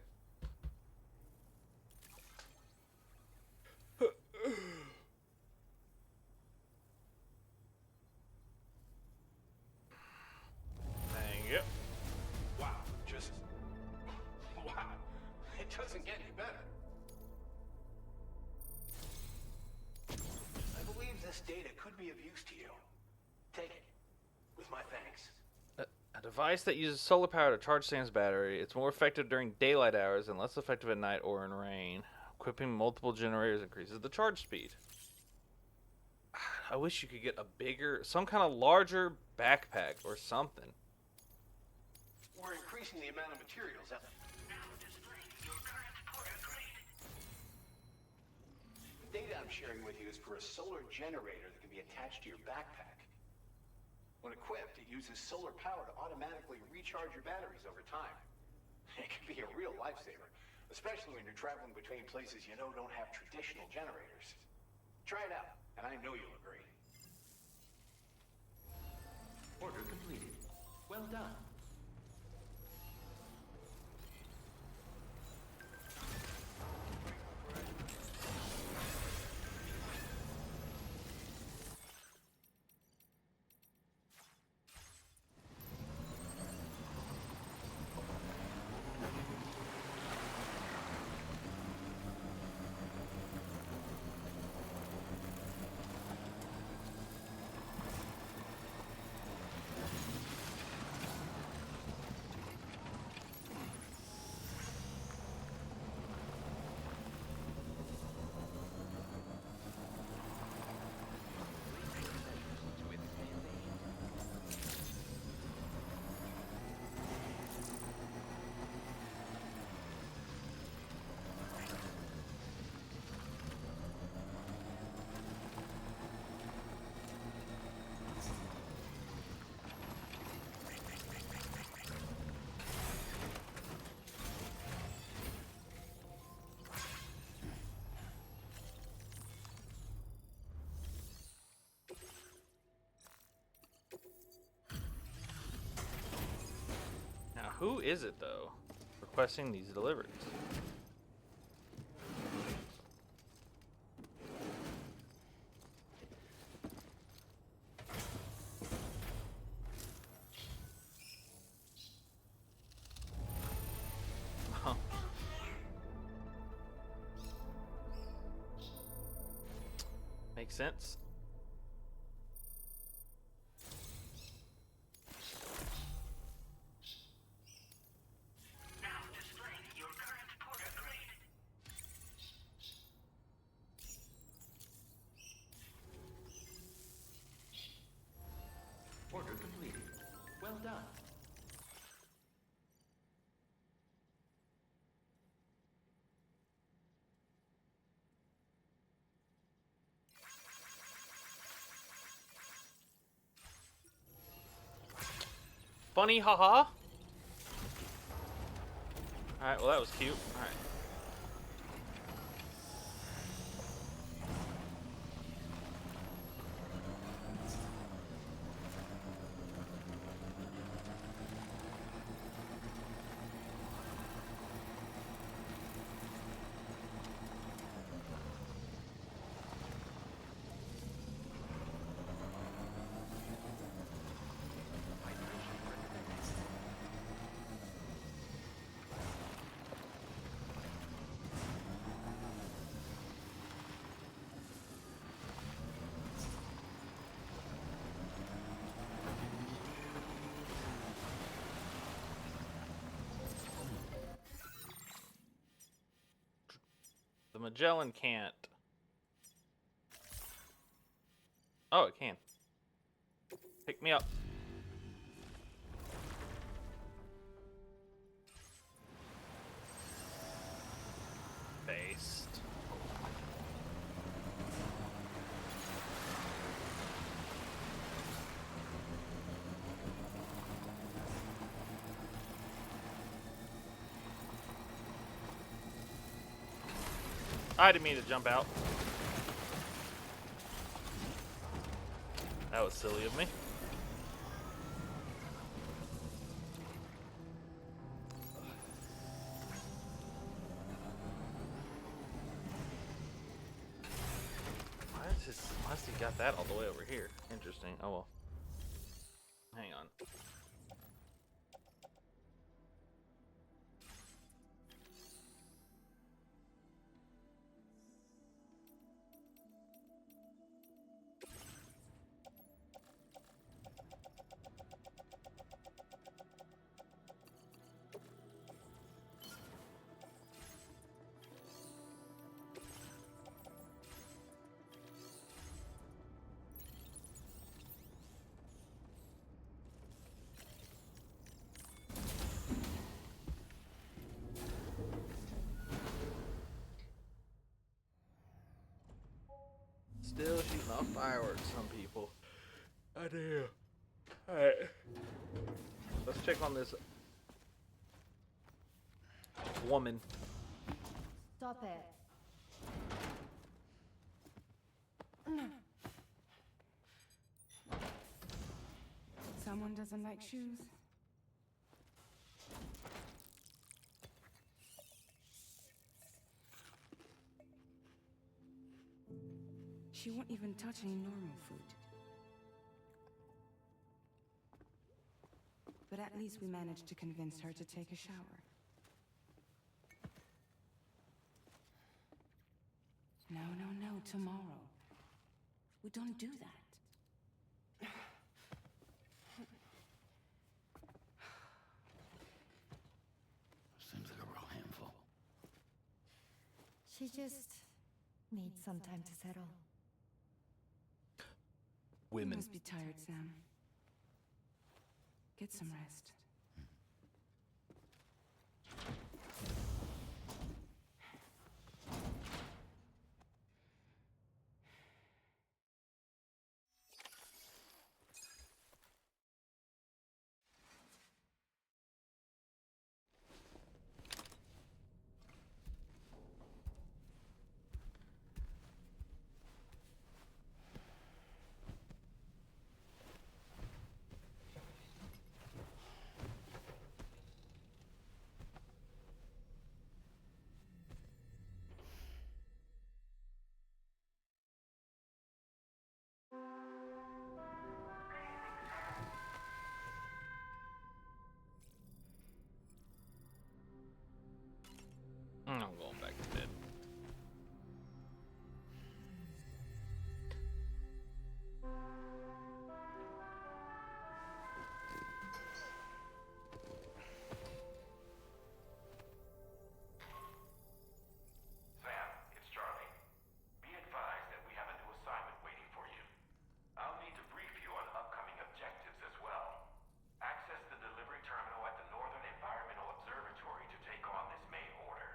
Thank you. Wow, just... wow. It doesn't get any better. I believe this data could be of use to you. Take it. With my thanks. A device that uses solar power to charge Sam's battery. It's more effective during daylight hours and less effective at night or in rain. Equipping multiple generators increases the charge speed. I wish you could get a bigger, some kind of larger backpack or something. We're increasing the amount of materials out. Now displaying your current portal grade. The data I'm sharing with you is for a solar generator that can be attached to your backpack. When equipped, it uses solar power to automatically recharge your batteries over time. It can be a real lifesaver, especially when you're traveling between places you know don't have traditional generators. Try it out, and I know you'll agree. Order completed. Well done. Now, who is it, though, requesting these deliveries? Huh. Makes sense. Now displaying your current portal grade. Order completed. Well done. Funny, haha. Alright, well that was cute. Alright. Magellan can't. Oh, it can. Pick me up. Based. I didn't mean to jump out. That was silly of me. Why has he got that all the way over here? Interesting. Oh well. Hang on. Still shooting off fireworks, some people. I do. Alright. Let's check on this woman. Stop it. Someone doesn't like shoes. She won't even touch any normal food. But at least we managed to convince her to take a shower. No, tomorrow. We don't do that. Seems like a real handful. She just needs some time to settle. You must be tired, Sam. Get some rest. I'm going back to bed. Sam, it's Charlie. Be advised that we have a new assignment waiting for you. I'll need to brief you on upcoming objectives as well. Access the delivery terminal at the Northern Environmental Observatory to take on this main order.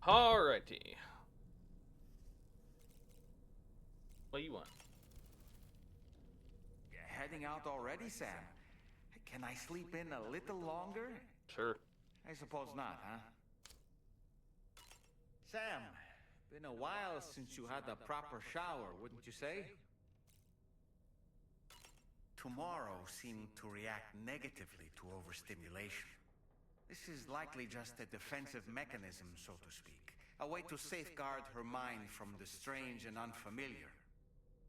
Alrighty. What do you want? Heading out already, Sam? Can I sleep in a little longer? Sure. I suppose not, huh? Sam, been a while since you had a proper shower, wouldn't you say? Tomorrow seemed to react negatively to overstimulation. This is likely just a defensive mechanism, so to speak. A way to safeguard her mind from the strange and unfamiliar.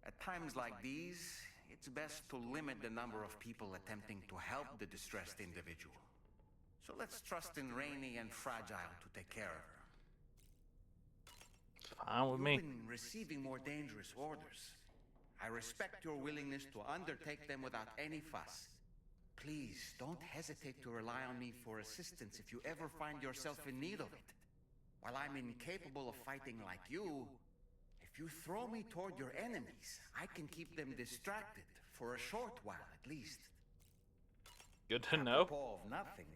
At times like these, it's best to limit the number of people attempting to help the distressed individual. So let's trust in Rainey and Fragile to take care of her. Fine with me. You've been receiving more dangerous orders. I respect your willingness to undertake them without any fuss. Please, don't hesitate to rely on me for assistance if you ever find yourself in need of it. While I'm incapable of fighting like you, if you throw me toward your enemies, I can keep them distracted for a short while at least. Good to know. Apropos of nothing,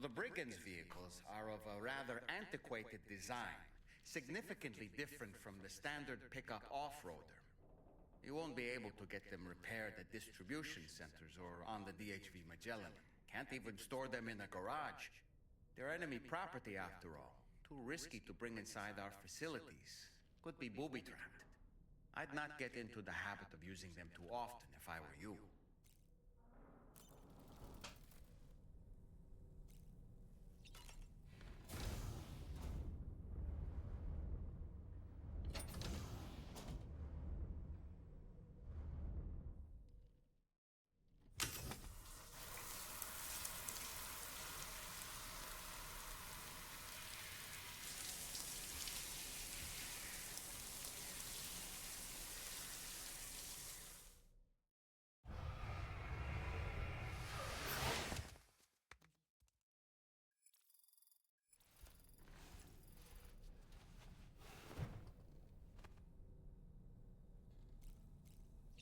the brigands' vehicles are of a rather antiquated design, significantly different from the standard pickup off-roader. You won't be able to get them repaired at distribution centers or on the DHV Magellan. Can't even store them in a garage. They're enemy property after all. Too risky to bring inside our facilities. Could be booby-trapped. I'd not get into the habit of using them too often if I were you.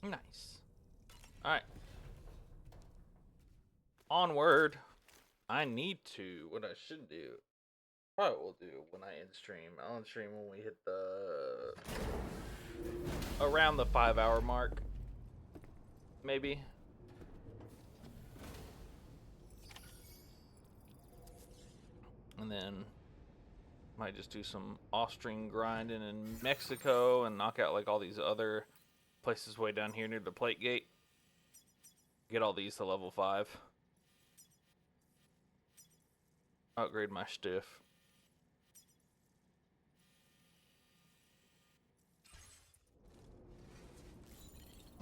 Nice. Alright. Onward. I need to. What I should do. Probably will do when I end stream. I'll end stream when we hit the. Around the 5-hour mark. Maybe. And then. Might just do some off-stream grinding in Mexico and knock out like all these other places way down here near the plate gate. Get all these to level 5. Upgrade my stiff.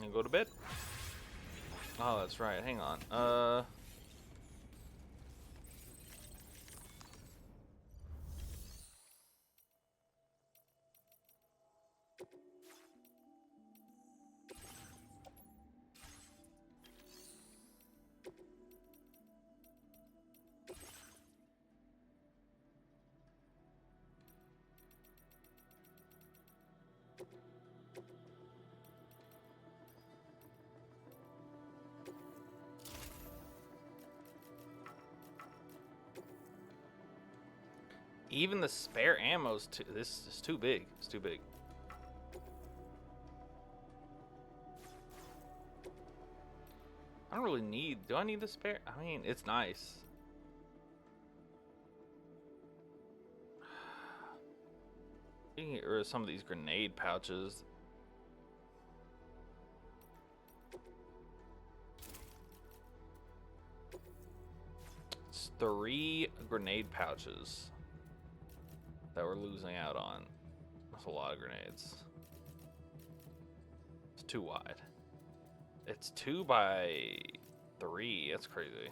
And go to bed. Oh, that's right. Hang on. Even the spare ammo's too. This is too big. It's too big. I don't really need. Do I need the spare? I mean, it's nice. You can get rid of some of these grenade pouches. It's 3 grenade pouches that we're losing out on. That's a lot of grenades. It's too wide. It's 2 by 3. That's crazy.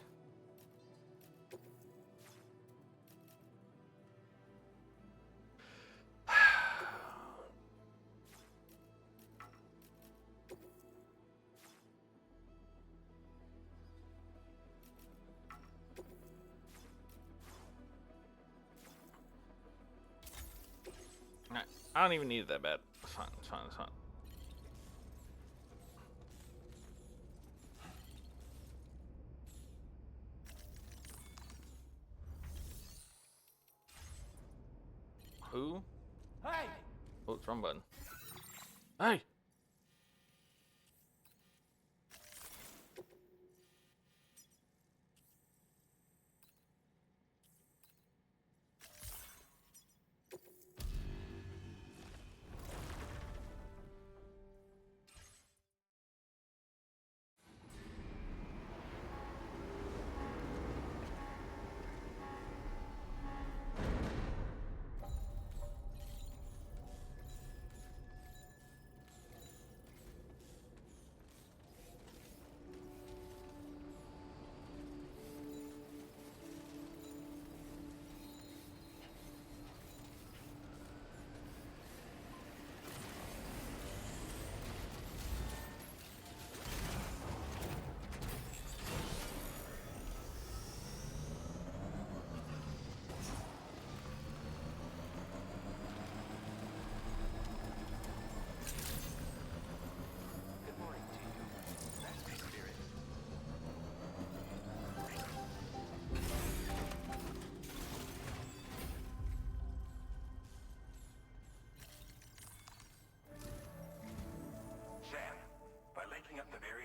I don't even need it that bad. It's fine, it's fine, it's fine. Who? Hey! Oh, it's wrong button. Hey!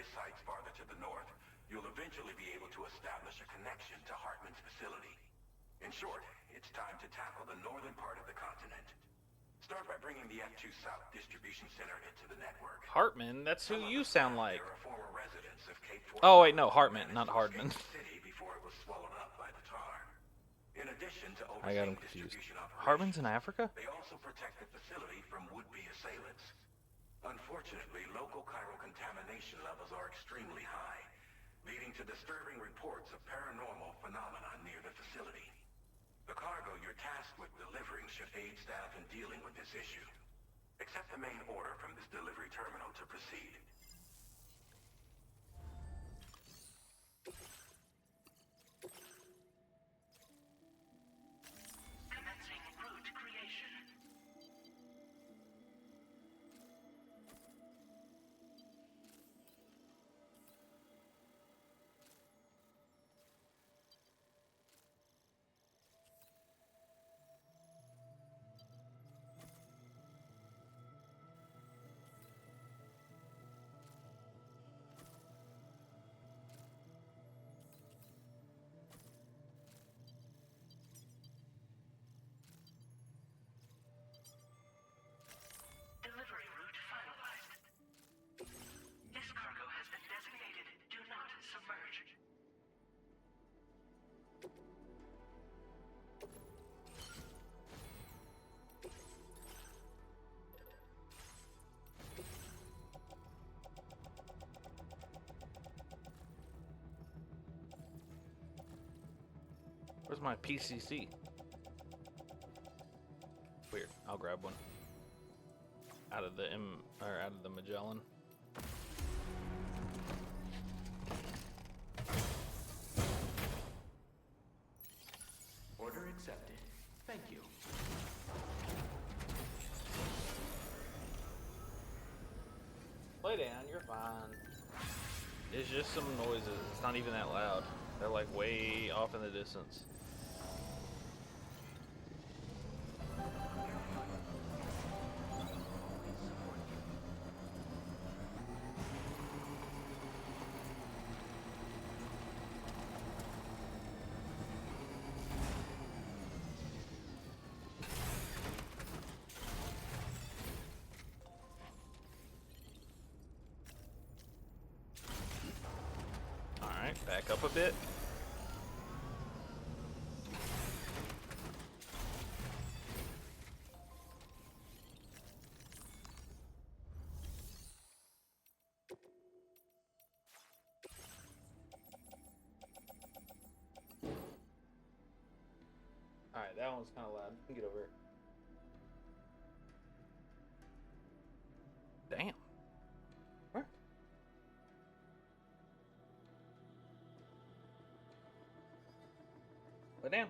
various sites farther to the north, you'll eventually be able to establish a connection to Hartman's facility. In short, it's time to tackle the northern part of the continent. Start by bringing the F2 South distribution center into the network. Hartman? That's who you sound like. There are former residents of Cape Oh wait, no, Hartman, not Hardman. City before it was swallowed up by the tar. In addition to I got him overseeing confused. distribution operations, Hartman's in Africa? they also protect the facility from would-be assailants. Unfortunately, local chiral contamination levels are extremely high, leading to disturbing reports of paranormal phenomena near the facility. The cargo you're tasked with delivering should aid staff in dealing with this issue. Accept the main order from this delivery terminal to proceed. Commencing route creation. Delivery route finalized. This cargo has been designated Do Not Submerge. Where's my PCC? Weird. I'll grab one. Out of the out of the Magellan. Order accepted. Thank you. Lay down, you're fine. It's just some noises. It's not even that loud. They're like way off in the distance. Alright, back up a bit. Alright, that one's kind of loud. You can get over it. Damn. Where? Lay down.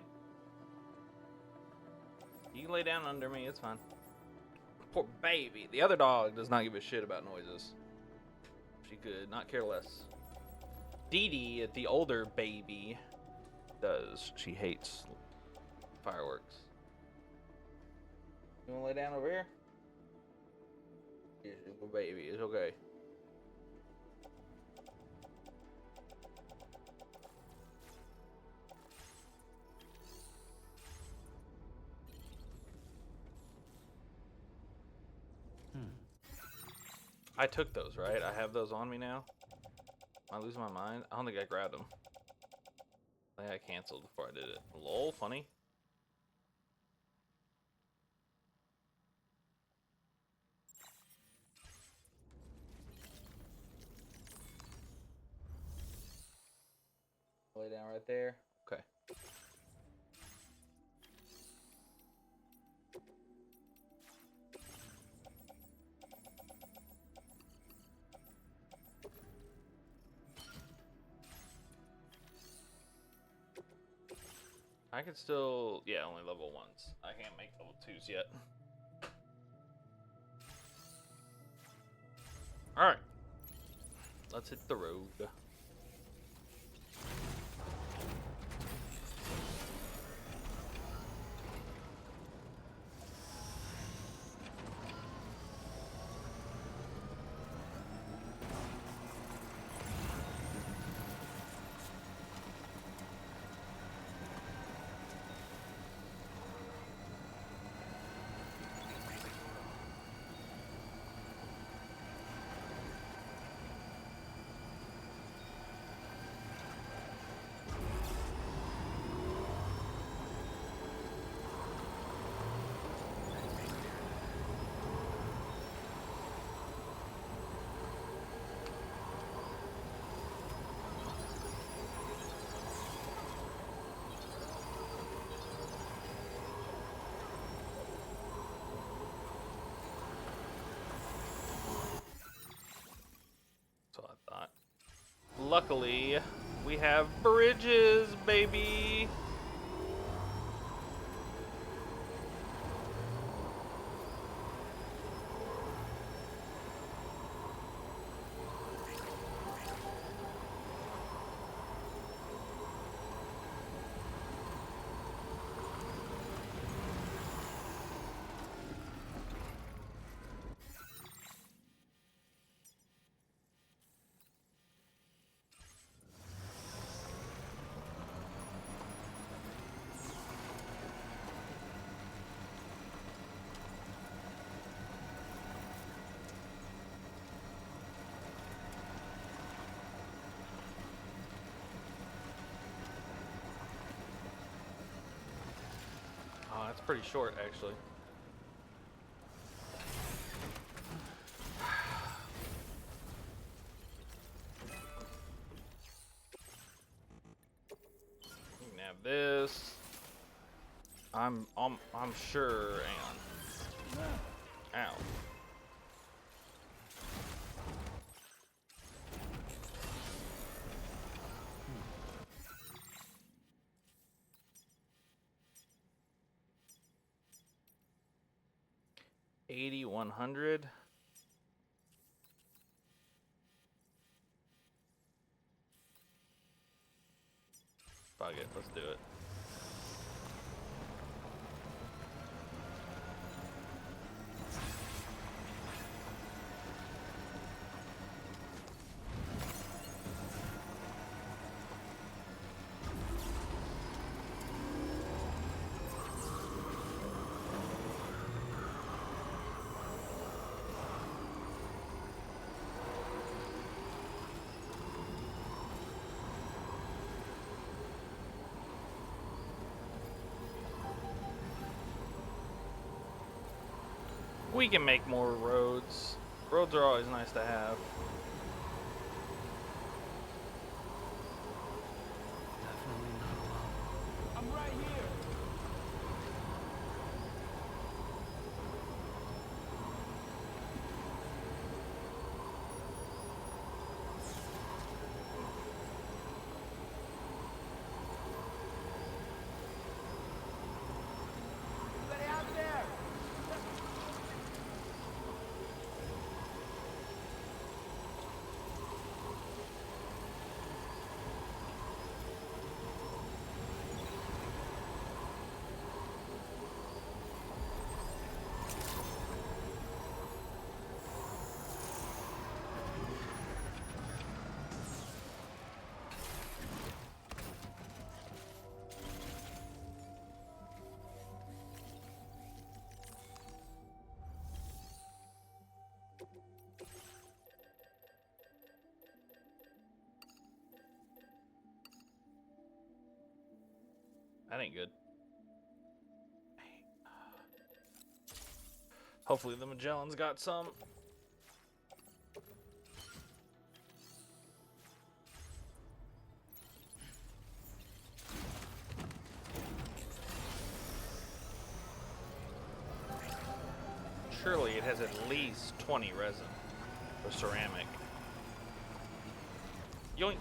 You can lay down under me, it's fine. Poor baby. The other dog does not give a shit about noises. She could not care less. Dee Dee, the older baby, does. She hates fireworks. You wanna lay down over here? Yes, baby, it's okay. I took those, right? I have those on me now. Am I losing my mind? I don't think I grabbed them. I think I canceled before I did it. Lol, funny. Lay down right there. Okay. I can still, yeah, only level 1s. I can't make level 2s yet. Alright. Let's hit the road. luckily, we have bridges, baby. Oh, that's pretty short, actually. You can have this. I'm sure. Hang on. Ow. $8,100. Fuck it, let's do it. We can make more roads. Roads are always nice to have. Definitely not alone. I'm right here. Anybody out there? That ain't good. Hopefully the Magellan's got some. Surely it has at least 20 resin or ceramic. Yoink.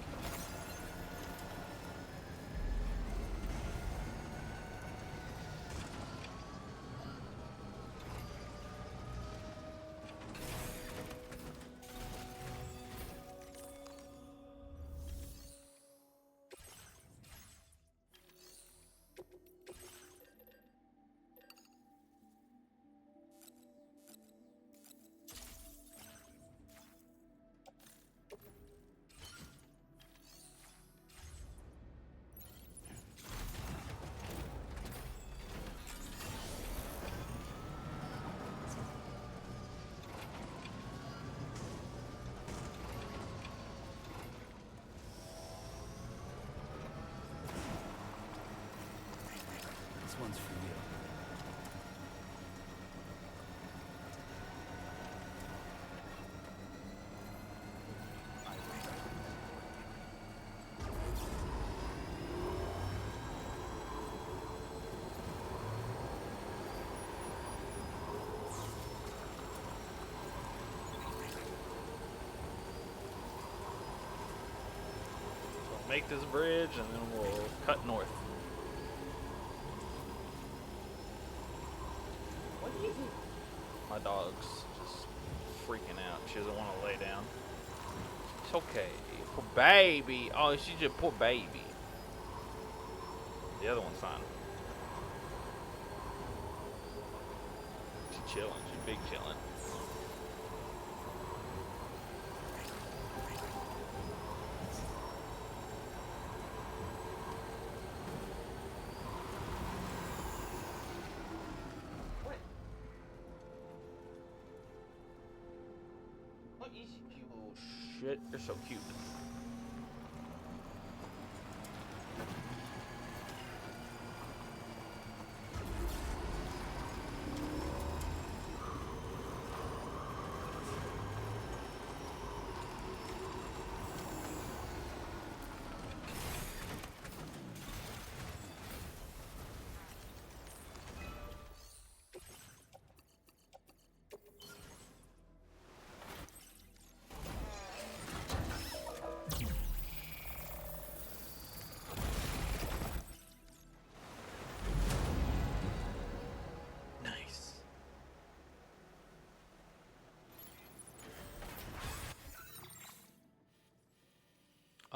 This one's for you. make this bridge, and then we'll cut north. What is it? My dog's just freaking out. She doesn't want to lay down. It's okay. Poor baby. Oh, she's just poor baby. The other one's fine. She's chilling. She's big chilling. What is you? Oh shit! You're so cute.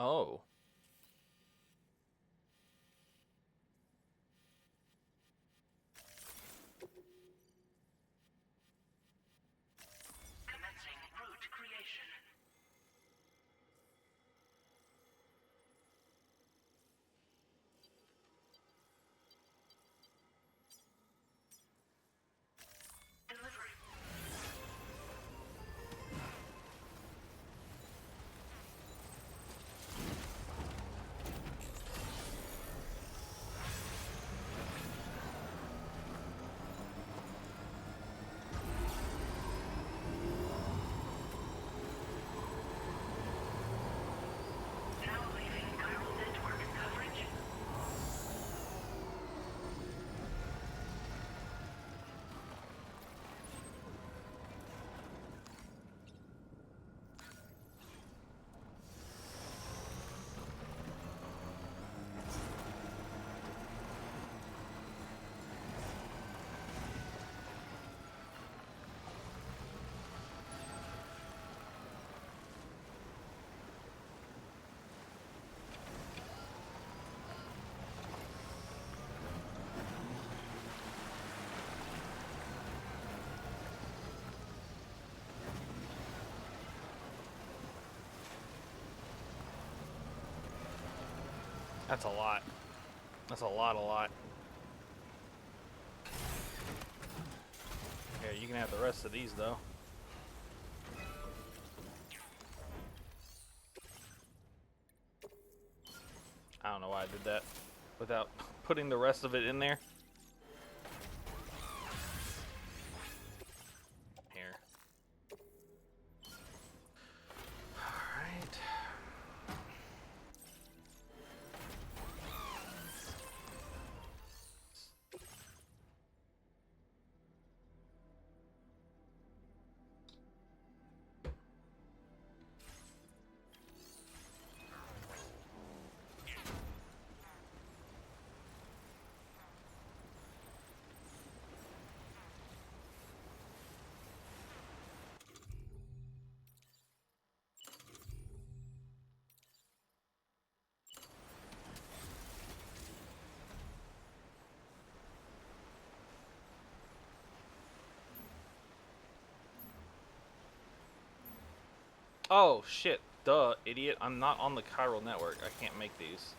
Oh. Commencing route creation. Delivery. Now leaving chiral network coverage. That's a lot. That's a lot. Here, you can have the rest of these, though. I don't know why I did that without putting the rest of it in there. Here. Alright. Oh, shit. Duh, idiot. I'm not on the chiral network. I can't make these.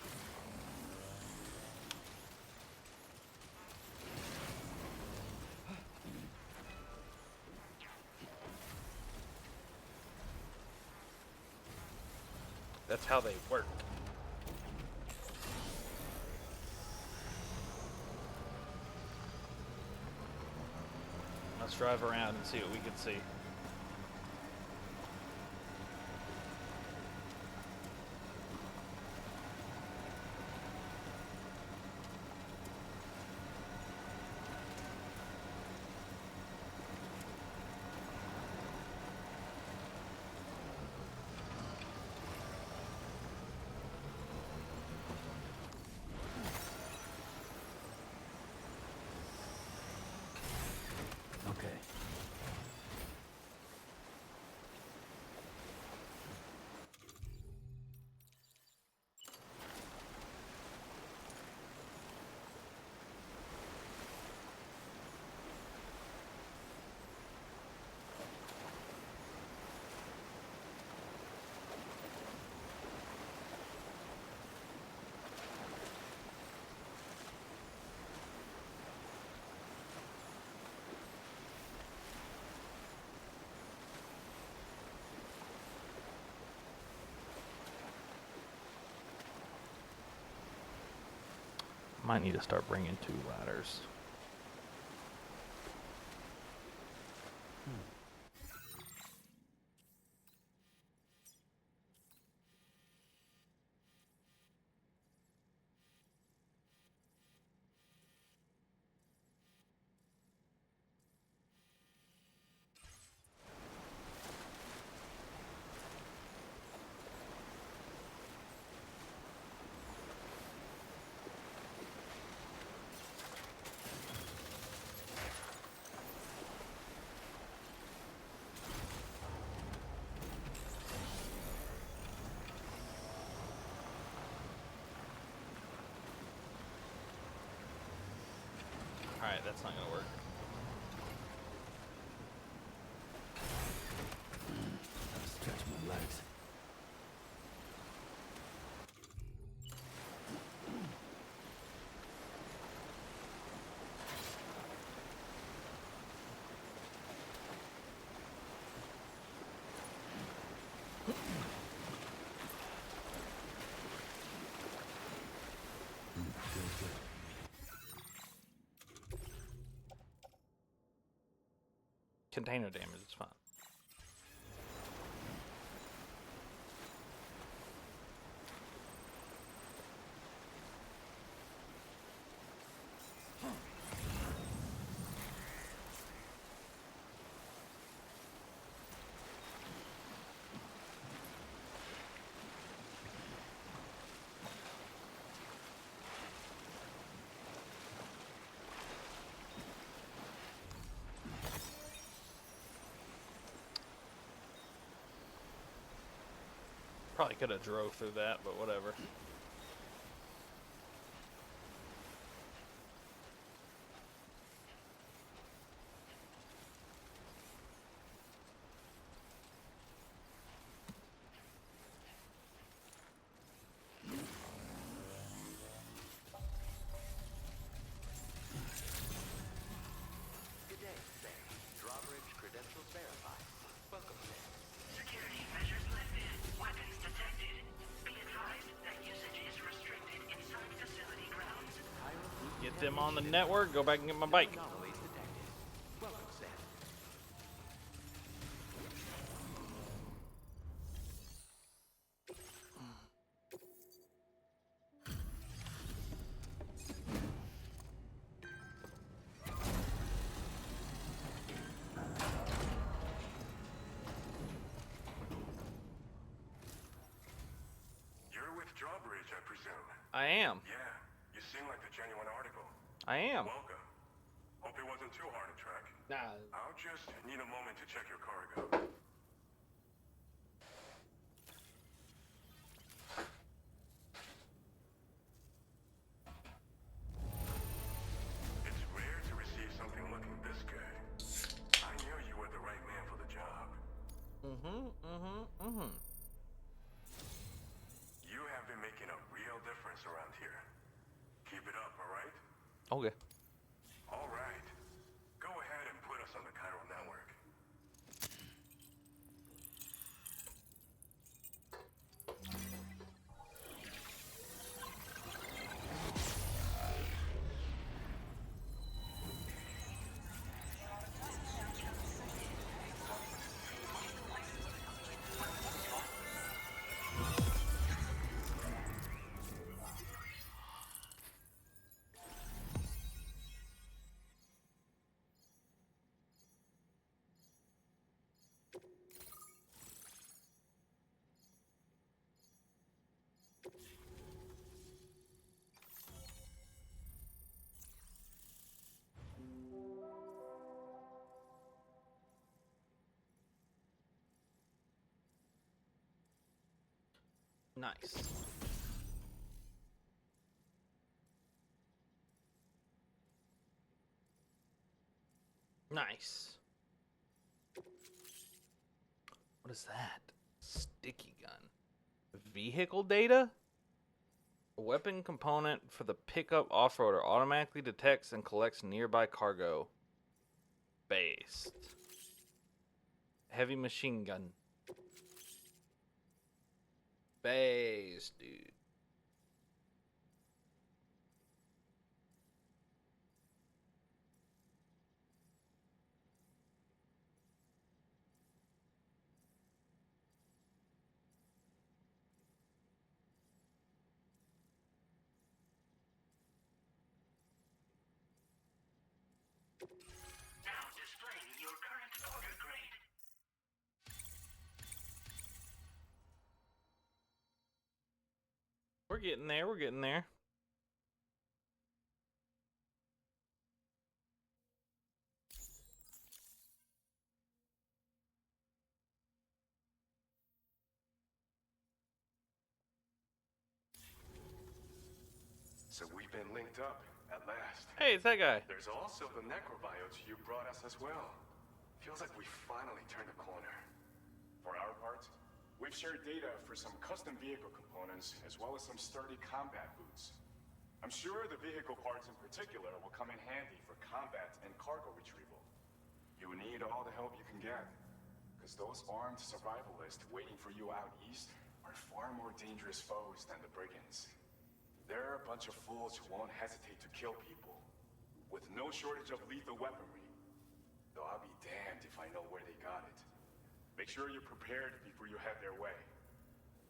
That's how they work. Let's drive around and see what we can see. Might need to start bringing 2 ladders. Alright, that's not gonna work. Stretch my legs. Feels good. Container damage is fine. Probably could have drove through that, but whatever. Good day, Sam. Drawbridge credentials verified. Welcome, Sam. Security measures lifted. Weapons detected. Be advised that usage is restricted inside facility grounds. Get them on the network, go back and get my bike. Anomalies detected. Welcome, Sam. You're with Drawbridge, I presume. I am. Yeah, you seem like the genuine article. I am. Welcome. Hope it wasn't too hard to track. Nah. I'll just need a moment to check your cargo. It's rare to receive something looking this good. I knew you were the right man for the job. You have been making a real difference around here. Keep it up, all right? Okay. All right. Go ahead and put us on the chiral network. Nice. Nice. What is that? Sticky gun. Vehicle data? A weapon component for the pickup off-roader automatically detects and collects nearby cargo. Based. Heavy machine gun. Based, dude. We're getting there. We're getting there. So we've been linked up, at last. Hey, it's that guy. There's also the necrobiotes you brought us as well. Feels like we finally turned a corner. For our part, we've shared data for some custom vehicle components, as well as some sturdy combat boots. I'm sure the vehicle parts in particular will come in handy for combat and cargo retrieval. You need all the help you can get, because those armed survivalists waiting for you out east are far more dangerous foes than the brigands. They're a bunch of fools who won't hesitate to kill people, with no shortage of lethal weaponry. Though I'll be damned if I know where they got it. Make sure you're prepared before you head their way.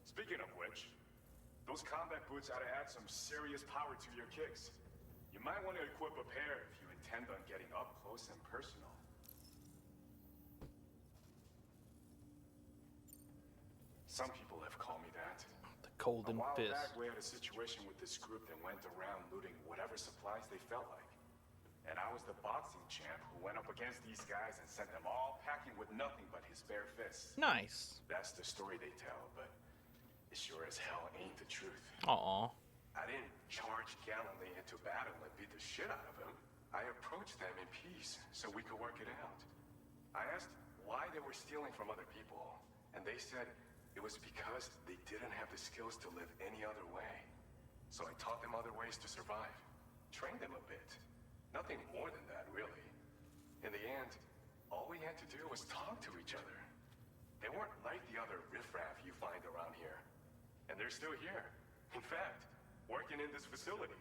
Speaking of which, those combat boots ought to add some serious power to your kicks. You might want to equip a pair if you intend on getting up close and personal. Some people have called me that. Golden a while Fist. back, we had a situation with this group that went around looting whatever supplies they felt like. And I was the boxing champ who went up against these guys and sent them all packing with nothing but his bare fists. Nice. That's the story they tell, but it sure as hell ain't the truth. Aw. I didn't charge gallantly into battle and beat the shit out of them. I approached them in peace so we could work it out. I asked why they were stealing from other people, and they said it was because they didn't have the skills to live any other way. So I taught them other ways to survive, trained them a bit. Nothing more than that, really. In the end, all we had to do was talk to each other. They weren't like the other riffraff you find around here. And they're still here. In fact, working in this facility.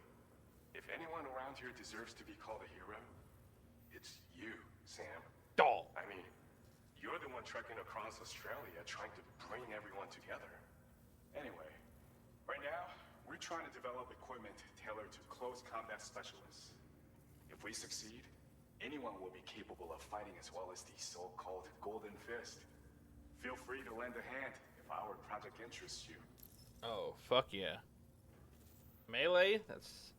If anyone around here deserves to be called a hero, it's you, Sam. Doll. I mean, you're the one trekking across Australia trying to bring everyone together. Anyway, right now, we're trying to develop equipment tailored to close combat specialists. If we succeed, anyone will be capable of fighting as well as the so-called Golden Fist. Feel free to lend a hand if our project interests you. Oh, fuck yeah. Melee? That's...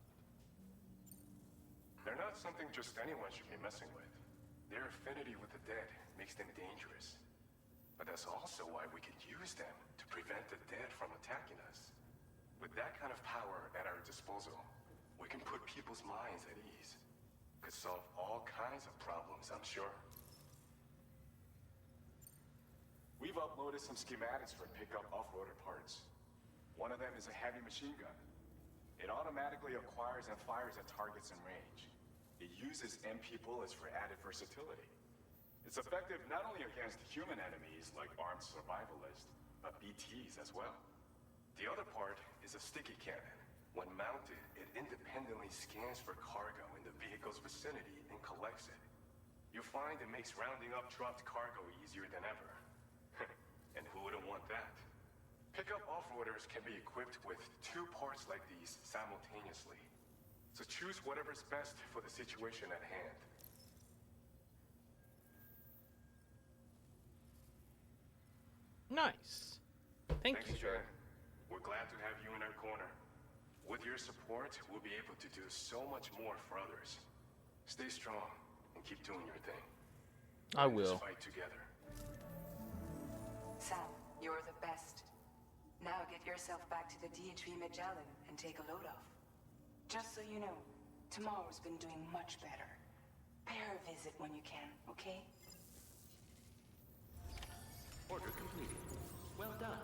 They're not something just anyone should be messing with. Their affinity with the dead makes them dangerous. But that's also why we can use them to prevent the dead from attacking us. With that kind of power at our disposal, we can put people's minds at ease. Could solve all kinds of problems, I'm sure. We've uploaded some schematics for pickup off-roader parts. One of them is a heavy machine gun. It automatically acquires and fires at targets in range. It uses MP bullets for added versatility. It's effective not only against human enemies like armed survivalists, but BTs as well. The other part is a sticky cannon. When mounted, it independently scans for cargo in the vehicle's vicinity and collects it. You'll find it makes rounding up dropped cargo easier than ever. And who wouldn't want that? Pickup off-roaders can be equipped with 2 parts like these simultaneously. So choose whatever's best for the situation at hand. Nice. Thank you, sir. We're glad to have you in our corner. With your support, we'll be able to do so much more for others. Stay strong and keep doing your thing. I will. Let's fight together. Sam, you're the best. Now get yourself back to the D3 Magellan and take a load off. Just so you know, tomorrow's been doing much better. Pay her a visit when you can, okay? Order completed. Well done.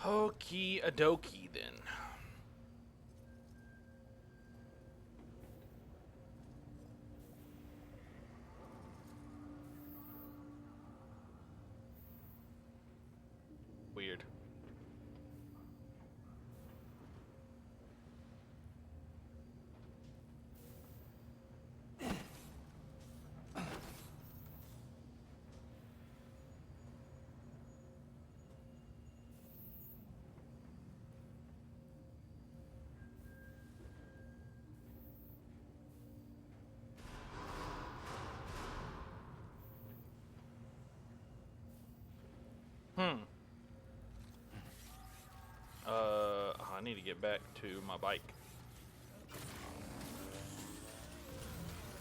Okie dokie then. Weird. I need to get back to my bike.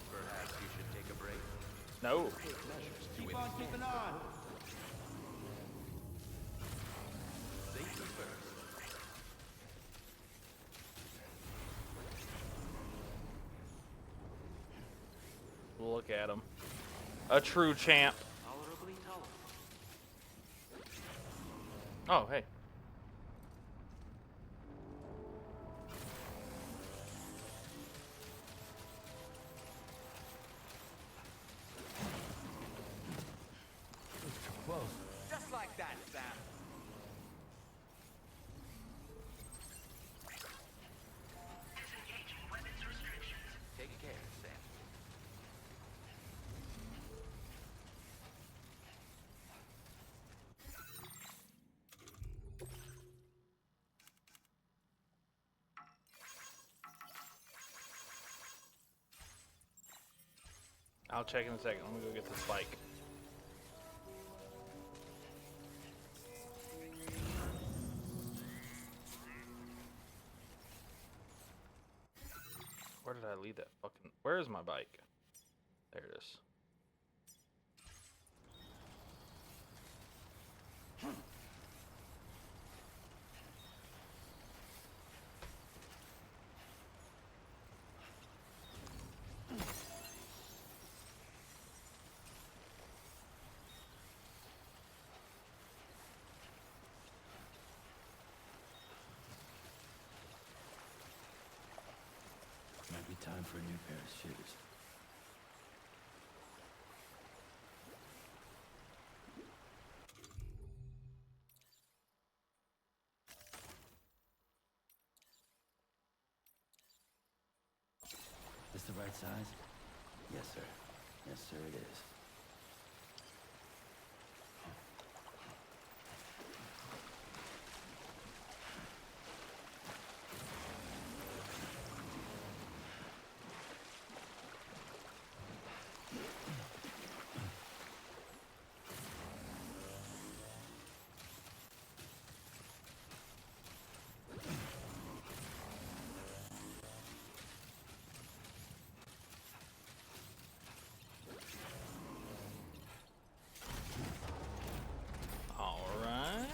Perhaps you should take a break. No. Keep on keeping on. Safety first. Look at him. A true champ. Tolerably tolerable. Oh, hey. Close. Just like that, Sam. Disengaging weapons restrictions. Take care, Sam. I'll check in a second. I'm gonna go get this bike. Where did I leave that fucking... Where is my bike? There it is. Might be time for a new pair of shoes. Is this the right size? Yes, sir. Yes, sir, it is. Alright.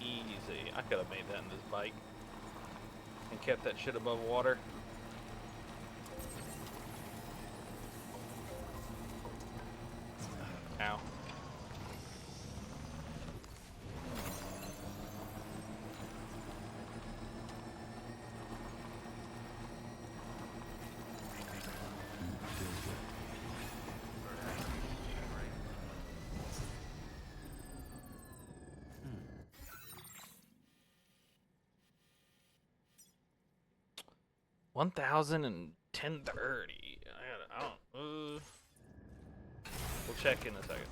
Easy. I could have made that in this bike. And kept that shit above water. Ow. $1,010.30. I don't. We'll check in a second.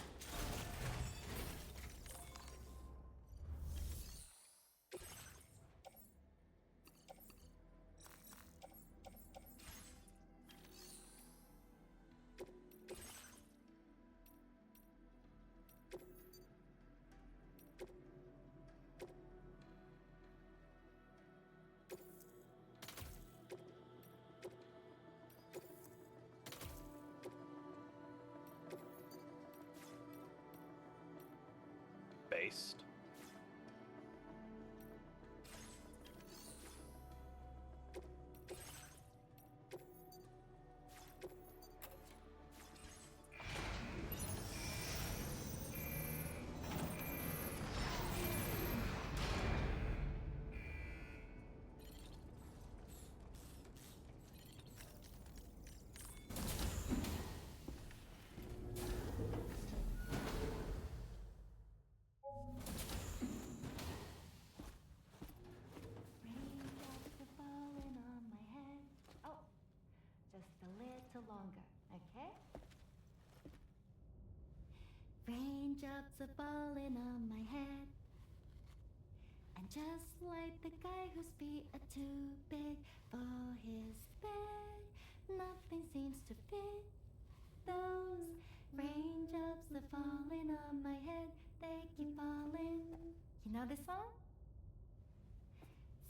Based. raindrops are falling on my head. And just like the guy whose feet are too big for his bed, nothing seems to fit. Those raindrops are falling on my head, they keep falling. You know this song?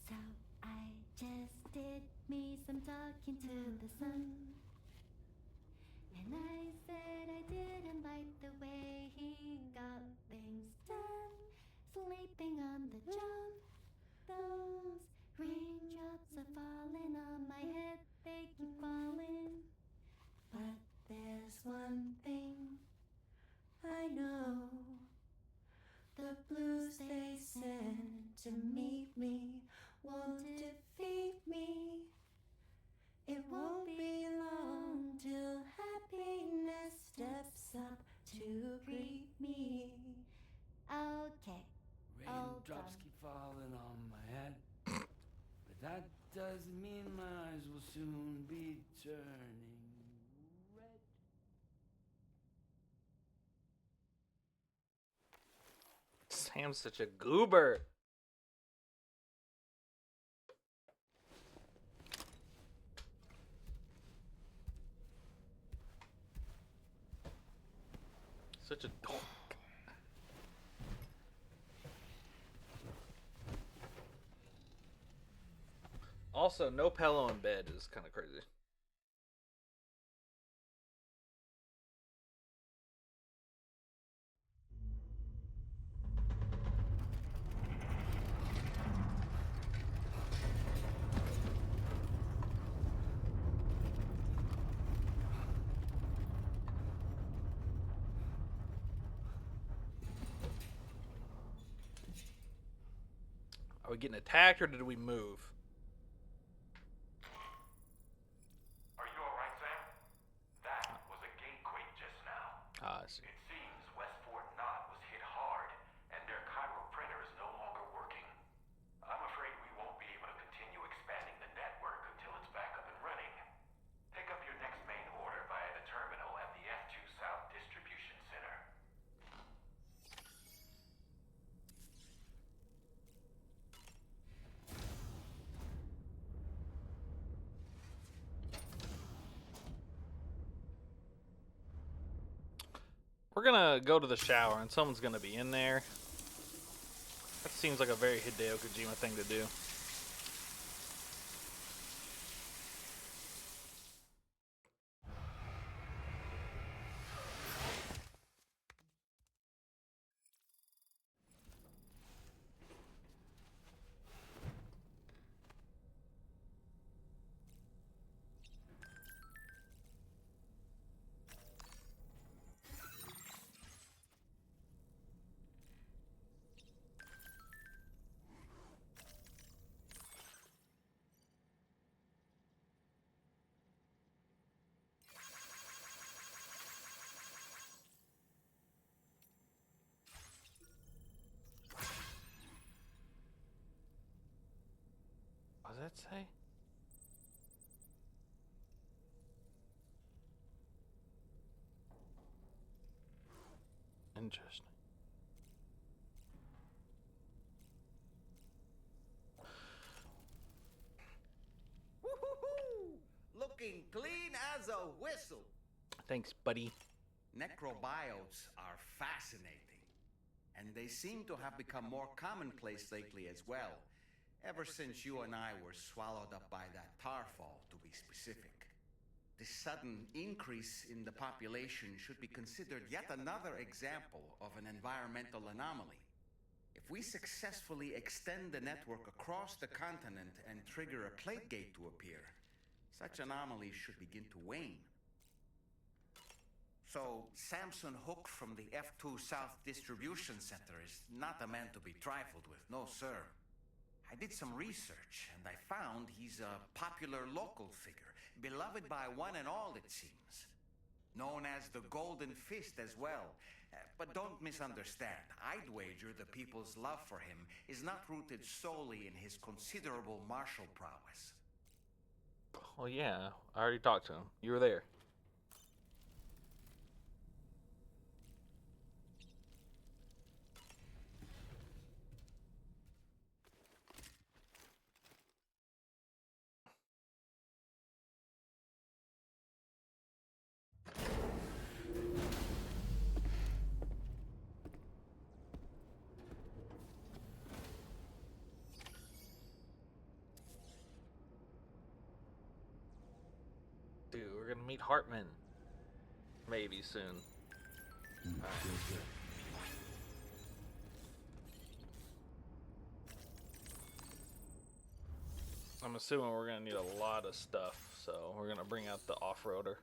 So I just did me some talking to the sun. And I said I didn't like the way he got things done. Sleeping on the job. Those raindrops are falling on my head, they keep falling. But there's one thing I know. The blues they sent to meet me won't defeat me. It won't be long till happiness steps up to greet me. Okay. Raindrops keep falling on my head, but that doesn't mean my eyes will soon be turning red. Sam's such a goober. Such a dork. Also, no pillow in bed is kind of crazy. Are we getting attacked or did we move? Are you alright, Sam? That was a gatequake just now. Ah, I see. It seems West Fort Knot was hit hard, and their Cairo printer is no longer working. I'm afraid we won't be able to continue expanding the network until it's back up and running. Pick up your next main order via the terminal at the F2 South Distribution Center. We're gonna go to the shower and someone's gonna be in there. That seems like a very Hideo Kojima thing to do. What does that say? Interesting. Woo-hoo-hoo! Looking clean as a whistle. Thanks, buddy. Necrobiotes are fascinating, and they seem to have become more commonplace lately as well, ever since you and I were swallowed up by that tarfall, to be specific. This sudden increase in the population should be considered yet another example of an environmental anomaly. If we successfully extend the network across the continent and trigger a plague gate to appear, such anomalies should begin to wane. So, Samson Hook from the F2 South Distribution Center is not a man to be trifled with, no sir. I did some research, and I found he's a popular local figure, beloved by one and all, it seems. Known as the Golden Fist as well. But don't misunderstand. I'd wager the people's love for him is not rooted solely in his considerable martial prowess. Well, yeah, I already talked to him. You were there. meet Hartman. Maybe soon. Feels good. I'm assuming we're gonna need a lot of stuff, so we're gonna bring out the off-roader.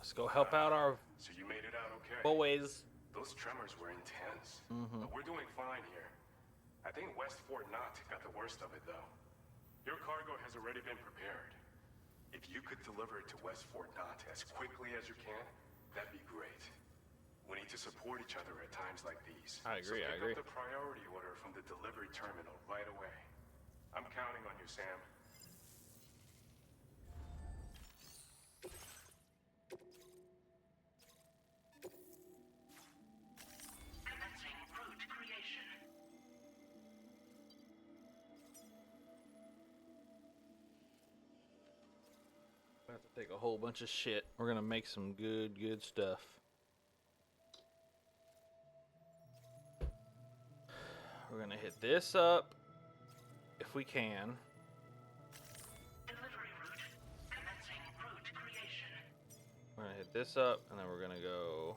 Let's go help out our So you made it out okay? boys. Those tremors were intense. Mm-hmm. But we're doing fine here. I think West Fort Knott got the worst of it, though. Your cargo has already been prepared. If you could deliver it to West Fort Knott as quickly as you can, that'd be great. We need to support each other at times like these. I agree, so I agree. pick up the priority order from the delivery terminal right away. I'm counting on you, Sam. Commencing route creation. We have to take a whole bunch of shit. We're gonna make some good stuff. We're gonna hit this up if we can. Delivery route. Commencing route creation. We're gonna hit this up, and then we're gonna go.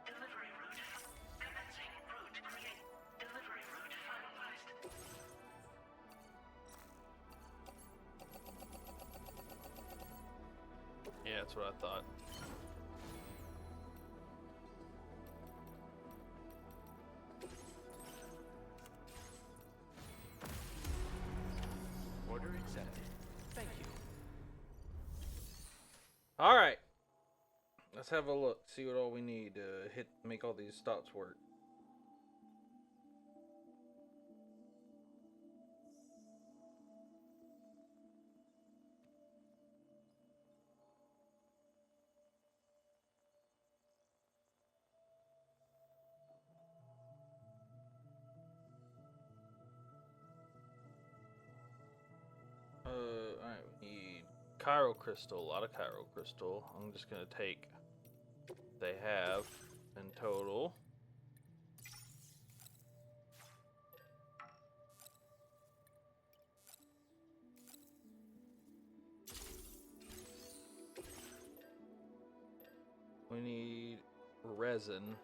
Delivery route. Commencing route create. Delivery route finalized. Yeah, that's what I thought. Order accepted. Thank you. All right. Let's have a look. See what all we need to make all these stops work. Alright, we need Chiral Crystal, a lot of Chiral Crystal. I'm just gonna take, they have in total. We need resin.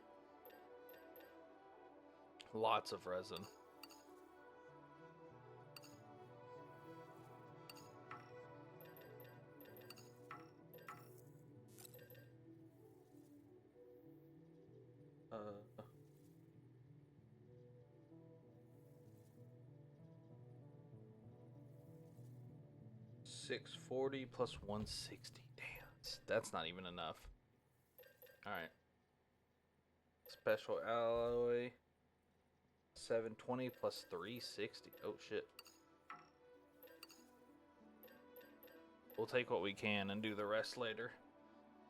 Lots of resin. Uh, 640 plus 160. Damn, that's not even enough. All right. Special alloy 720 plus 360. Oh shit. We'll take what we can and do the rest later.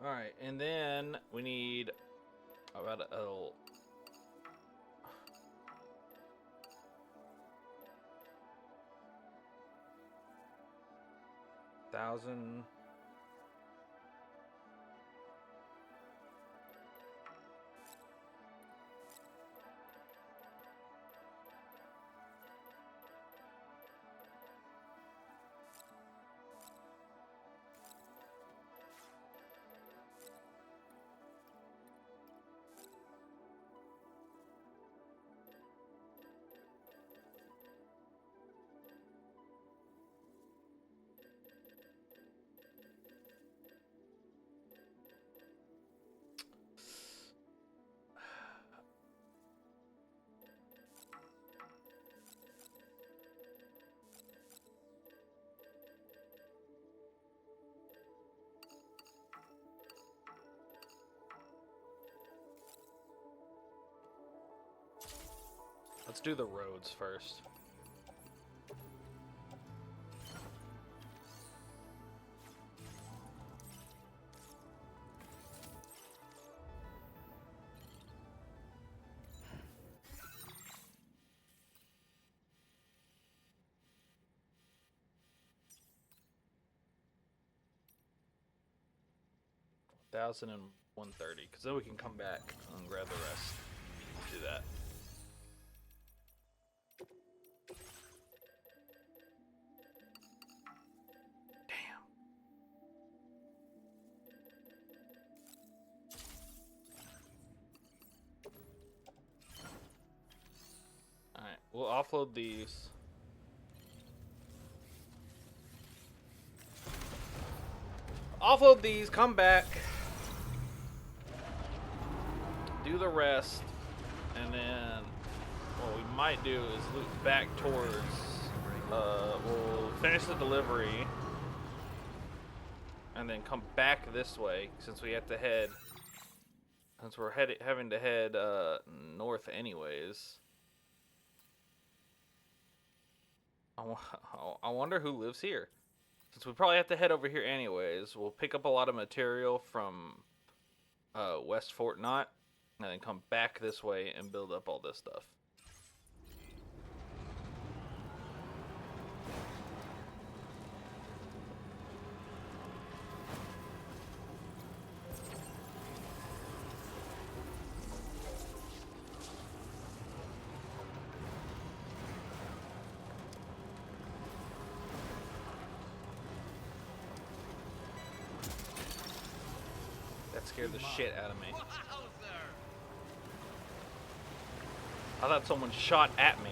All right, and then we need about a 1,000. Let's do the roads first. $1,000 and 130, because then we can come back and grab the rest. Let's do that. Alright, we'll offload these. Offload these, come back. Do the rest. And then what we might do is loop back towards, we'll finish the delivery. And then come back this way, since we have to head, since we're having to head north anyways. I wonder who lives here. Since we probably have to head over here anyways, we'll pick up a lot of material from West Fort Knott, and then come back this way and build up all this stuff. That scared the shit out of me. I thought someone shot at me.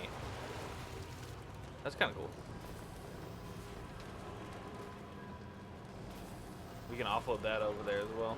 That's kind of cool. We can offload that over there as well.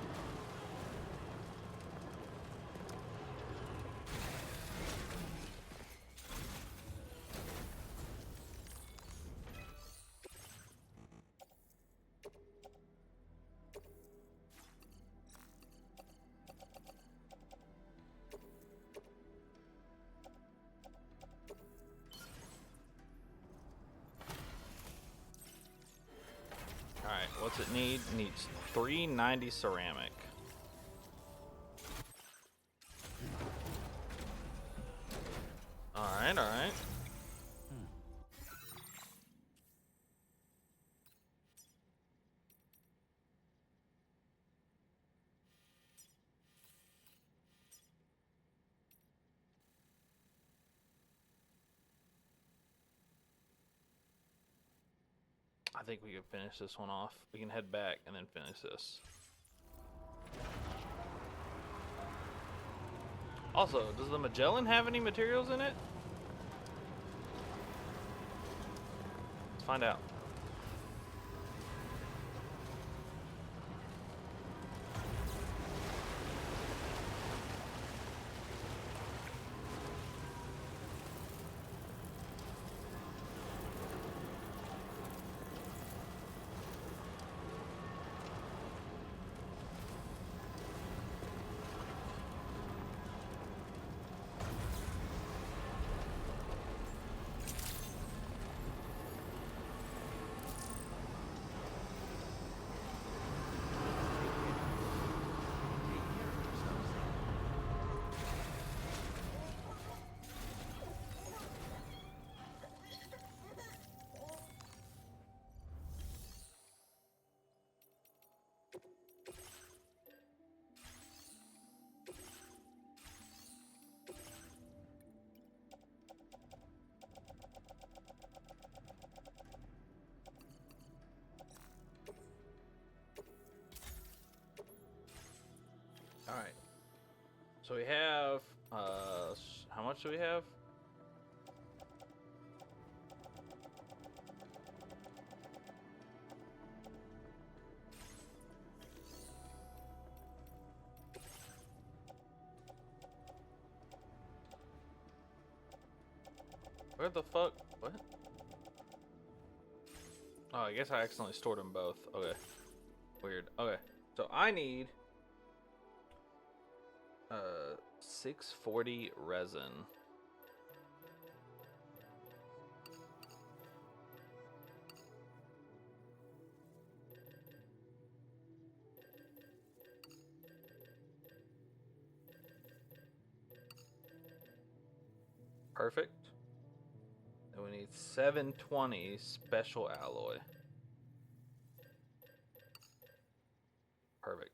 What's it need? It needs 390 ceramic. Alright, alright. I think we can finish this one off. We can head back and then finish this. Also, does the Magellan have any materials in it? Let's find out. All right. So we have, how much do we have? Where the fuck? What? Oh, I guess I accidentally stored them both. Okay. Weird. Okay. So I need 640 resin. Perfect. And we need 720 special alloy. Perfect.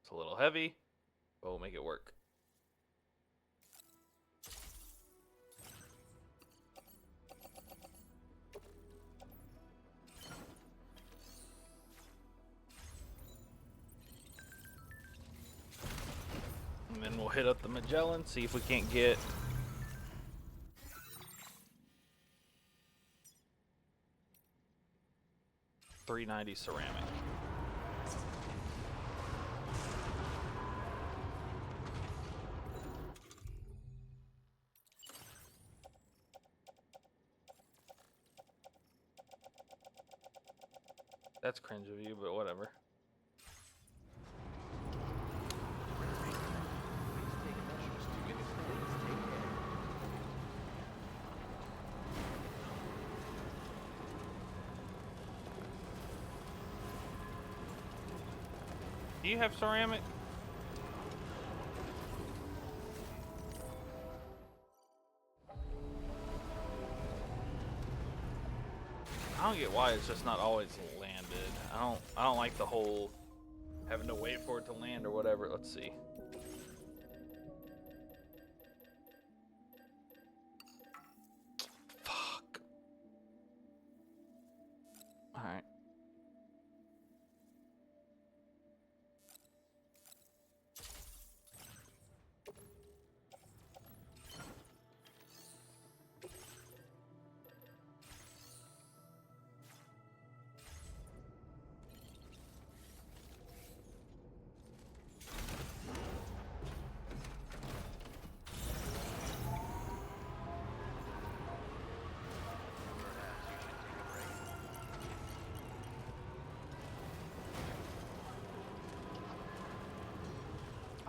It's a little heavy, but we'll make it work. And then we'll hit up the Magellan, see if we can't get $390 ceramic. That's cringe of you, but whatever. Do you have ceramic? I don't get why it's just not always landed. I don't like the whole having to wait for it to land or whatever. Let's see. Fuck. All right.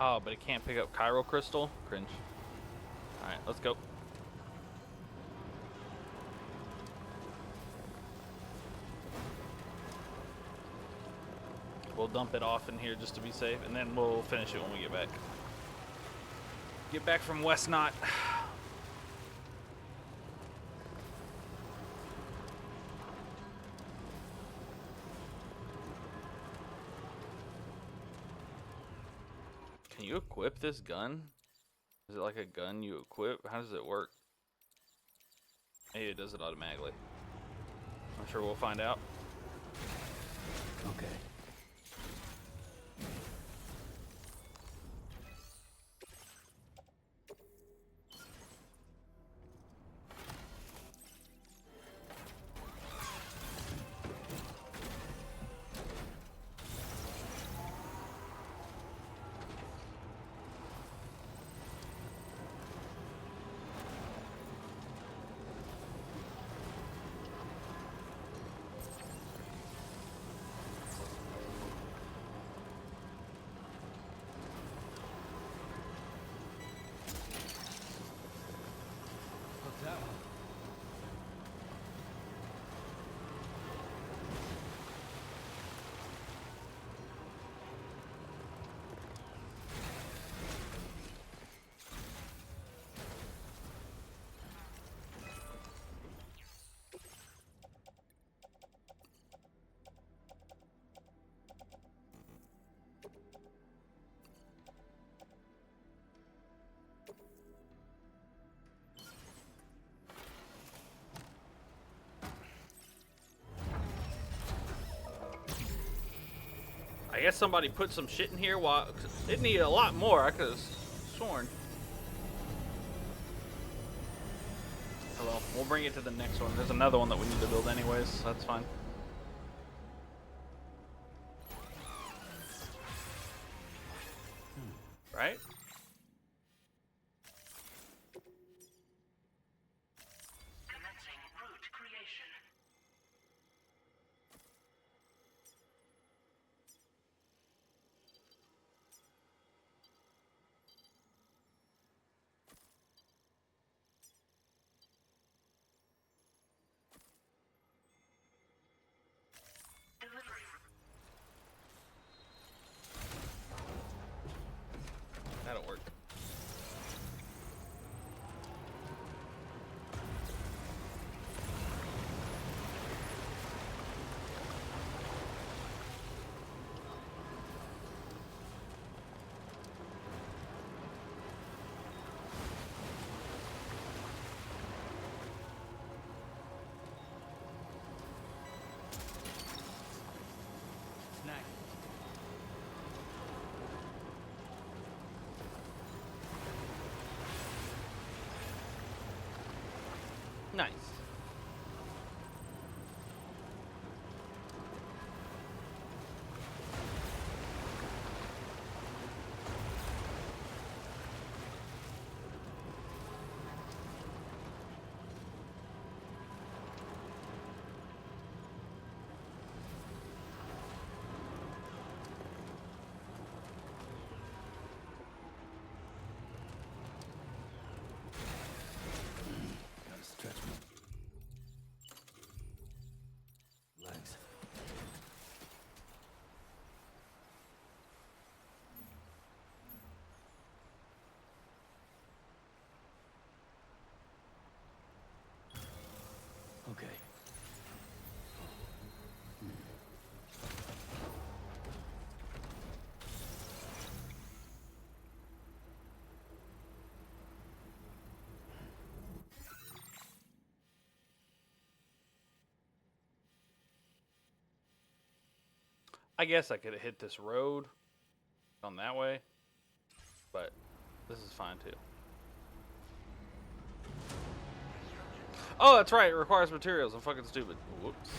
Oh, but it can't pick up Chiral Crystal? Cringe. Alright, let's go. We'll dump it off in here just to be safe, and then we'll finish it when we get back. Get back from West Knot. Can you equip this gun? Is it like a gun you equip? How does it work? Maybe it does it automatically. I'm sure we'll find out. I guess somebody put some shit in here. While it needed a lot more. I could have sworn. Oh well, we'll bring it to the next one. There's another one that we need to build anyways, so that's fine. Right? Commencing route creation. Delivery. That'll work. Snack. Nice. Gotta stretch my legs. Okay. I guess I could have hit this road on that way, but this is fine too. Oh, that's right. It requires materials. I'm fucking stupid. Whoops.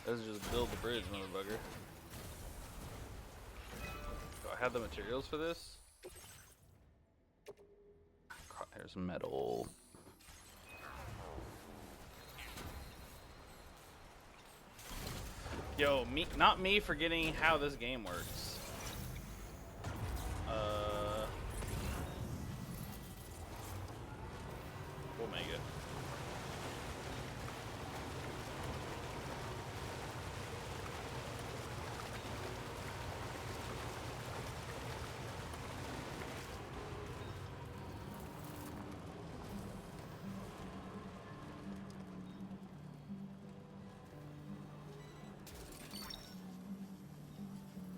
Let's just build the bridge, motherfucker. Do I have the materials for this? There's metal. Yo, not me forgetting how this game works. We'll make it.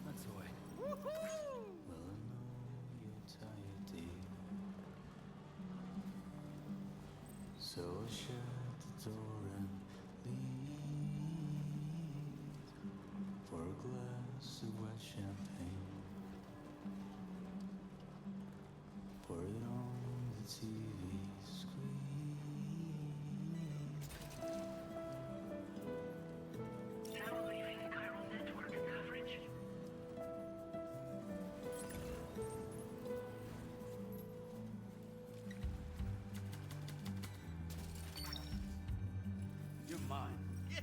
That's the way. Well, I know you're tired, dear. So shut the door and leave for a glass of wet champagne. Pour it on the TV screen. Now leaving chiral network coverage. You're mine. Yeah!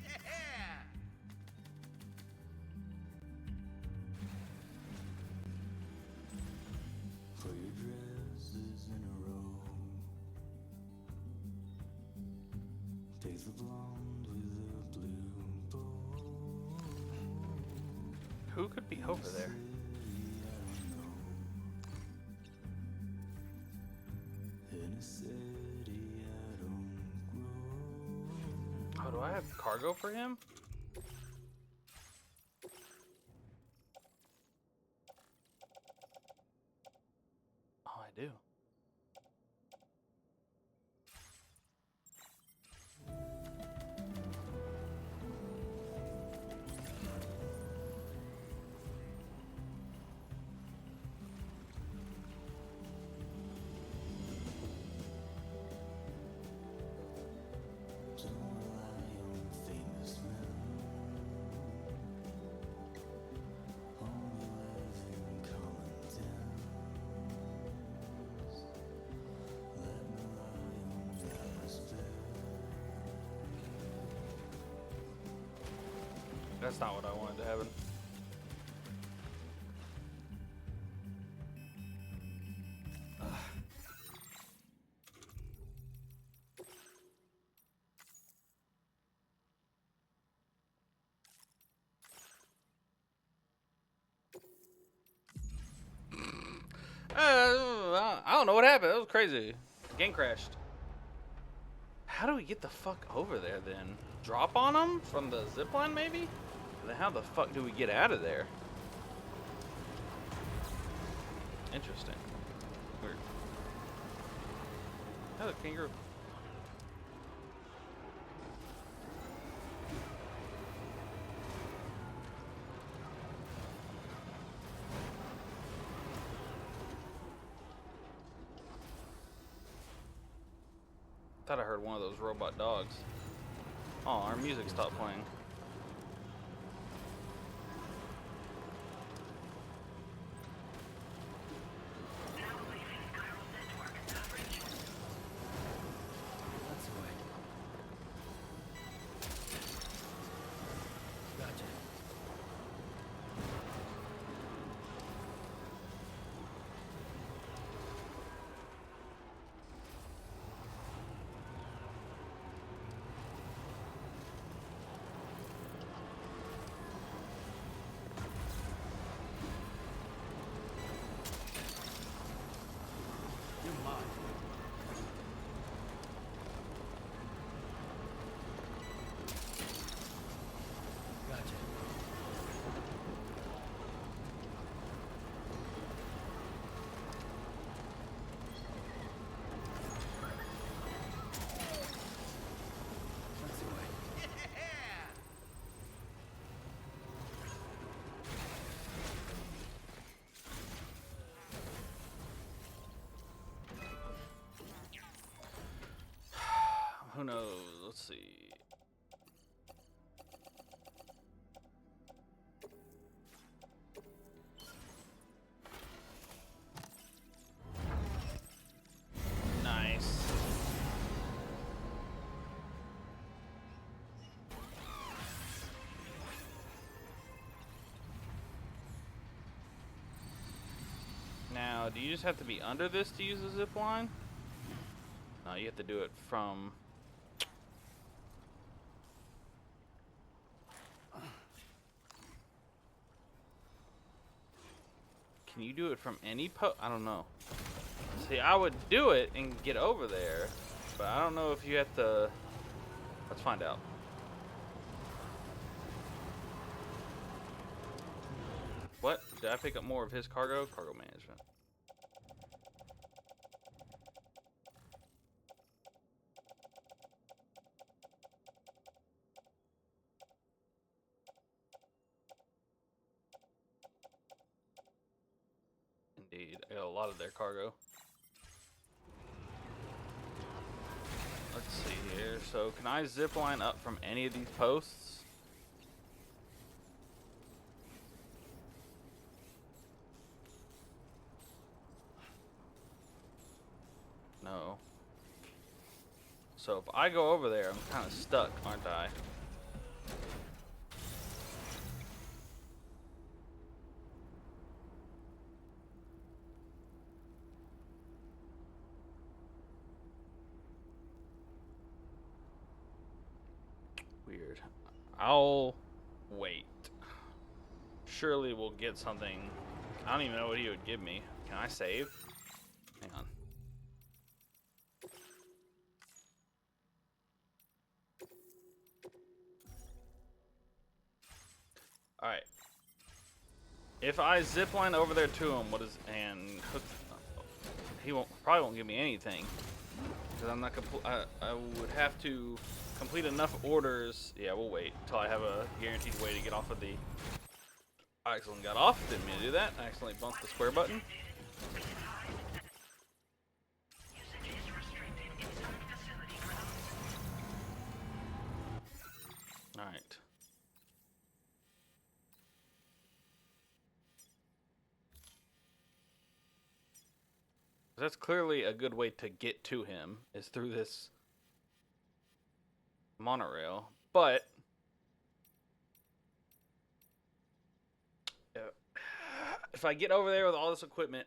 For your dresses in a row. Take the blonde with the blue bow. Who could be over there? In a city I don't grow. Oh, do I have cargo for him? Oh, I do. That's not what I wanted to happen. I don't know what happened. That was crazy. The game crashed. How do we get the fuck over there then? Drop on them from the zipline maybe? Then how the fuck do we get out of there? Interesting. Weird. Oh, kangaroo. Thought I heard one of those robot dogs. Oh, our music stopped playing. Who knows? Let's see. Nice. Now, do you just have to be under this to use the zip line? No, you have to do it from... Can you do it from any I don't know. See, I would do it and get over there, but I don't know if you have to... Let's find out. What? Did I pick up more of his cargo? Cargo management. Indeed, I got a lot of their cargo. Let's see here. So, can I zip line up from any of these posts? No. So, if I go over there, I'm kind of stuck, aren't I? Weird. I'll wait. Surely we'll get something. I don't even know what he would give me. Can I save? Hang on. Alright. If I zipline over there to him, and hook, he probably won't give me anything. Because I'm not I would have to complete enough orders. Yeah, we'll wait until I have a guaranteed way to get off of the... I accidentally got off. Didn't mean to do that. I accidentally bumped the square button. Alright. That's clearly a good way to get to him, is through this monorail, but if I get over there with all this equipment,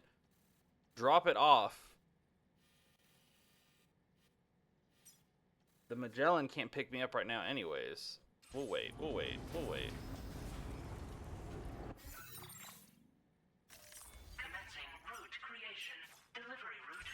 drop it off, the Magellan can't pick me up right now anyways. We'll wait. Commencing route creation. Delivery route.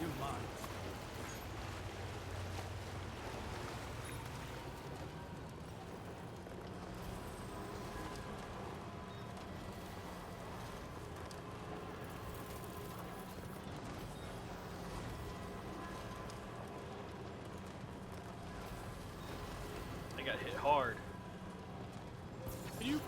You're mine. I got hit hard. You.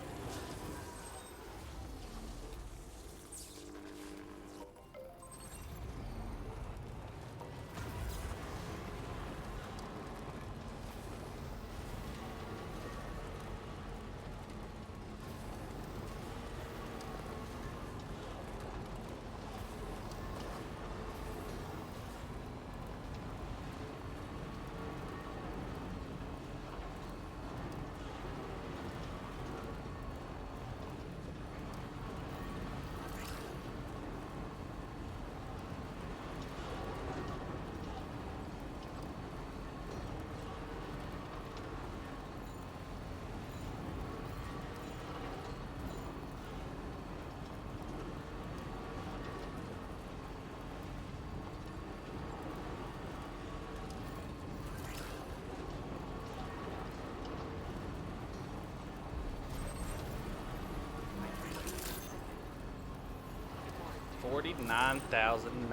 $49,981.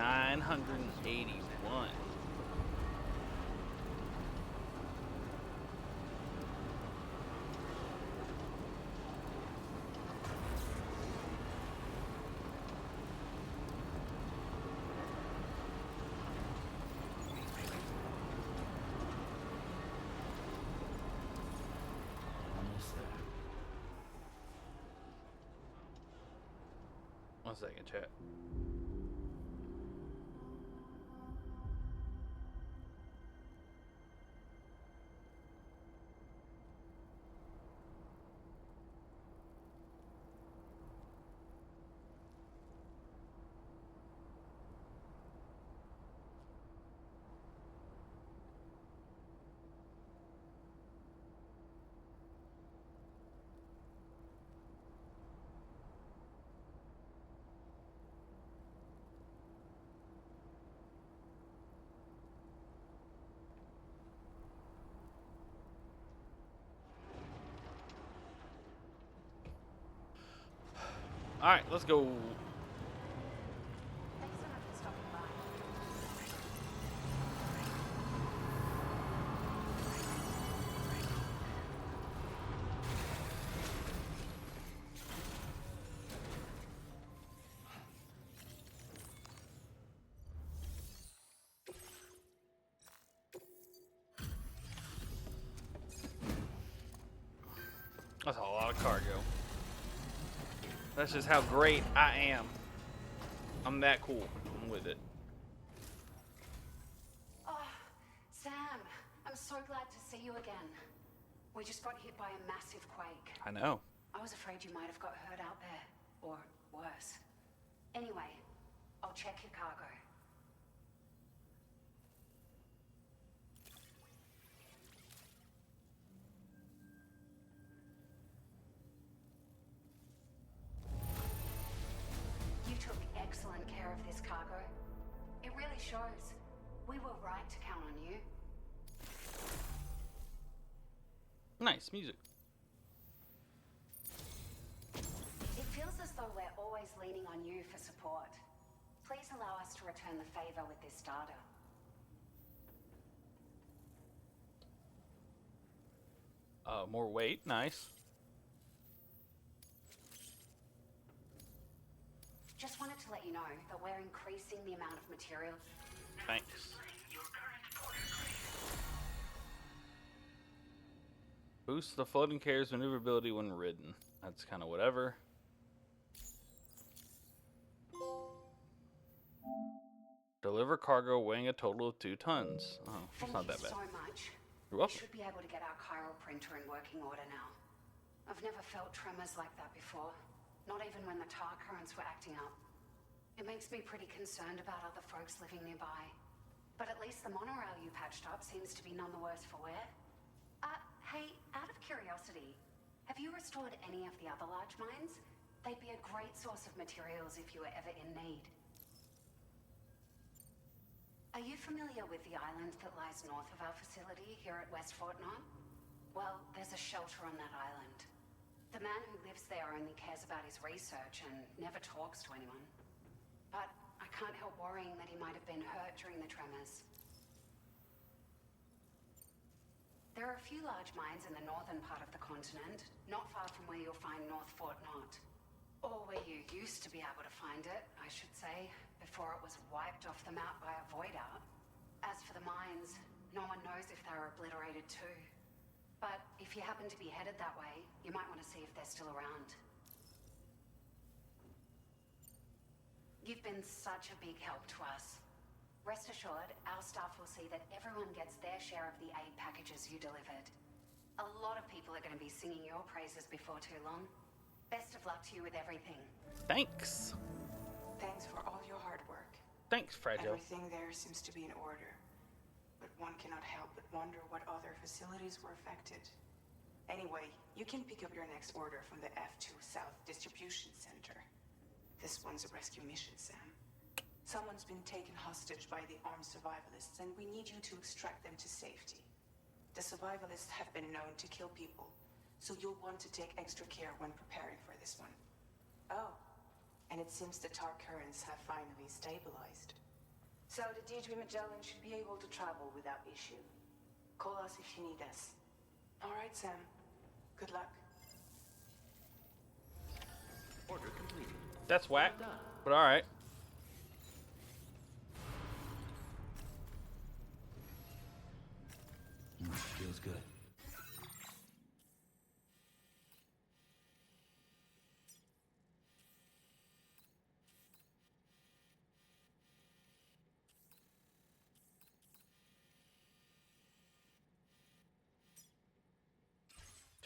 Almost there. 1 second, chat. All right, let's go. That's a lot of cargo. That's just how great I am. I'm that cool. I'm with it. Oh, Sam, I'm so glad to see you again. We just got hit by a massive quake. I know. I was afraid you might have got hurt out there, or worse. Anyway, I'll check your cargo. You took excellent care of this cargo. It really shows. We were right to count on you. Nice music. It feels as though we're always leaning on you for support. Please allow us to return the favor with this data. More weight. Nice. Just wanted to let you know that we're increasing the amount of material. Thanks. Boosts the floating carrier's maneuverability when ridden. That's kind of whatever. Deliver cargo weighing a total of 2 tons. Oh, that's not that bad. Thank you so much. You're welcome. We should be able to get our chiral printer in working order now. I've never felt tremors like that before. Not even when the tar currents were acting up. It makes me pretty concerned about other folks living nearby. But at least the monorail you patched up seems to be none the worse for wear. Hey, out of curiosity, have you restored any of the other large mines? They'd be a great source of materials if you were ever in need. Are you familiar with the island that lies north of our facility here at West Fort Knox? Well, there's a shelter on that island. The man who lives there only cares about his research and never talks to anyone. But I can't help worrying that he might have been hurt during the tremors. There are a few large mines in the northern part of the continent, not far from where you'll find North Fort Knox. Or where you used to be able to find it, I should say, before it was wiped off the map by a void out. As for the mines, no one knows if they were obliterated too. But if you happen to be headed that way, you might want to see if they're still around. You've been such a big help to us. Rest assured, our staff will see that everyone gets their share of the aid packages you delivered. A lot of people are going to be singing your praises before too long. Best of luck to you with everything. Thanks. Thanks for all your hard work. Thanks, Fragile. Everything there seems to be in order. But one cannot help but wonder what other facilities were affected. Anyway, you can pick up your next order from the F2 South Distribution Center. This one's a rescue mission, Sam. Someone's been taken hostage by the armed survivalists, and we need you to extract them to safety. The survivalists have been known to kill people, so you'll want to take extra care when preparing for this one. Oh, and it seems the tar currents have finally stabilized. So the D3 Magellan should be able to travel without issue. Call us if you need us. All right, Sam. Good luck. Order completed. That's whack, Well done. but all right. Feels good.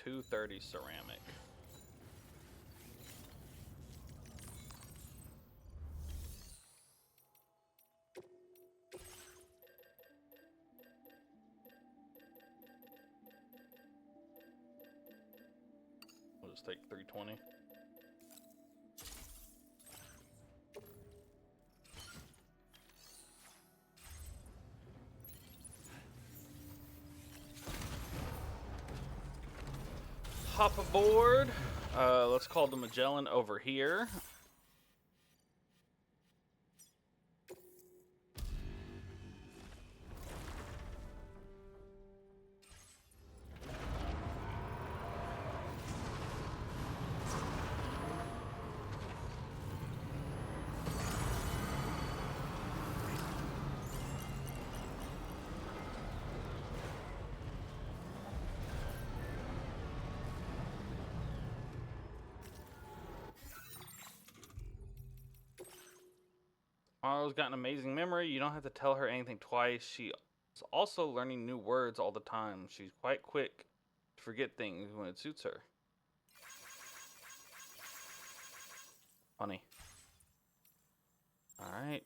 $230 ceramic. We'll just take 320. Hop aboard. Let's call the Magellan over here. Marlo's got an amazing memory. You don't have to tell her anything twice. She's also learning new words all the time. She's quite quick to forget things when it suits her. Funny. All right.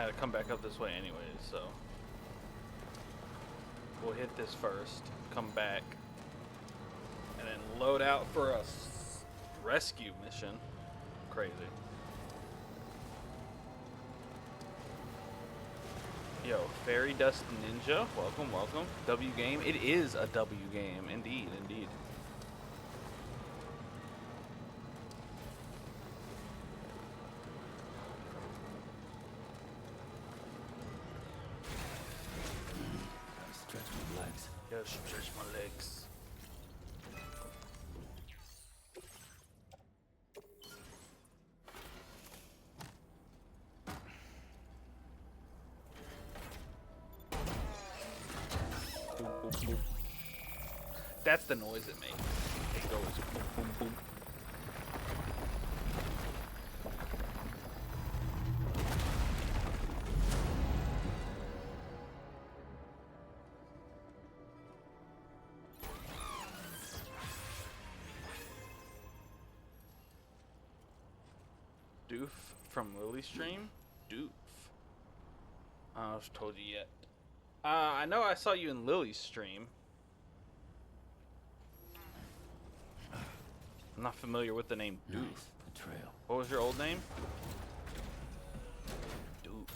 had to come back up this way anyways, so we'll hit this first, come back, and then load out for a rescue mission. Crazy. Yo, Fairy Dust Ninja, welcome, welcome. W game, it is a W game, indeed, indeed. Stretch my legs. Yeah, stretch my legs. Boom, boom, boom. That's the noise it makes. It goes boom, boom, boom. Doof from Livestream? Doof. I was told you yet. I know I saw you in Lily's stream. I'm not familiar with the name Doof. Nice betrayal. What was your old name? Doof.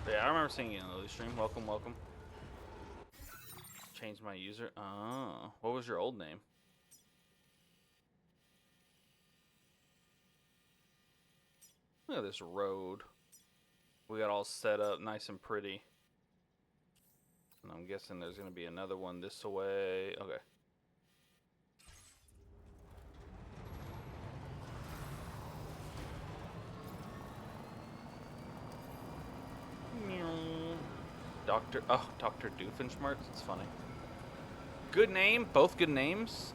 Yeah, I remember seeing you in Lily's stream. Welcome, welcome. Change my user. Oh, what was your old name? Look at this road. We got all set up nice and pretty. And I'm guessing there's going to be another one this way. Okay. Dr. Doofenshmirtz. It's funny. Good name. Both good names.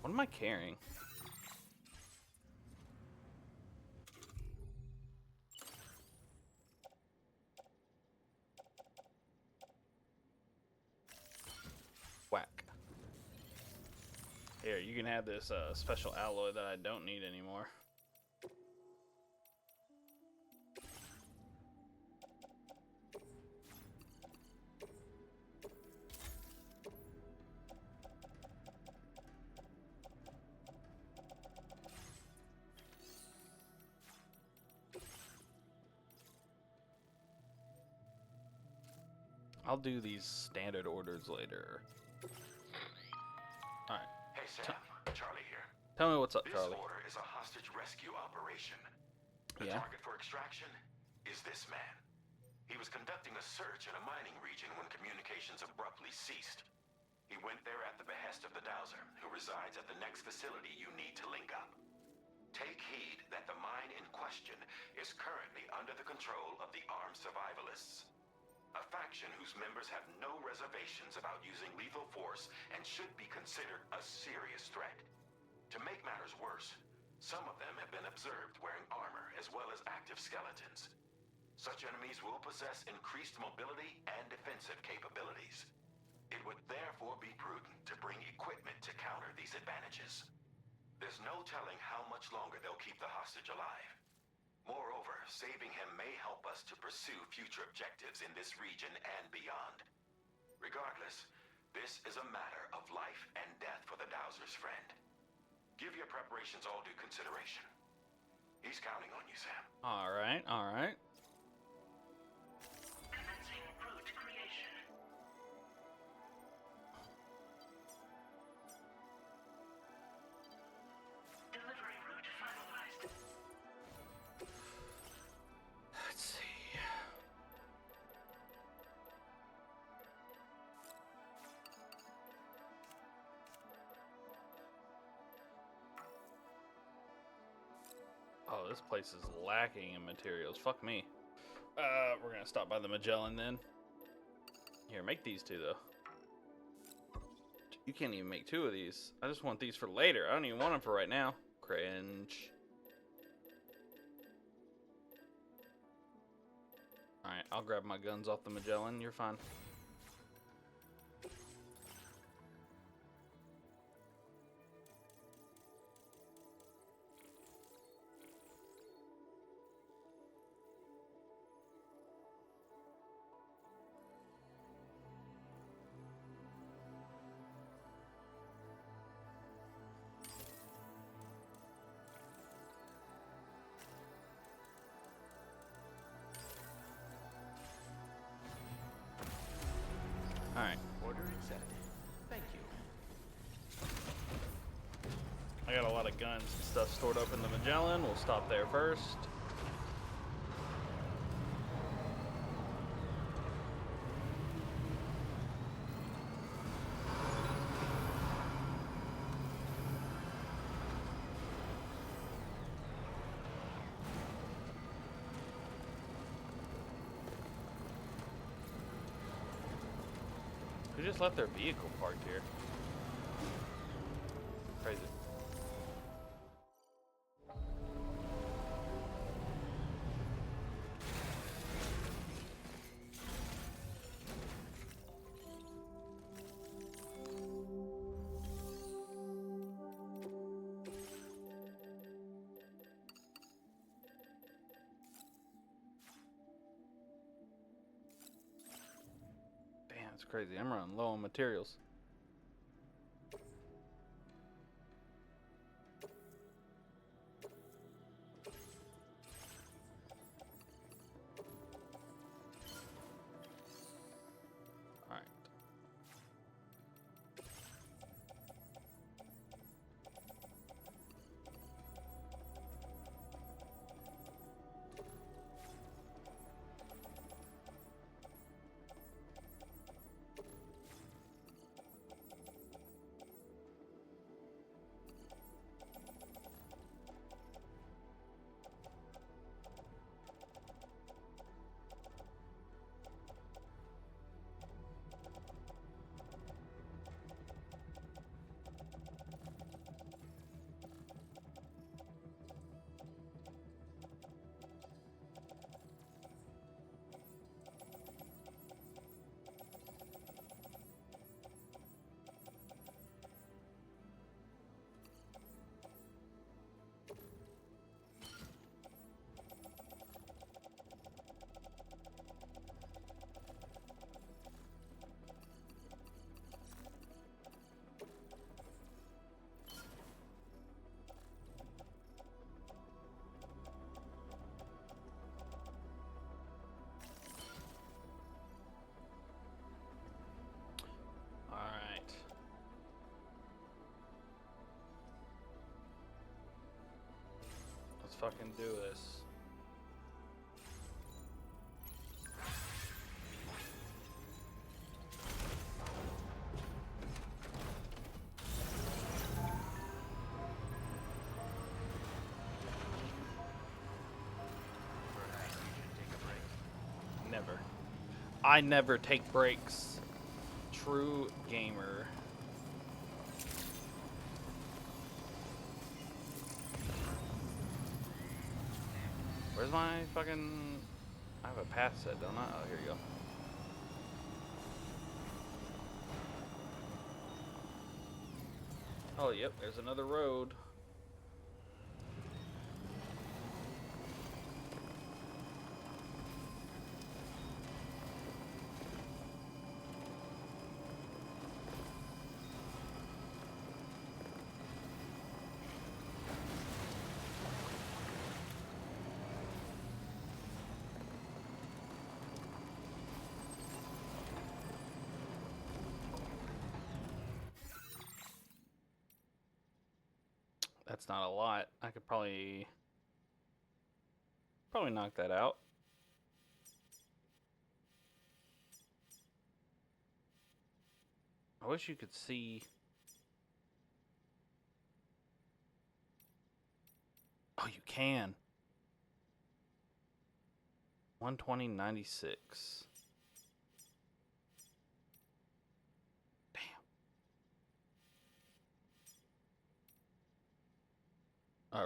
What am I carrying? Whack. Here, you can have this special alloy that I don't need anymore. I'll do these standard orders later. Alright. Hey Sam, Charlie here. Tell me what's up, Charlie. This order is a hostage rescue operation. The Yeah? target for extraction is this man. He was conducting a search in a mining region when communications abruptly ceased. He went there at the behest of the Dowser, who resides at the next facility you need to link up. Take heed that the mine in question is currently under the control of the armed survivalists. A faction whose members have no reservations about using lethal force and should be considered a serious threat. To make matters worse, some of them have been observed wearing armor as well as active skeletons. Such enemies will possess increased mobility and defensive capabilities. It would therefore be prudent to bring equipment to counter these advantages. There's no telling how much longer they'll keep the hostage alive. Moreover, saving him may help us to pursue future objectives in this region and beyond. Regardless, this is a matter of life and death for the Dowser's friend. Give your preparations all due consideration. He's counting on you, Sam. Alright, alright. Commencing route creation. Delivery route finalized. Let's see. Oh, this place is lacking in materials. Fuck me. We're gonna stop by the Magellan then. Here, make these two, though. You can't even make two of these. I just want these for later. I don't even want them for right now. Cringe. Alright, I'll grab my guns off the Magellan. You're fine. Alright. Order accepted. Thank you. I got a lot of guns and stuff stored up in the Magellan. We'll stop there first. Who just left their vehicle parked here? Crazy. It's crazy. I'm running low on materials. All right. Let's fucking do this. Never. I never take breaks. True gamer. Where's my fucking... I have a path set, don't I? Oh, here you go. Oh, yep, there's another road. That's not a lot. I could probably knock that out. I wish you could see. Oh, you can. 120.96.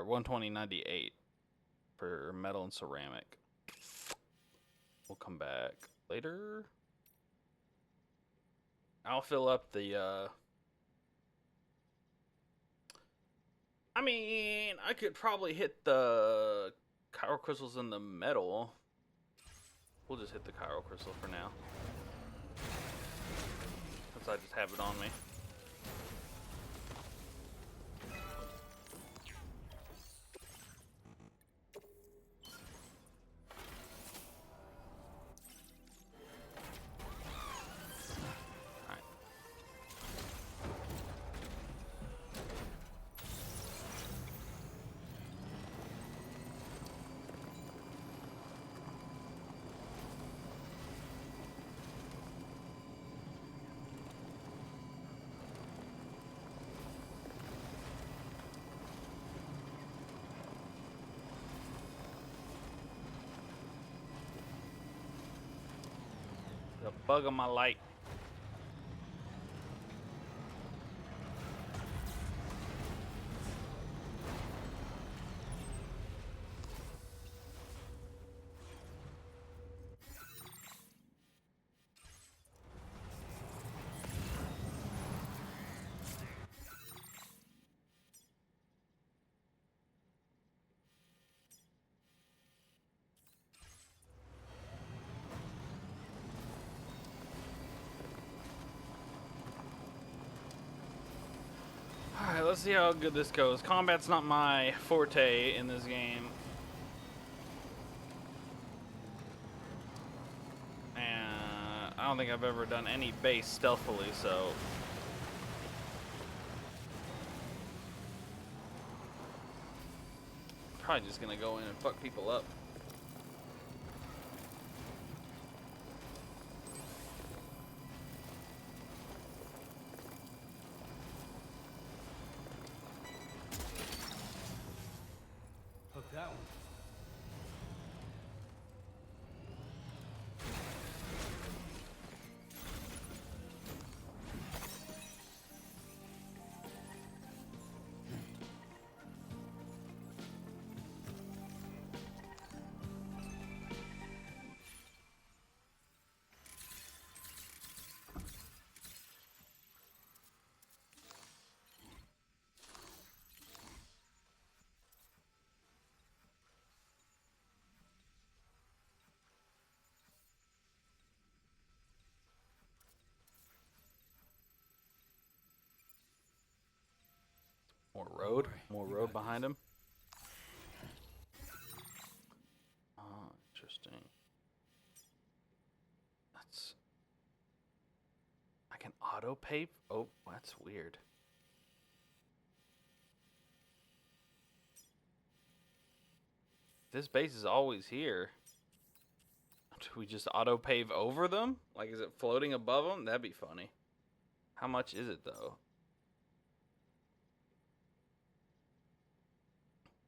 or 120.98 for metal and ceramic. We'll come back later. I'll fill up the I mean, I could probably hit the chiral crystals in the metal. We'll just hit the chiral crystal for now, since I just have it on me. The bug on my light. Alright, let's see how good this goes. Combat's not my forte in this game. And I don't think I've ever done any base stealthily, so... Probably just gonna go in and fuck people up. Hook that one. More road? More road behind him? Oh, interesting. That's... I can auto-pay? Oh, that's weird. This base is always here. Do we just auto-pave over them? Like, is it floating above them? That'd be funny. How much is it, though?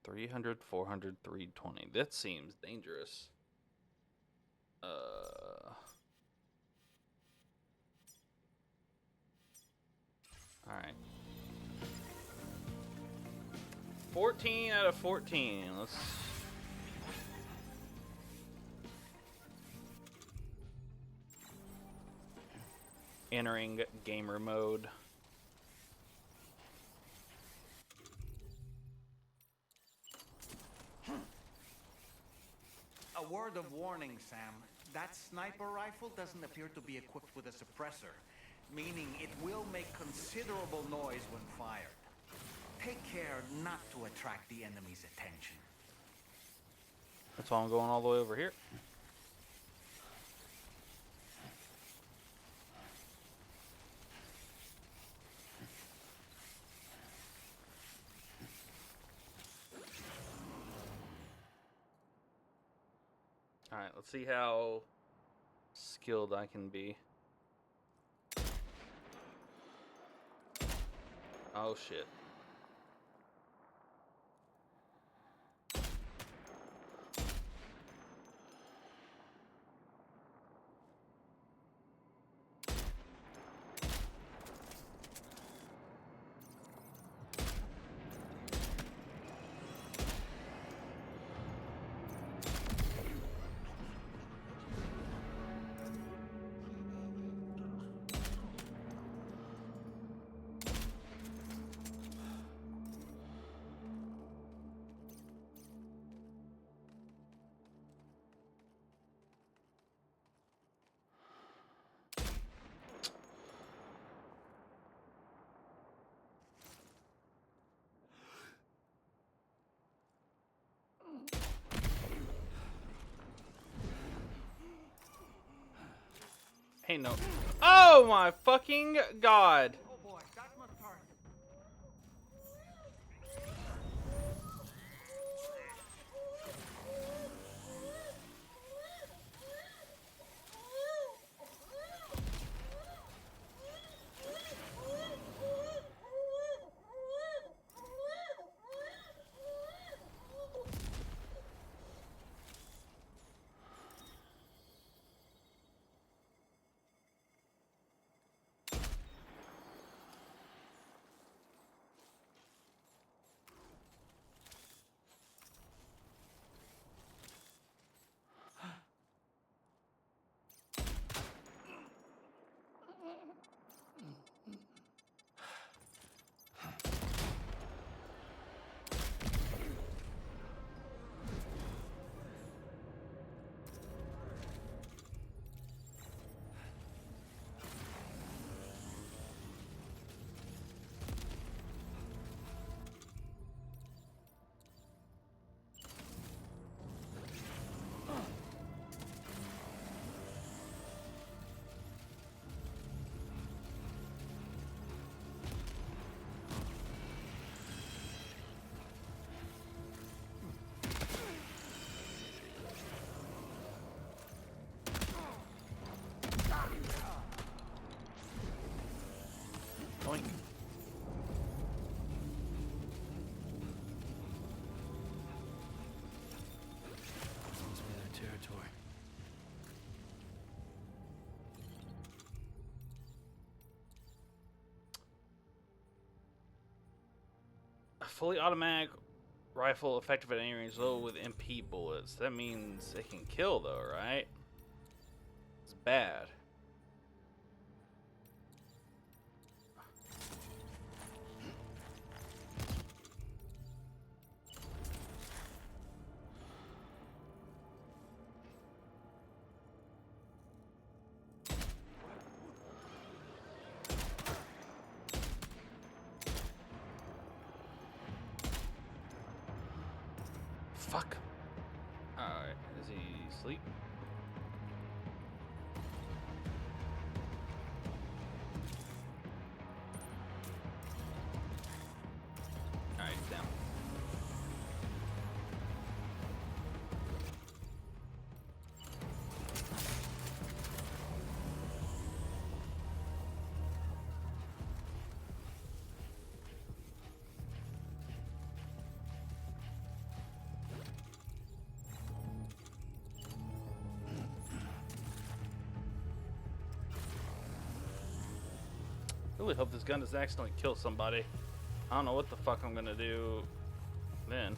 300, 400, 320. That seems dangerous. Alright. 14 out of 14. Let's... Entering gamer mode. A word of warning, Sam. That sniper rifle doesn't appear to be equipped with a suppressor, meaning it will make considerable noise when fired. Take care not to attract the enemy's attention. That's why I'm going all the way over here. Alright, let's see how skilled I can be. Oh shit. Hey, no. Oh my fucking god. Oh boy, that must hurt. Doink. Must be their territory. A fully automatic rifle effective at any range, loaded with MP bullets. That means it can kill, though, right? It's bad. Fuck. Alright, is he asleep? Alright, he's down. Really hope this gun doesn't accidentally kill somebody. I don't know what the fuck I'm gonna do then.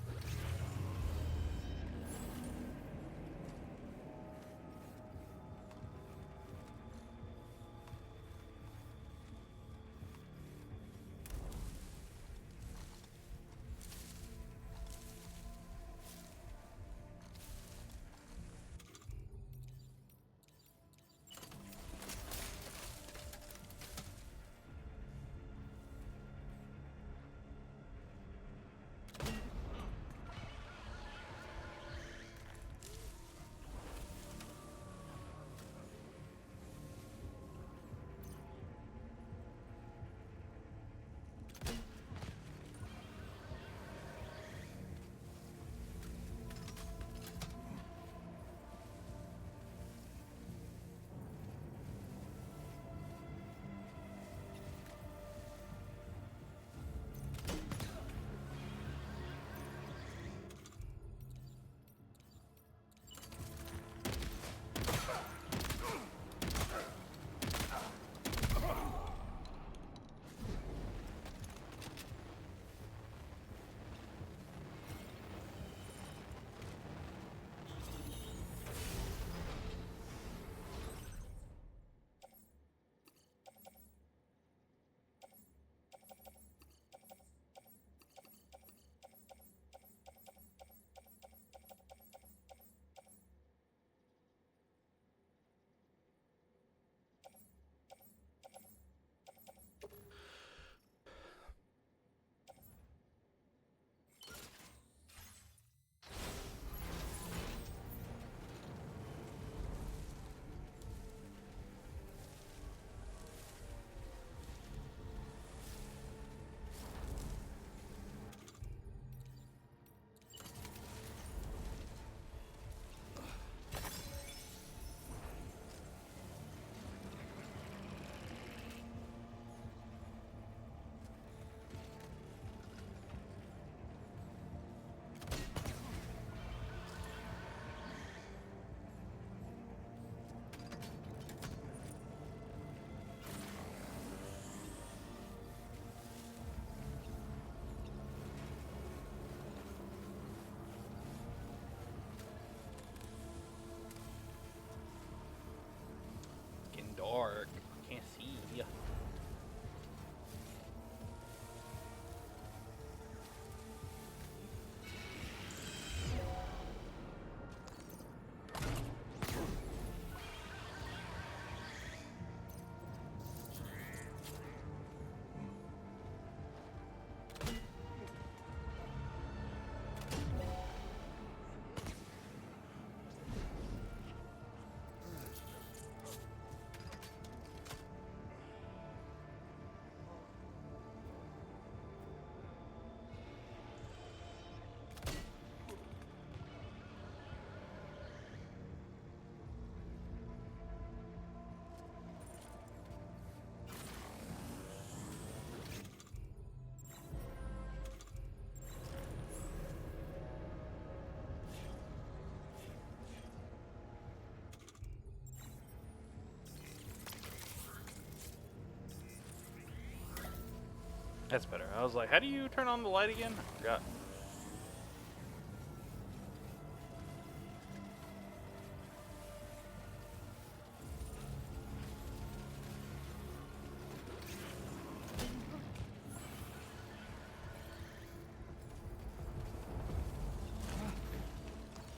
That's better. I was like, how do you turn on the light again? I forgot.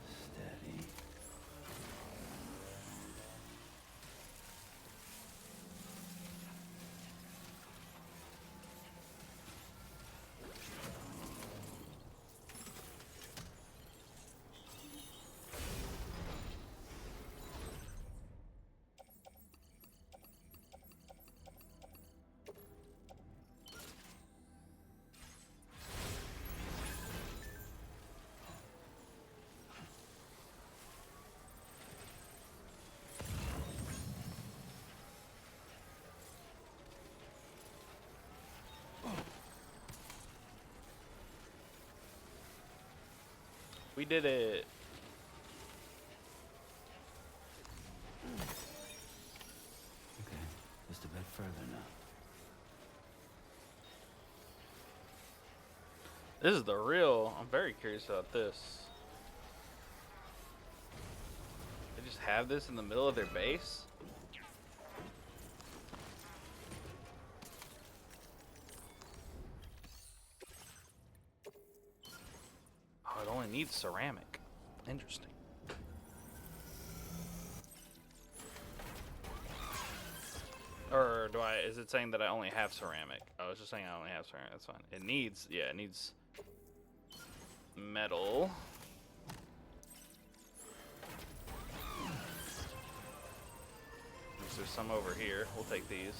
Steady. We did it. Okay, just a bit further now. This is the real. I'm very curious about this. They just have this in the middle of their base? Oh, it only needs ceramic. Interesting. Or do I, is it saying that I only have ceramic? Oh, it's just saying I only have ceramic, that's fine. It needs, yeah, it needs metal. There's some over here. We'll take these.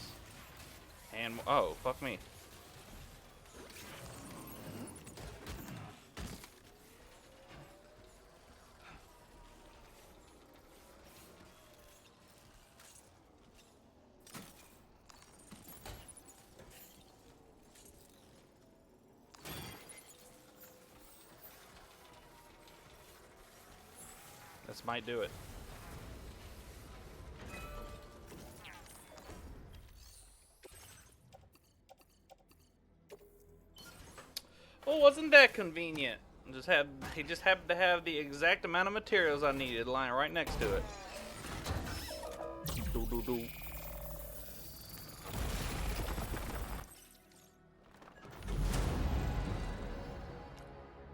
And, oh, fuck me. This might do it. Well, wasn't that convenient? He just happened to have the exact amount of materials I needed lying right next to it. Do do do.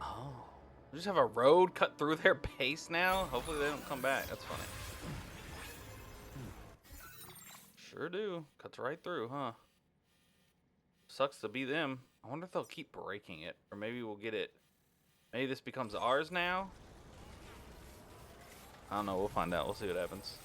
Oh, we just have a road cut through their base now. Hopefully they don't come back. That's funny. Sure do. Cuts right through, huh? Sucks to be them. I wonder if they'll keep breaking it, or maybe we'll get it. Maybe this becomes ours now. I don't know. We'll find out. We'll see what happens.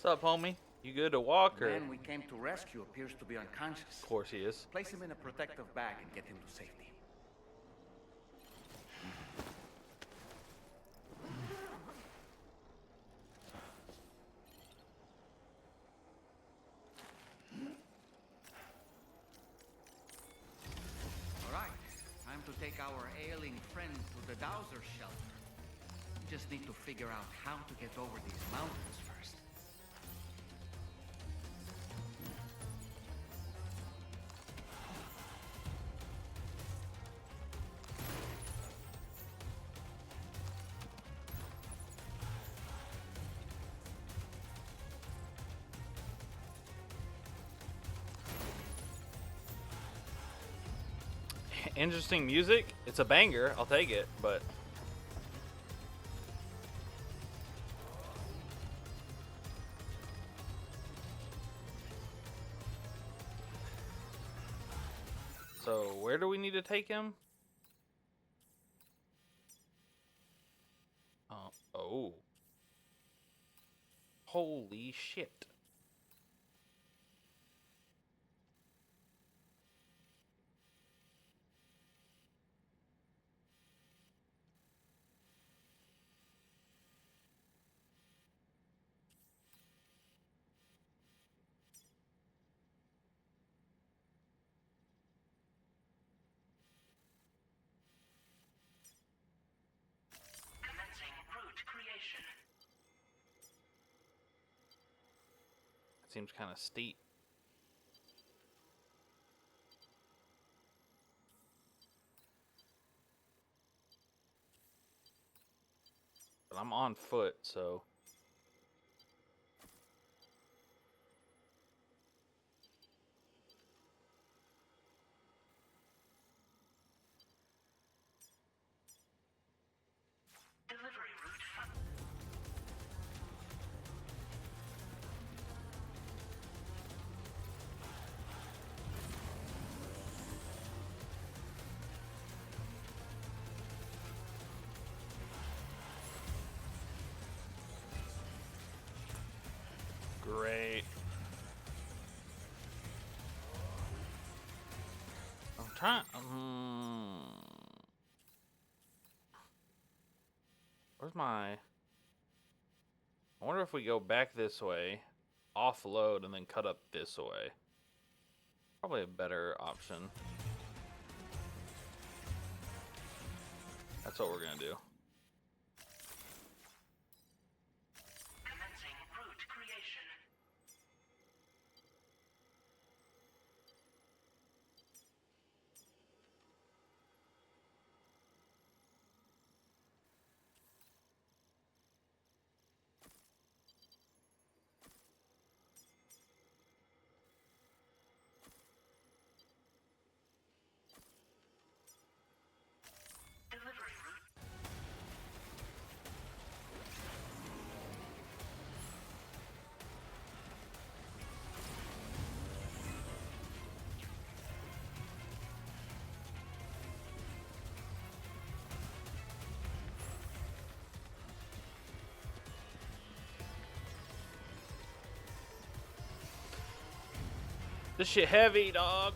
What's up, homie? You good to walk, The or? man we came to rescue appears to be unconscious. Of course he is. Place him in a protective bag and get him to safety. All right, time to take our ailing friend to the Dowser shelter. We just need to figure out how to get over these mountains first. Interesting music. It's a banger. I'll take it, but so where do we need to take him? Oh. Holy shit. seems kind of steep. But I'm on foot, so... Delivery route. Great. I'm trying... Where's my... I wonder if we go back this way, offload, and then cut up this way. Probably a better option. That's what we're gonna do. Commencing route creation. Delivery route. This shit heavy, dog.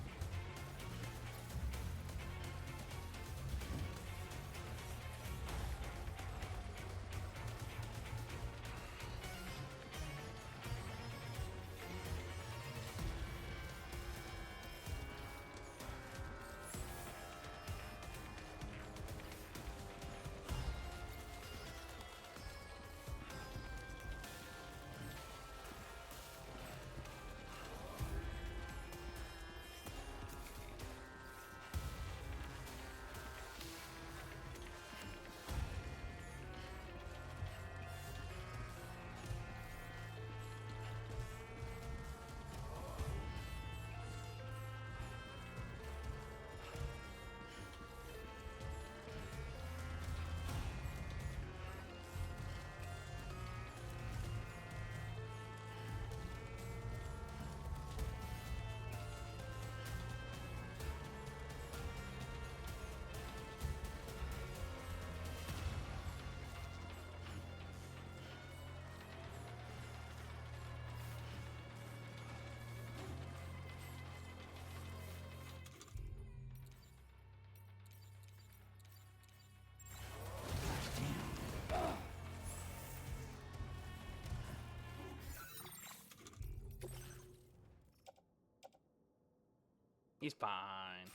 He's fine.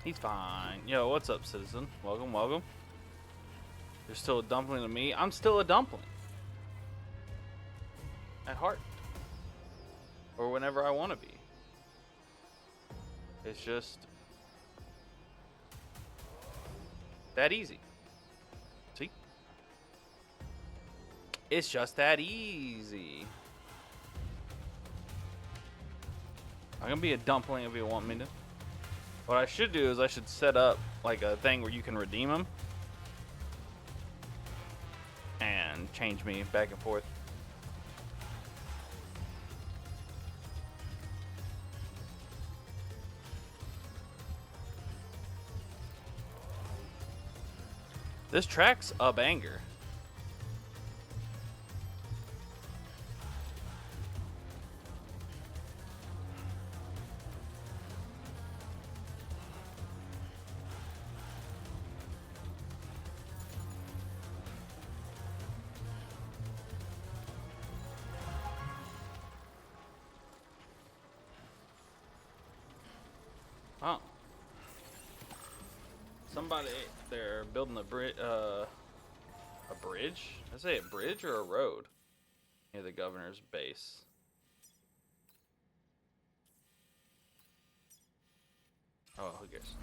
He's fine. Yo, what's up, citizen? Welcome, welcome. You're still a dumpling to me? I'm still a dumpling. At heart. Or whenever I want to be. It's just... that easy. See? It's just that easy. I'm gonna be a dumpling if you want me to. What I should do is I should set up like a thing where you can redeem them and change me back and forth. This track's a banger. Oh. Somebody, they're building a bridge. A bridge? Did I say a bridge or a road? near the governor's base. Oh, who cares?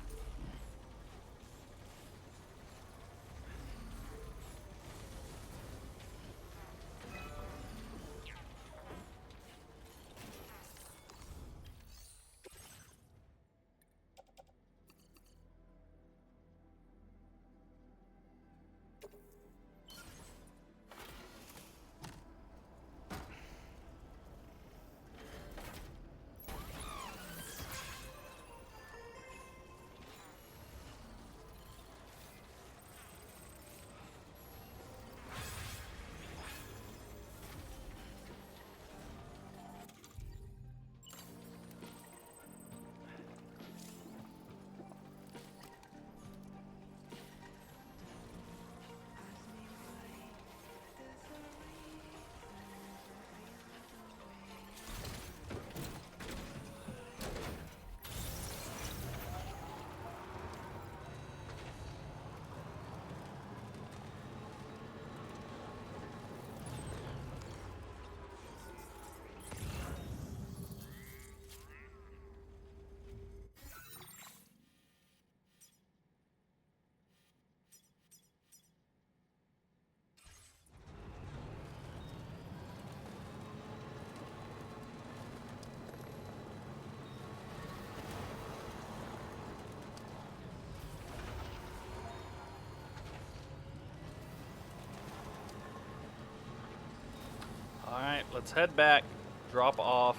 Alright, let's head back. Drop off.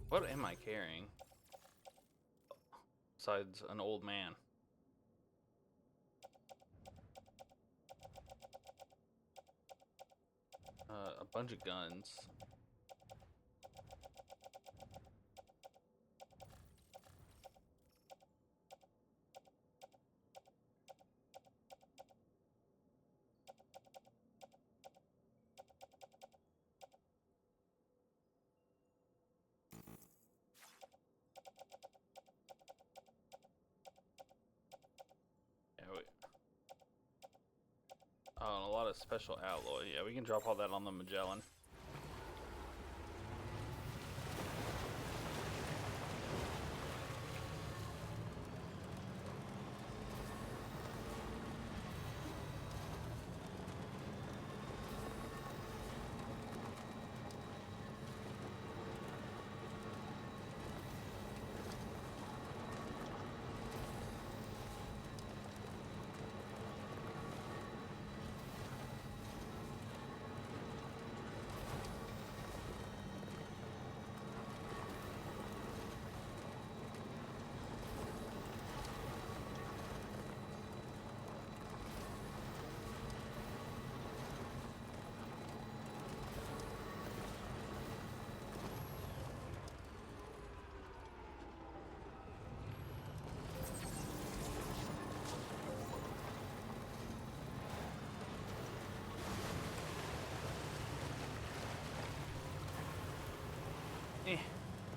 What am I carrying? Besides an old man. A bunch of guns. Oh, and a lot of special alloy. Yeah, we can drop all that on the Magellan.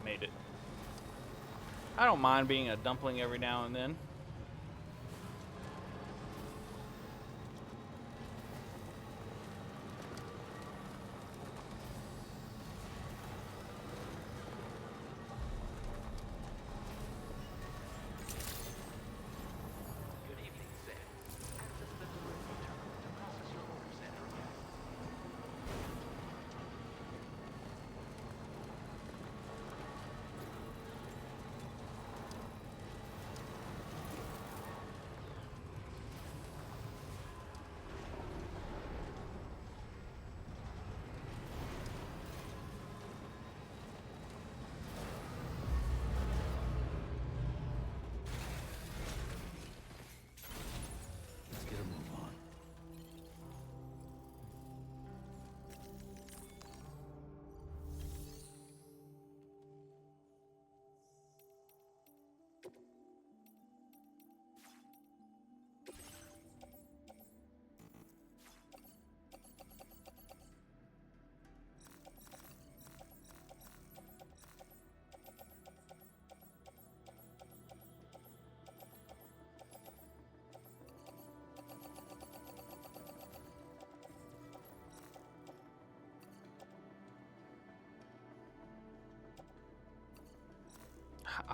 Made it. I don't mind being a dumpling every now and then. Good evening, Sam. Access the delivery terminal to process your order, Senator.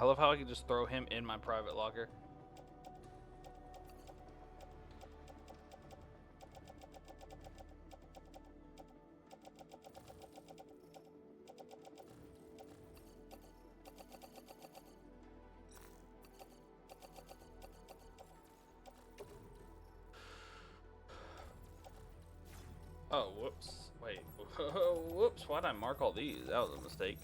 I love how I can just throw him in my private locker. Oh, whoops. Wait. Whoops. Why did I mark all these? That was a mistake.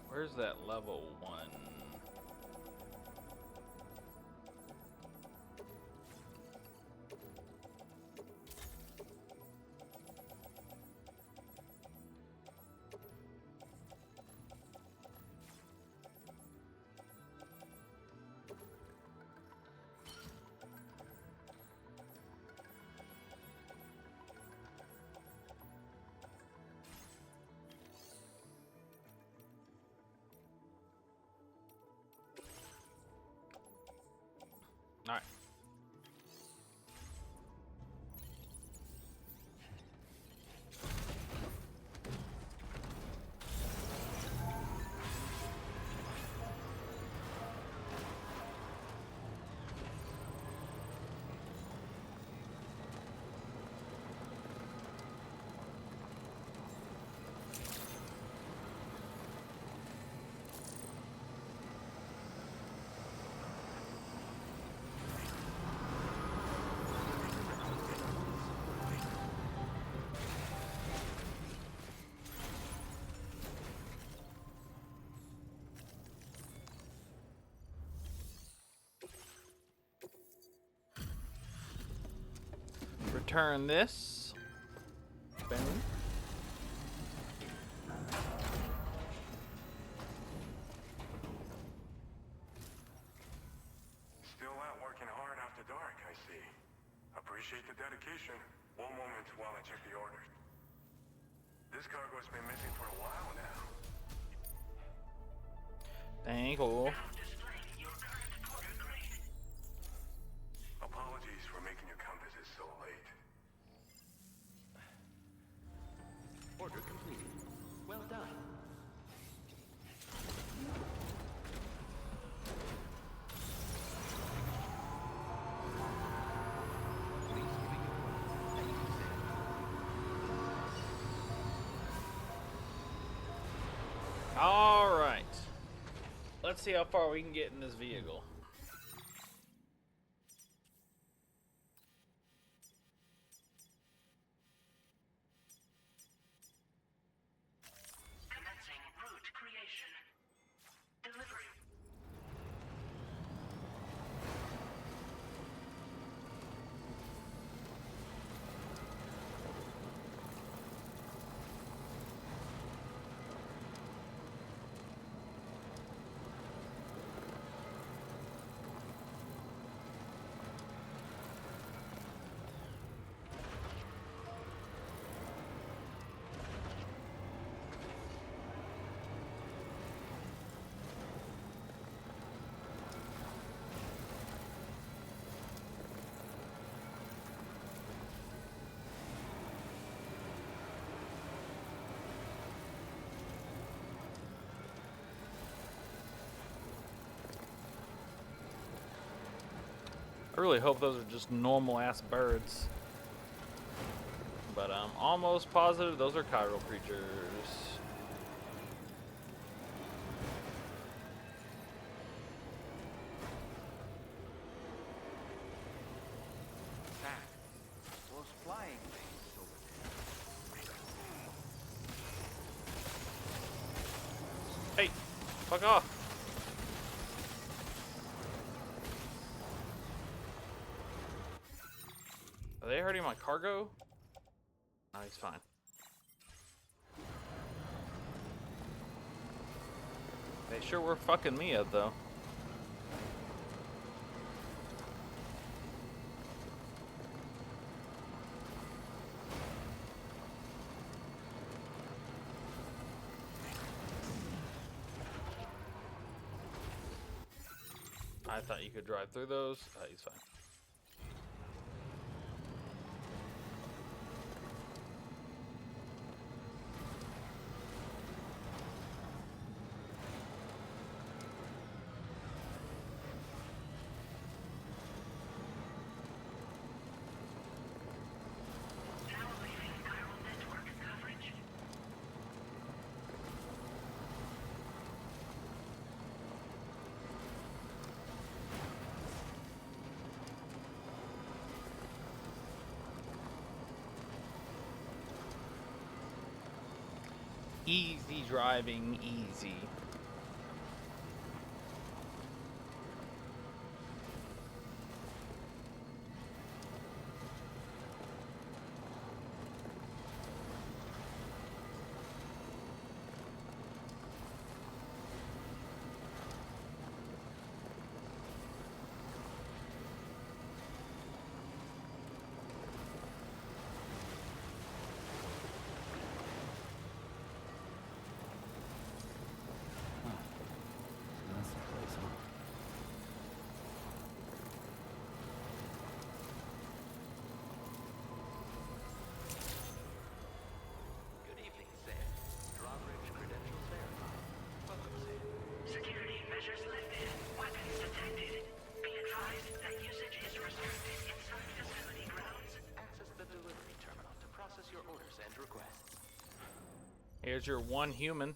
Where's that level 1? All right. Return this. Boom. Still out working hard after dark, I see. Appreciate the dedication. One moment while I check the orders. This cargo has been missing for a while now. Thank you. Apologies for making you come visit so late. Order completed. Well done. All right. Let's see how far we can get in this vehicle. Commencing route creation. Delivery. I really hope those are just normal ass birds. But I'm almost positive those are chiral creatures. Fuck off. Are they hurting my cargo? No, he's fine. They sure were fucking me up, though. I thought you could drive through those. He's fine. Easy driving, easy. Good evening, Sam. Drawbridge credentials verified. Welcome, Sam. Security measures lifted. Weapons detected. Be advised that usage is restricted inside facility grounds. Access the delivery terminal to process your orders and requests. Here's your one human.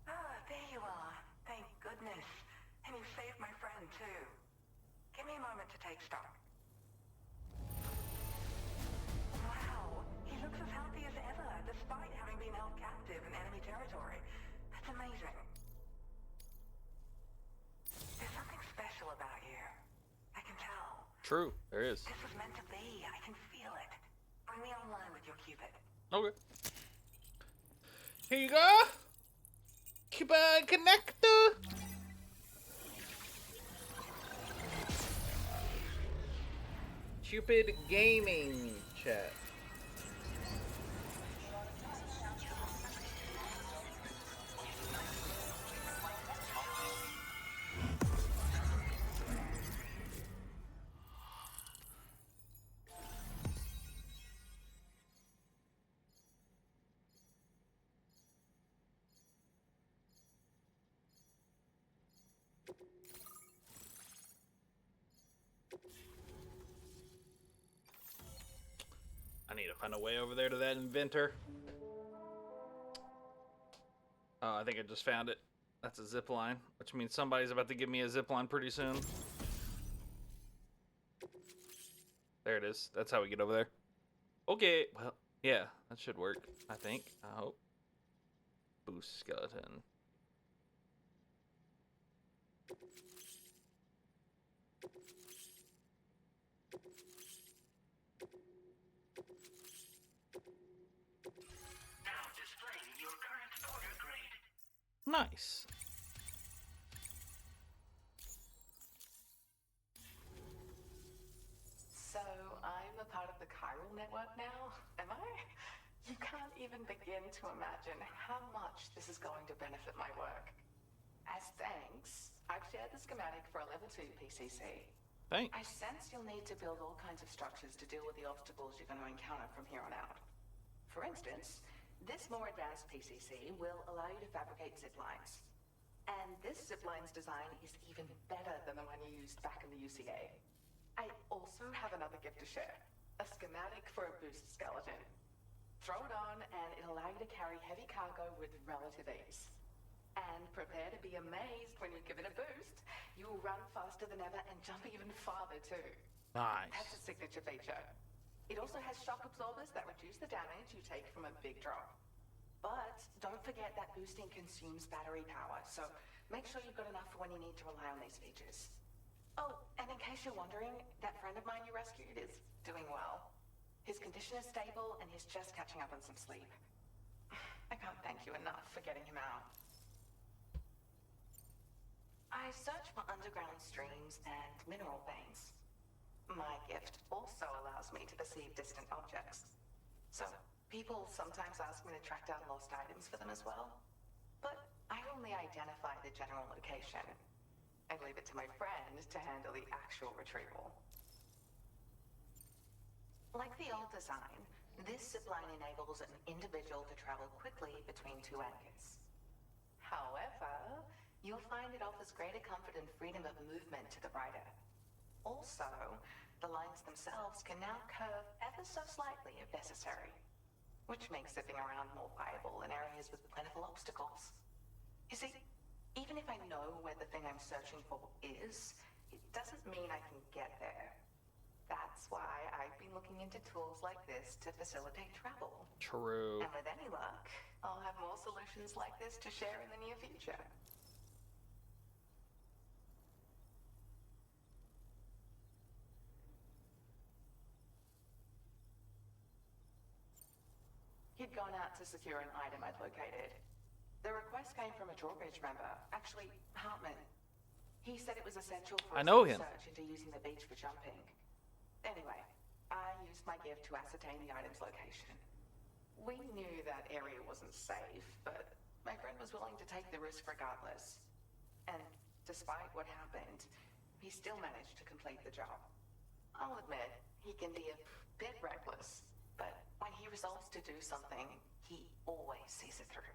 Ah, there you are. Thank goodness. And you saved my friend, too. Give me a moment to take stock. Wow, he looks as healthy as ever, despite having been held captive in enemy territory. That's amazing. There's something special about you. I can tell. True, there is. This was meant to be. I can feel it. Bring me online with your Cupid. Okay. Here you go. Cupid connector. Cupid gaming chat. I need to find a way over there to that inventor. Oh, I think I just found it. That's a zip line, which means somebody's about to give me a zip line pretty soon. There it is. That's how we get over there. Okay, well, yeah, that should work, I think. I hope. Boost skeleton. Now displaying your current order grade. Nice. So, I'm a part of the chiral network now, am I? You can't even begin to imagine how much this is going to benefit my work. As thanks, I've shared the schematic for a level 2 PCC. Thanks. I sense you'll need to build all kinds of structures to deal with the obstacles you're going to encounter from here on out. For instance, this more advanced PCC will allow you to fabricate zip lines. And this zip line's design is even better than the one you used back in the UCA. I also have another gift to share. A schematic for a boost skeleton. Throw it on and it'll allow you to carry heavy cargo with relative ease. And prepare to be amazed when you give it a boost. You'll run faster than ever and jump even farther too. Nice. That's a signature feature. It also has shock absorbers that reduce the damage you take from a big drop. But don't forget that boosting consumes battery power, so make sure you've got enough for when you need to rely on these features. Oh, and in case you're wondering, that friend of mine you rescued is doing well. His condition is stable and he's just catching up on some sleep. I can't thank you enough for getting him out. I search for underground streams and mineral veins. My gift also allows me to perceive distant objects. So, people sometimes ask me to track down lost items for them as well. But I only identify the general location. I leave it to my friend to handle the actual retrieval. Like the old design, this zipline enables an individual to travel quickly between two anchors. However, you'll find it offers greater comfort and freedom of movement to the rider. Also, the lines themselves can now curve ever so slightly if necessary, which makes zipping around more viable in areas with plentiful obstacles. You see, even if I know where the thing I'm searching for is, it doesn't mean I can get there. That's why I've been looking into tools like this to facilitate travel. True. And with any luck, I'll have more solutions like this to share in the near future. He'd gone out to secure an item I'd located. The request came from a drawbridge member, actually Hartman. He said it was essential for I know him. research into using the beach for jumping. Anyway, I used my gift to ascertain the item's location. We knew that area wasn't safe, but my friend was willing to take the risk regardless. And despite what happened, he still managed to complete the job. I'll admit, he can be a bit reckless, but when he resolves to do something, he always sees it through.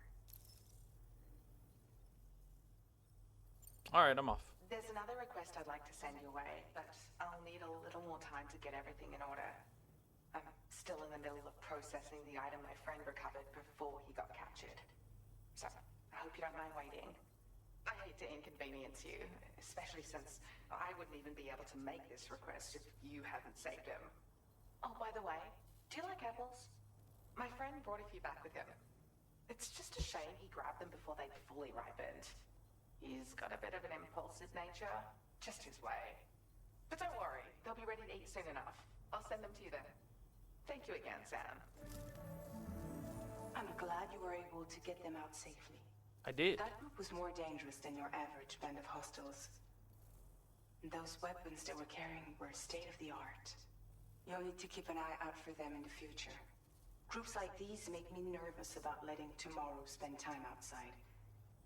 Alright, I'm off. There's another request I'd like to send your way, but I'll need a little more time to get everything in order. I'm still in the middle of processing the item my friend recovered before he got captured. So, I hope you don't mind waiting. I hate to inconvenience you, especially since I wouldn't even be able to make this request if you hadn't saved him. Oh, by the way, do you like apples? My friend brought a few back with him. It's just a shame he grabbed them before they'd fully ripened. He's got a bit of an impulsive nature, just his way. But don't worry, they'll be ready to eat soon enough. I'll send them to you then. Thank you again, Sam. I'm glad you were able to get them out safely. I did. That group was more dangerous than your average band of hostiles. Those weapons they were carrying were state-of-the-art. You'll need to keep an eye out for them in the future. Groups like these make me nervous about letting Tomorrow spend time outside,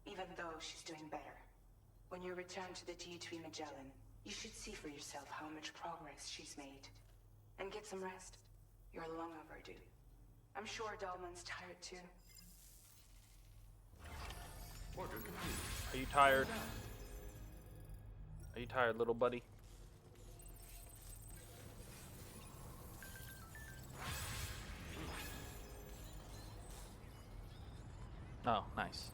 even though she's doing better. When you return to the G3 Magellan, you should see for yourself how much progress she's made. And get some rest. You're long overdue. I'm sure Dahlman's tired too. Are you tired? Are you tired, little buddy? Oh, nice.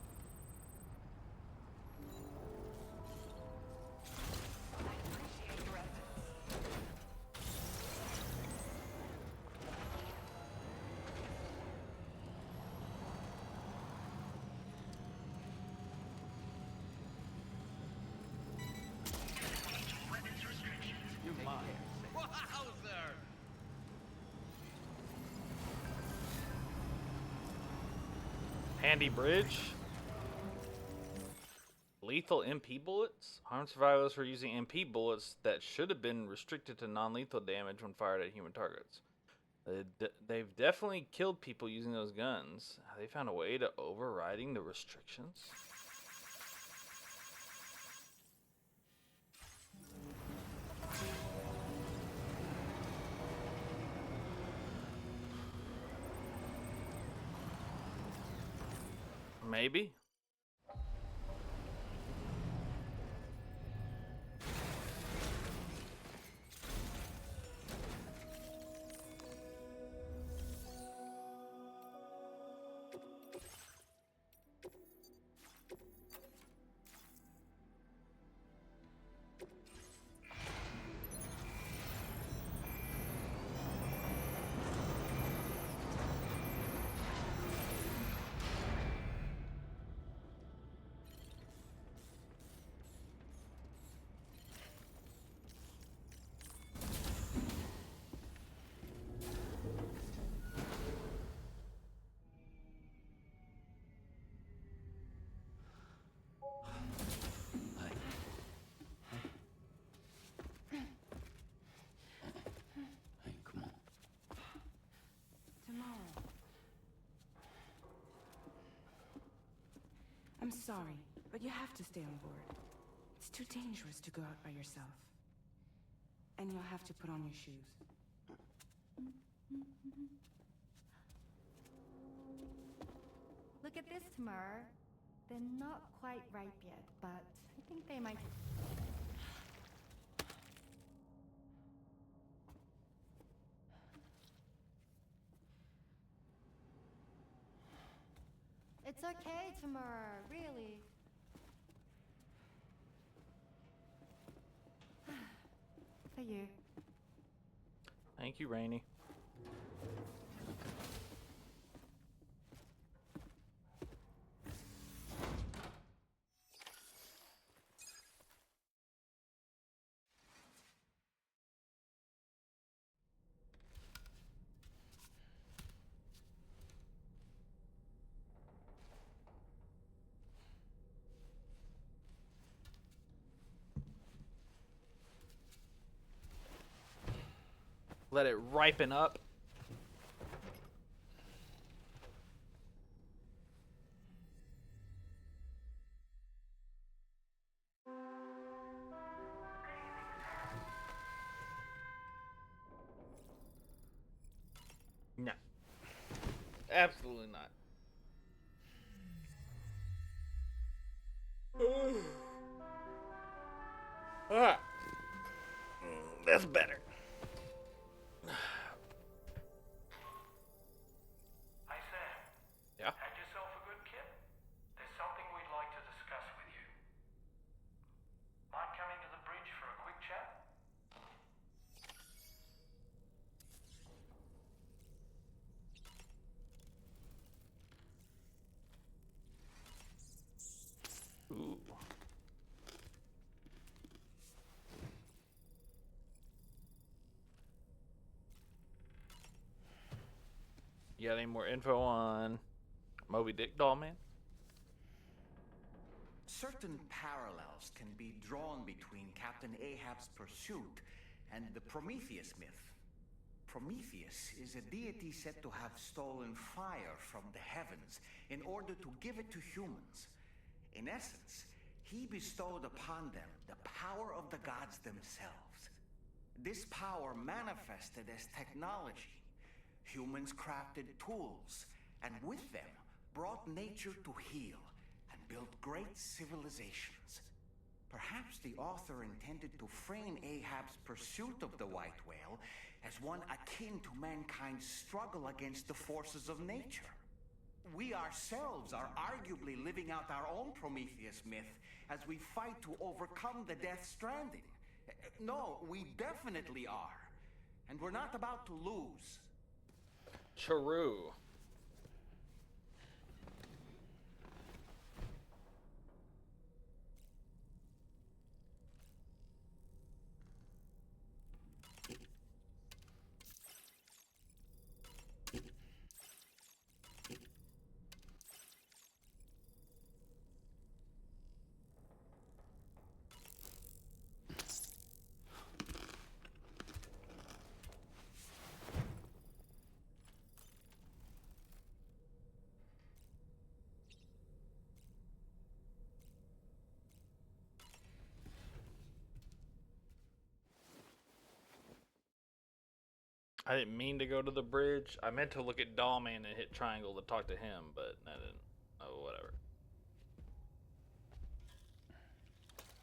Handy bridge. Lethal MP bullets? Harm survivors for using MP bullets that should have been restricted to non-lethal damage when fired at human targets. They've definitely killed people using those guns. Have they found a way to overriding the restrictions? Maybe. Hey, come on. Tomorrow. I'm sorry, but you have to stay on board. It's too dangerous to go out by yourself. And you'll have to put on your shoes. Look at this, Tamar. They're not quite ripe yet, but I think they might... It's okay, Tamar, really. For you. Thank you, Rainy. Let it ripen up. No. Absolutely not. Alright. That's better. Hi, Sam. Yeah? Had yourself a good kip? There's something we'd like to discuss with you. Mind coming to the bridge for a quick chat? Ooh. You got any more info on Moby Dick Doll Man? Certain parallels can be drawn between Captain Ahab's pursuit and the Prometheus myth. Prometheus is a deity said to have stolen fire from the heavens in order to give it to humans. In essence, he bestowed upon them the power of the gods themselves. This power manifested as technology. Humans crafted tools, and with them brought nature to heal and built great civilizations. Perhaps the author intended to frame Ahab's pursuit of the white whale as one akin to mankind's struggle against the forces of nature. We ourselves are arguably living out our own Prometheus myth as we fight to overcome the Death Stranding. No, we definitely are. And we're not about to lose. True. I didn't mean to go to the bridge. I meant to look at Doll Man and hit triangle to talk to him, but I didn't. Oh, whatever.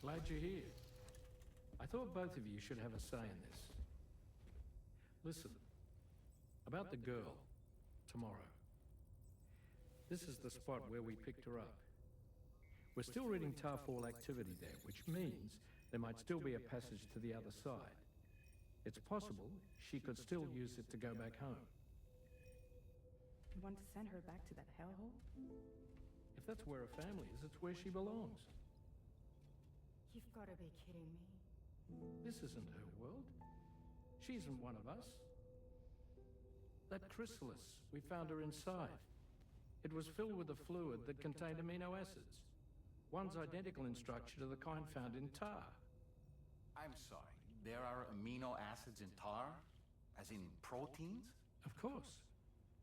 Glad you're here. I thought both of you should have a say in this. Listen, about the girl, tomorrow. This is the spot where we picked her up. We're still reading Tarfall activity there, which means there might still be a passage to the other side. It's possible she could still use it to go back home. You want to send her back to that hellhole? If that's where her family is, it's where she belongs. You've got to be kidding me. This isn't her world. She isn't one of us. That chrysalis, we found her inside. It was filled with a fluid that contained amino acids. One's identical in structure to the kind found in tar. I'm sorry, there are amino acids in tar? As in proteins? Of course.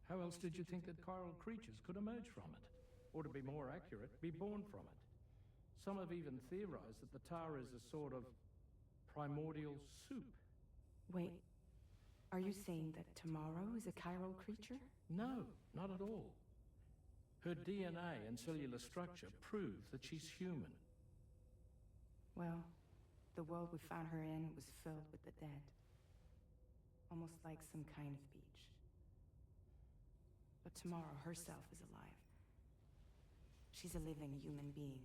How else did you think that chiral creatures could emerge from it? Or to be more accurate, be born from it? Some have even theorized that the tar is a sort of primordial soup. Wait, are you saying that tomorrow is a chiral creature? No, not at all. Her DNA and cellular structure prove that she's human. Well, the world we found her in was filled with the dead. Almost like some kind of beach. But tomorrow herself is alive. She's a living human being.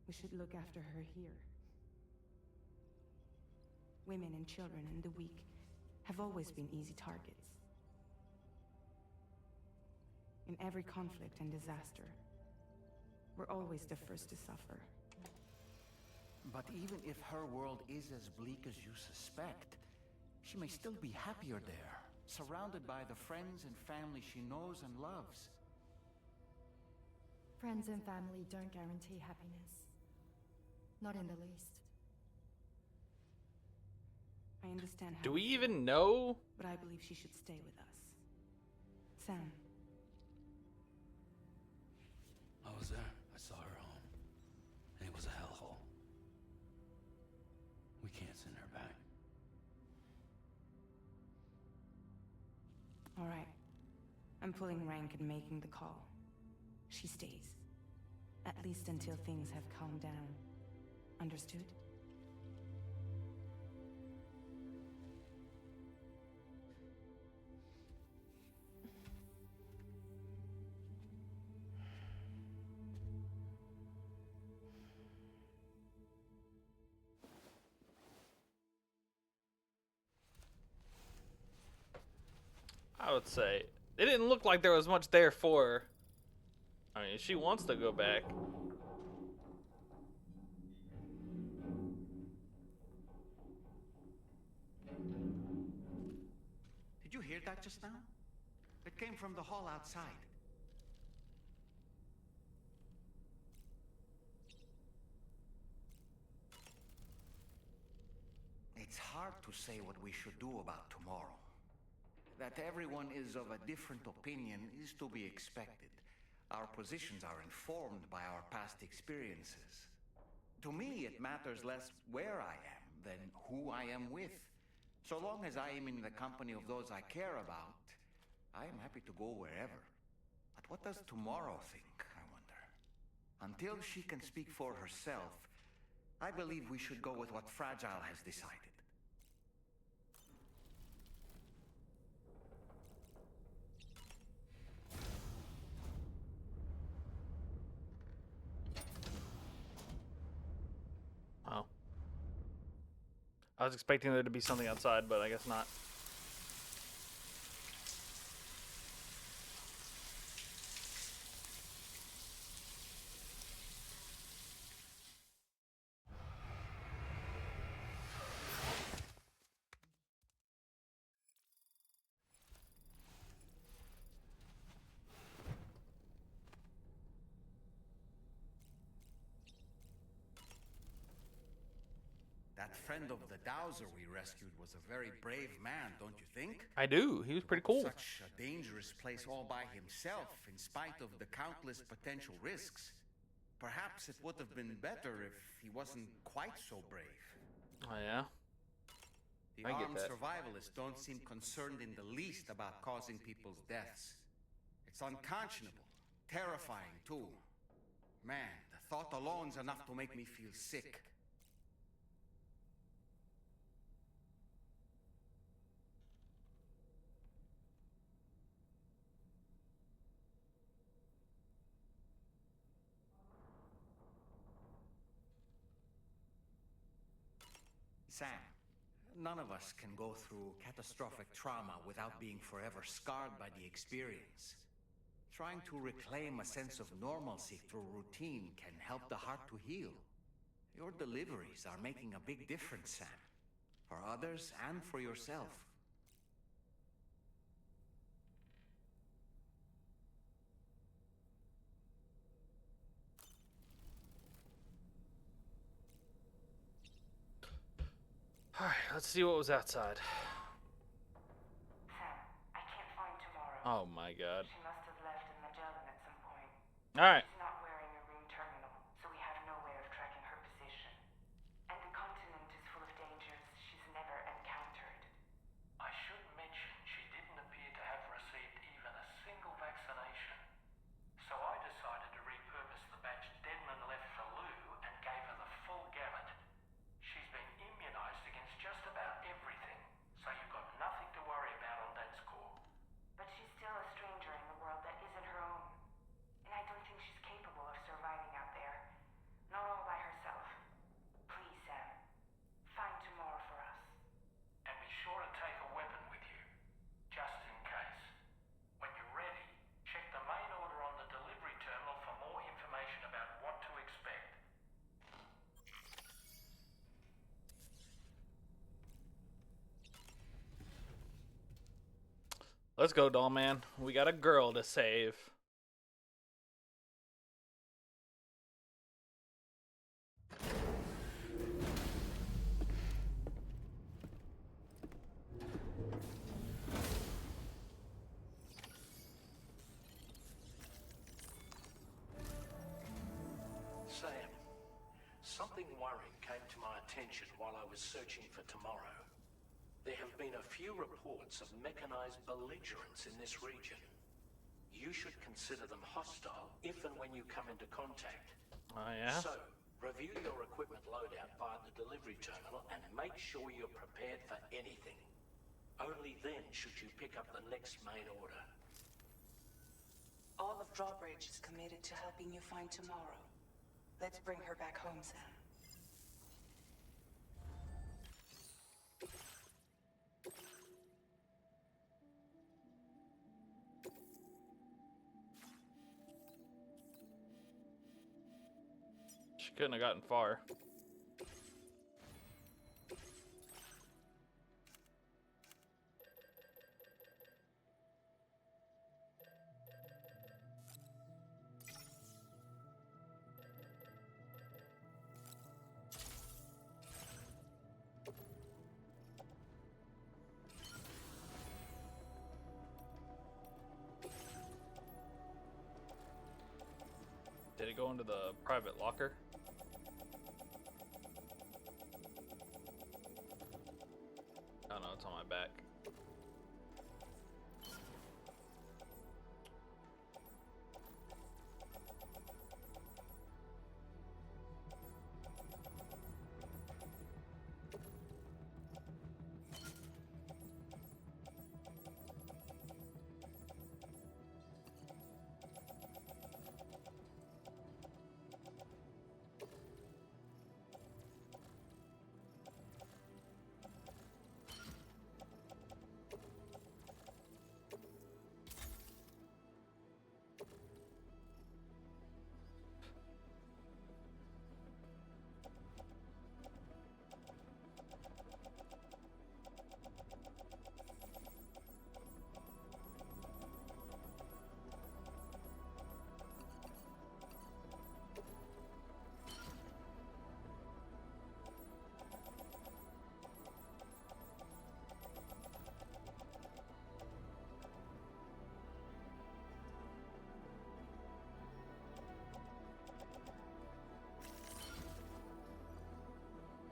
We should look after her here. Women and children and the weak have always been easy targets. In every conflict and disaster, we're always the first to suffer. But even if her world is as bleak as you suspect, she may still be happier there, surrounded by the friends and family she knows and loves. Friends and family don't guarantee happiness. Not in the least. I understand how. Do we even know? But I believe she should stay with us. Sam. I was there. I saw her home. And it was a hellhole. We can't send her back. All right. I'm pulling rank and making the call. She stays. At least until things have calmed down. Understood? I would say it didn't look like there was much there for her. I mean, if she wants to go back. Did you hear that just now? It came from the hall outside. It's hard to say what we should do about tomorrow. That everyone is of a different opinion is to be expected. Our positions are informed by our past experiences. To me, it matters less where I am than who I am with. So long as I am in the company of those I care about, I am happy to go wherever. But what does tomorrow think, I wonder? Until she can speak for herself, I believe we should go with what Fragile has decided. Oh. I was expecting there to be something outside, but I guess not. That friend of the Dowser we rescued was a very brave man, don't you think? I do. He was pretty cool. Such a dangerous place all by himself, in spite of the countless potential risks. Perhaps it would have been better if he wasn't quite so brave. Oh, yeah? The I get armed that. survivalists don't seem concerned in the least about causing people's deaths. It's unconscionable, terrifying too. Man, the thought alone's enough to make me feel sick. Sam, none of us can go through catastrophic trauma without being forever scarred by the experience. Trying to reclaim a sense of normalcy through routine can help the heart to heal. Your deliveries are making a big difference, Sam. For others and for yourself. Alright, let's see what was outside. Sam, I can't find tomorrow. Oh my god. She must have left in Magellan at some point. Alright. She's not wearing a room terminal, so we have no way of tracking her position. And the continent is full of dangers she's never encountered. I should mention she didn't appear to have received even a single vaccination. So I decided to repurpose the batch Denman left for Lou and gave her the full gamut. She's been immunized against just about everything, so you've got nothing to worry about on that score. But she's still a stranger in the world that isn't her own. And I don't think she's capable of surviving out there. Not all by herself. Please, Sam. Find tomorrow for us. And be sure to take a weapon with you, just in case. When you're ready, check the main order on the delivery terminal for more information about what to expect. Let's go, doll man. We got a girl to save. Sam, something worrying came to my attention while I was searching for tomorrow. There have been a few reports of mechanized belligerents in this region. You should consider them hostile if and when you come into contact. Oh, yeah? So, review your equipment loadout via the delivery terminal and make sure you're prepared for anything. Only then should you pick up the next main order. All of Drawbridge is committed to helping you find tomorrow. Let's bring her back home, Sam. She couldn't have gotten far. Did it go into the private locker? Oh no, it's on my back.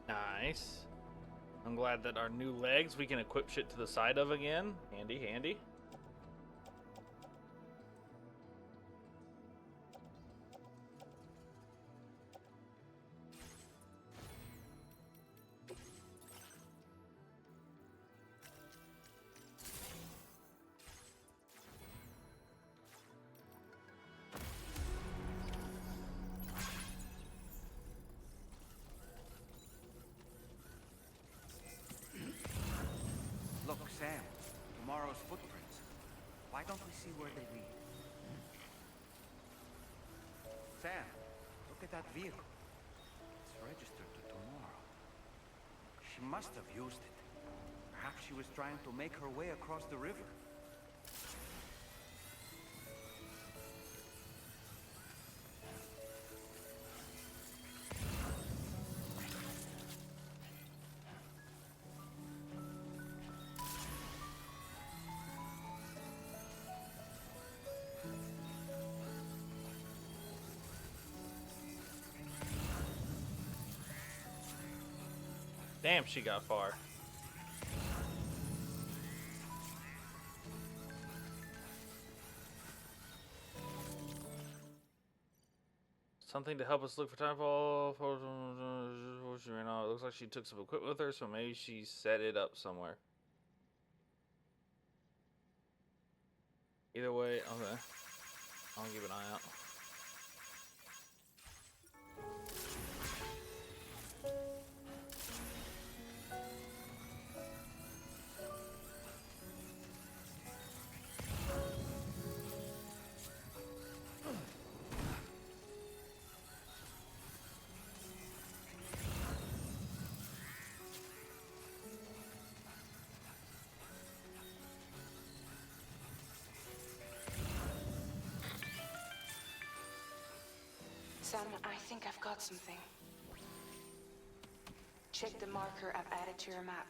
Nice. I'm glad that our new legs we can equip shit to the side of again. Handy, handy. Why don't we see where they lead? Sam, look at that vehicle. It's registered to tomorrow. She must have used it. Perhaps she was trying to make her way across the river. Damn, she got far. Something to help us look for timefall. It looks like she took some equipment with her, so maybe she set it up somewhere. Either way, okay. I'll keep an eye out. Sam, I think I've got something. Check the marker I've added to your map.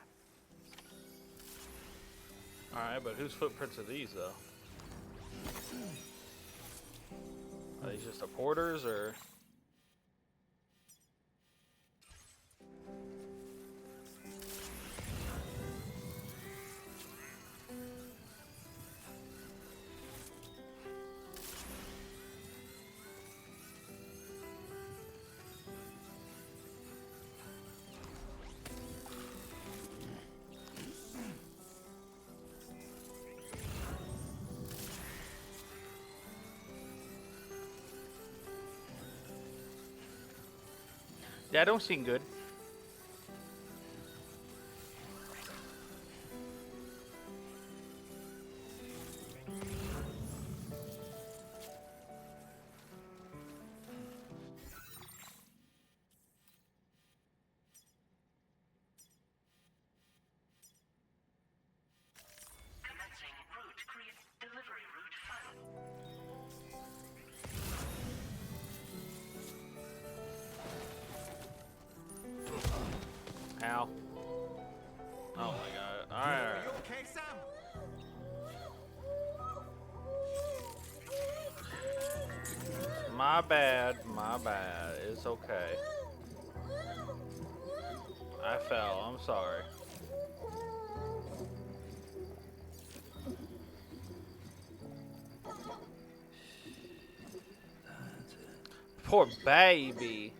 Alright, but whose footprints are these, though? Are these just the porters, or...? That don't seem good. Commencing route create delivery route 5. Ow. Oh my god. Alright, Are alright. you okay, Sam? My bad, my bad. It's okay. I fell, I'm sorry. Poor baby.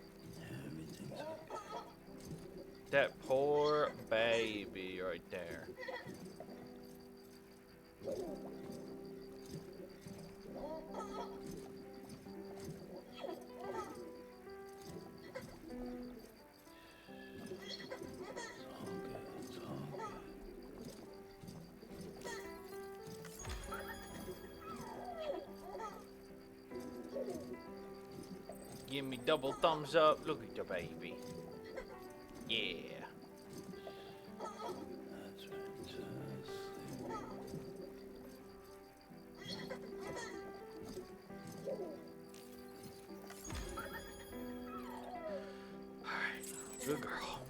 That poor baby right there. Give me double thumbs up. Look at your baby. Yeah. That's fantastic. Alright. Good girl.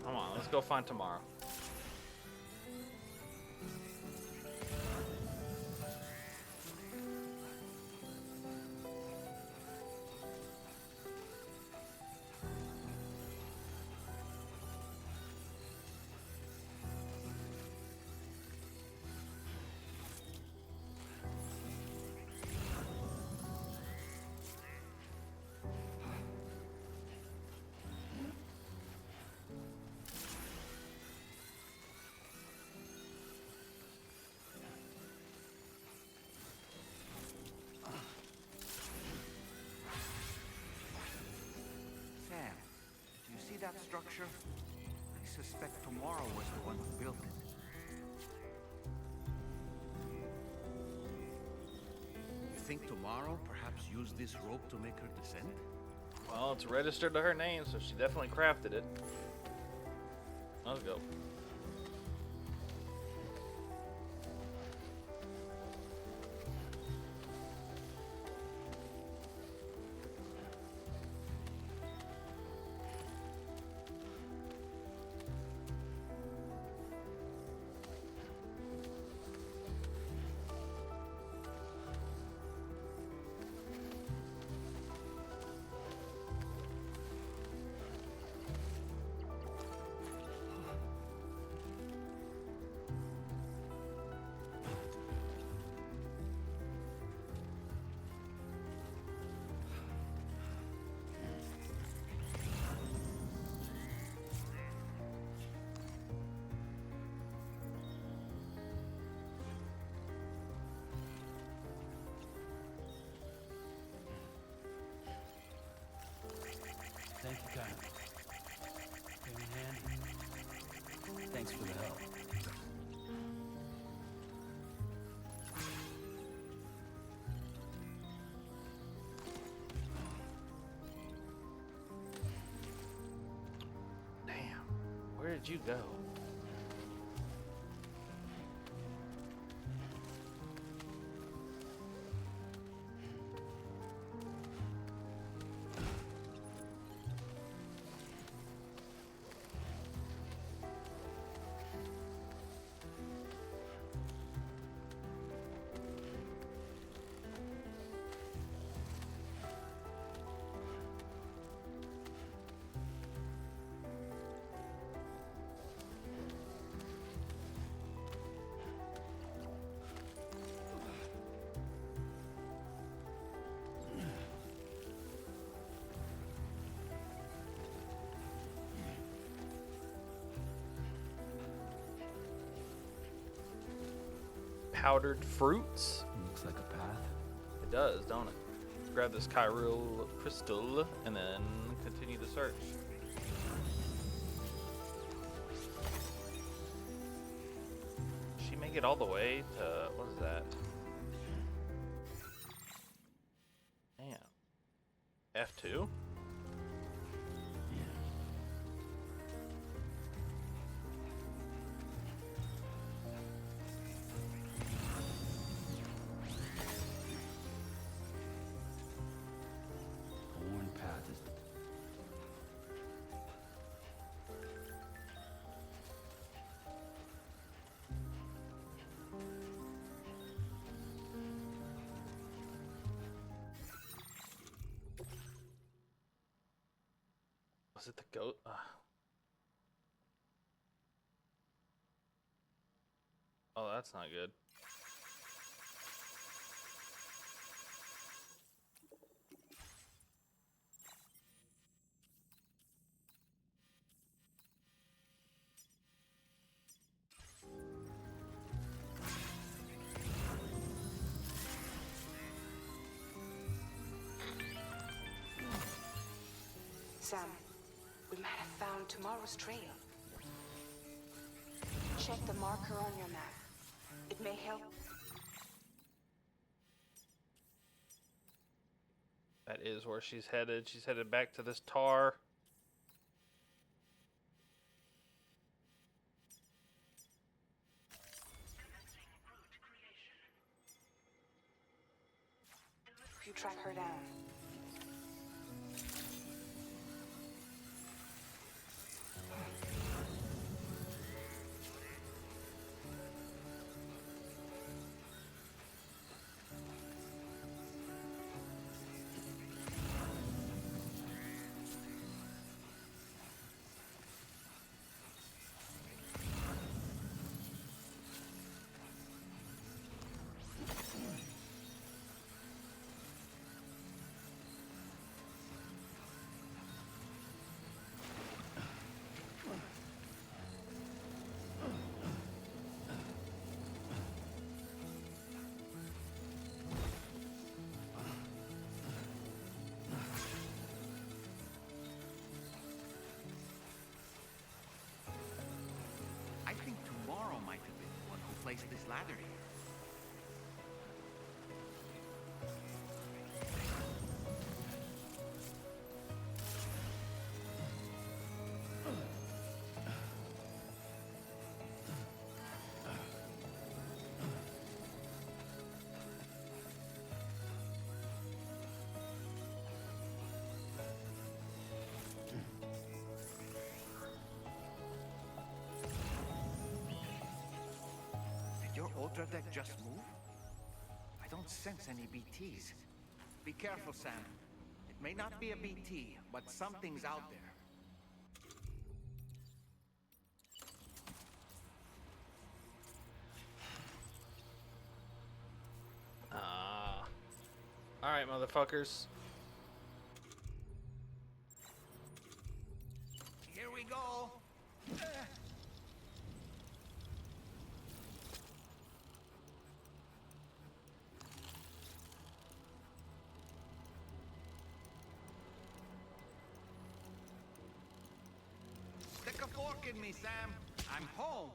Come on, let's go find tomorrow. Sam, do you see that structure? I suspect Tomorrow was the one who built it. You think Tomorrow perhaps used this rope to make her descend? Well, it's registered to her name, so she definitely crafted it. Let's go. Thank you, Kyle. Came in handy. Thanks for the help. Damn. Where did you go? Powdered fruits. Looks like a path. It does, don't it? Grab this chiral crystal and then continue the search. She make it all the way to what is that? Damn. F2? Worn path is. Was it the goat? Oh, that's not good. Sam, we might have found Tomorrow's trail. Check the marker on your map. It may help. That is where she's headed. She's headed back to this tar. You track her down. place this ladder here. Did your ultra deck just move? I don't sense any BTs. Be careful, Sam. It may not be a BT, but something's out there. Alright, motherfuckers. Here we go. Stick a fork in me, Sam. I'm home.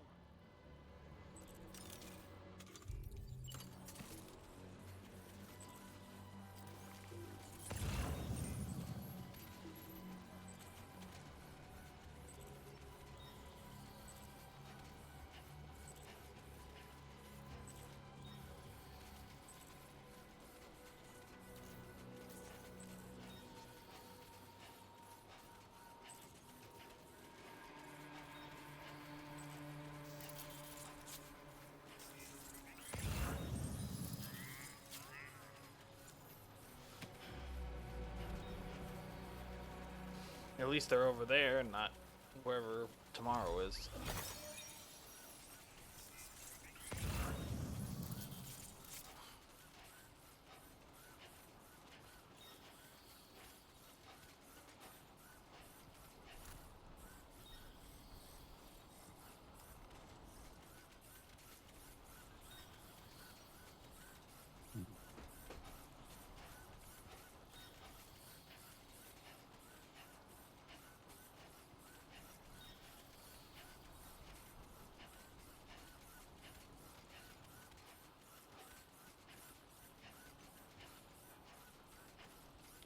At least they're over there and not wherever tomorrow is.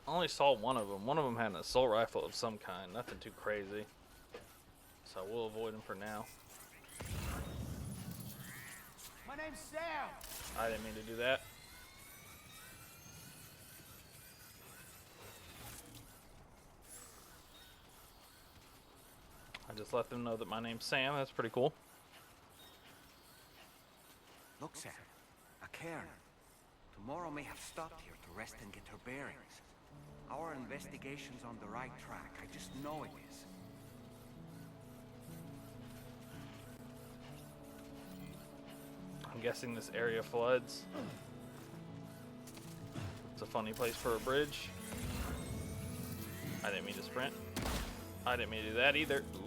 I only saw one of them. One of them had an assault rifle of some kind. Nothing too crazy. So we'll avoid him for now. My name's Sam. I didn't mean to do that. I just let them know that my name's Sam. That's pretty cool. Look, Sam. A cairn. Tomorrow may have stopped here to rest and get her bearings. Our investigation's on the right track. I just know it is. I'm guessing this area floods. It's a funny place for a bridge. I didn't mean to sprint. I didn't mean to do that either. Ooh.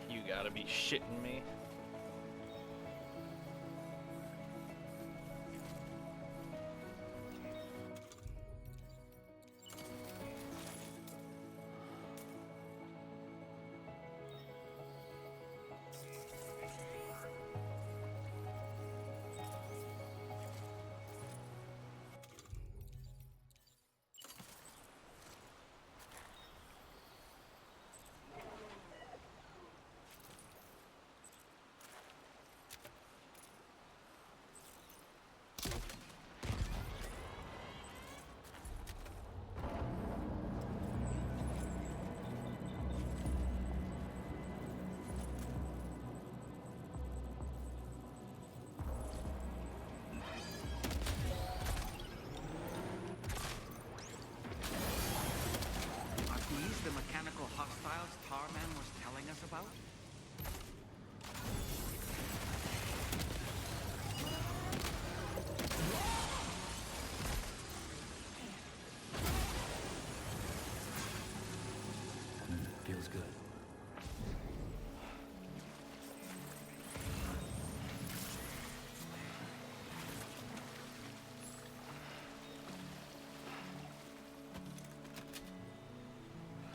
You gotta be shitting me.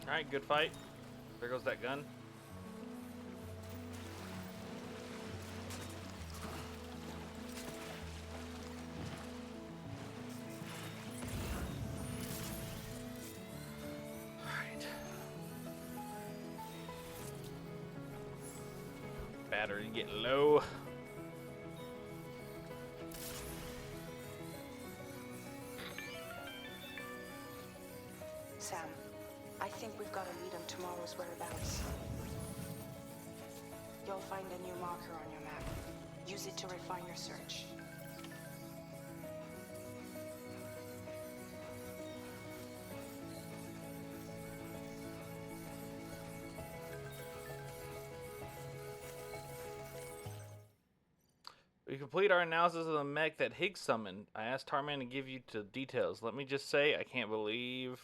Alright, good fight. There goes that gun. Alright. Battery getting low. Sam, I think we've got a lead on tomorrow's whereabouts. You'll find a new marker on your map. Use it to refine your search. We complete our analysis of the mech that Higgs summoned. I asked Tarman to give you the details. Let me just say, I can't believe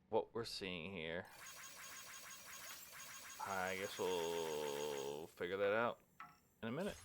what we're seeing here. I guess we'll figure that out in a minute.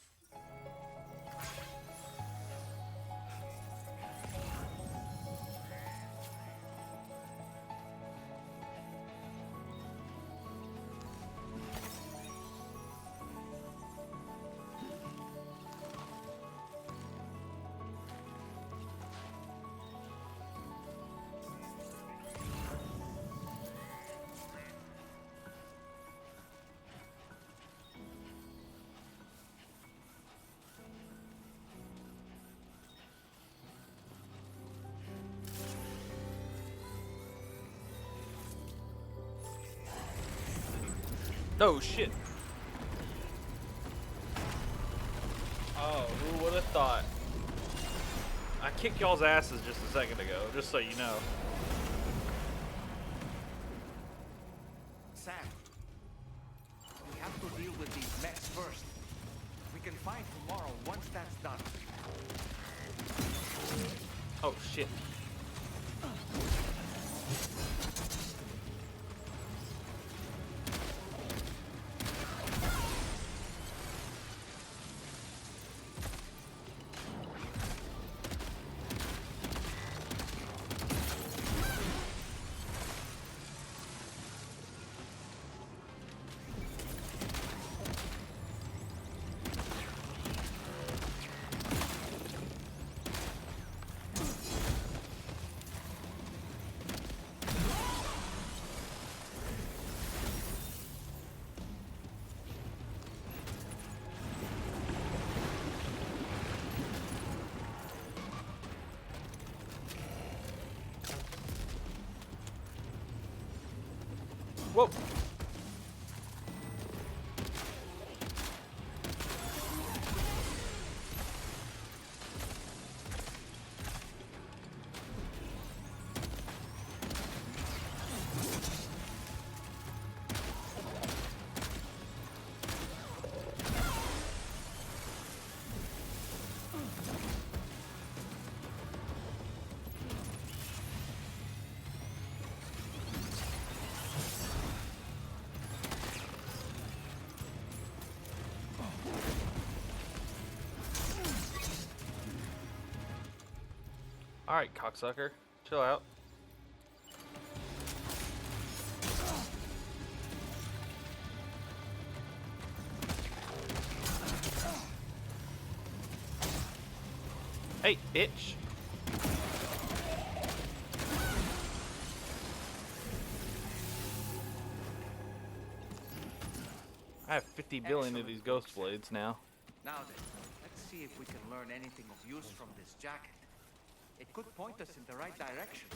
Oh shit. Oh, who would have thought? I kicked y'all's asses just a second ago, just so you know. Sam, we have to deal with these mechs first. We can fight tomorrow once that's done. Oh shit. Whoa. Alright, cocksucker. Chill out. Hey, bitch. I have 50 billion of these ghost blades now. Now then, let's see if we can learn anything of use from this jacket. It could point us in the right direction.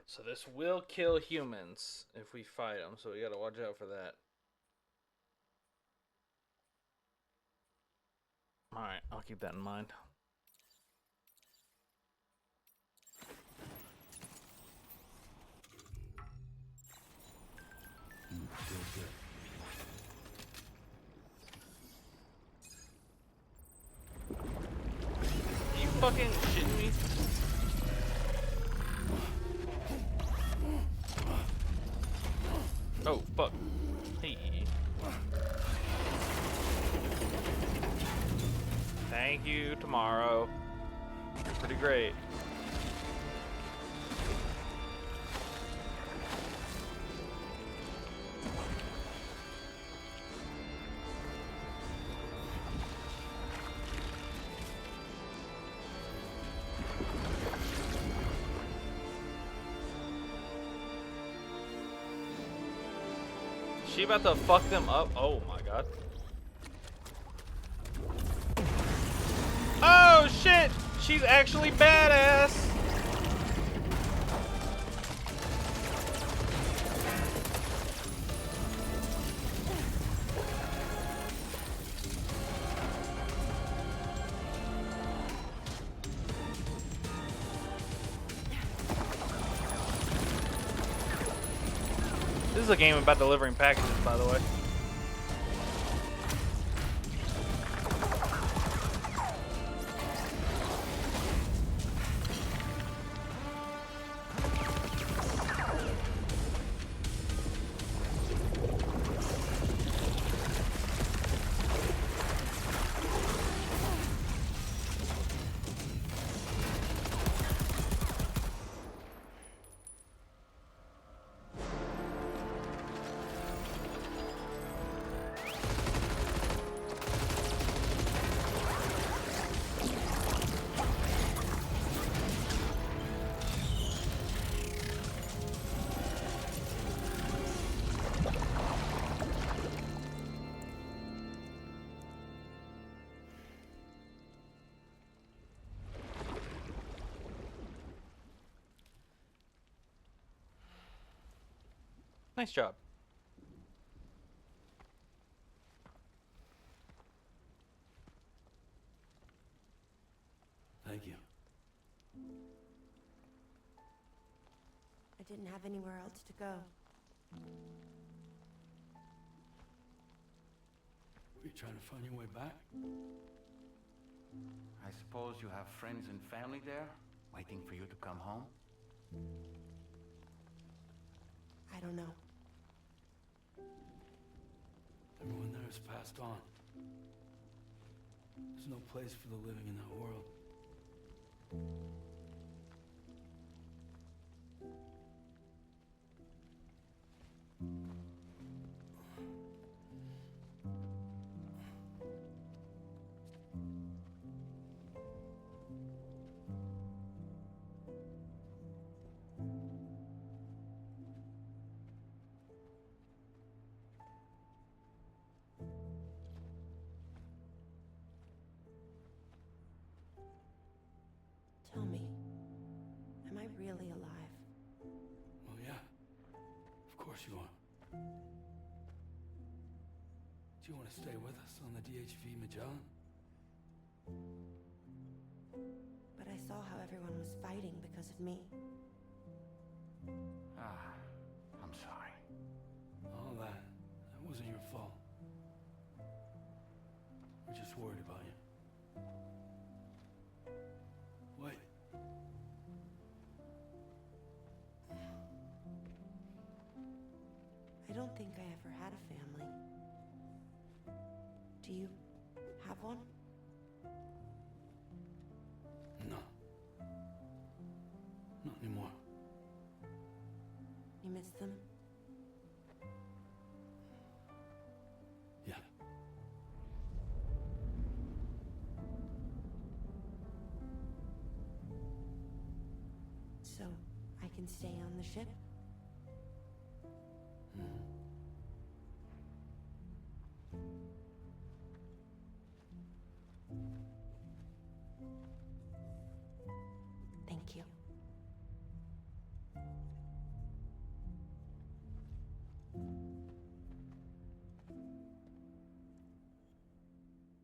So this will kill humans if we fight them, so we gotta watch out for that. Alright, I'll keep that in mind. Feels good. Are you fucking shitting me? Oh, fuck. Hey. Thank you, tomorrow. You're pretty great. She about to fuck them up? Oh my god. Oh shit! She's actually badass! This is a game about delivering packages, by the way. Nice job. Thank you. I didn't have anywhere else to go. Were you trying to find your way back? I suppose you have friends and family there, waiting for you to come home? I don't know. Everyone there has passed on. There's no place for the living in that world. Tell me, am I really alive? Well, yeah. Of course you are. Do you want to stay with us on the DHV Magellan? But I saw how everyone was fighting because of me. Ah, I'm sorry. All that wasn't your fault. We're just worried about you. What? I don't think I ever had a family. Do you have one? No. Not anymore. You miss them? Yeah. So, I can stay on the ship? Thank you.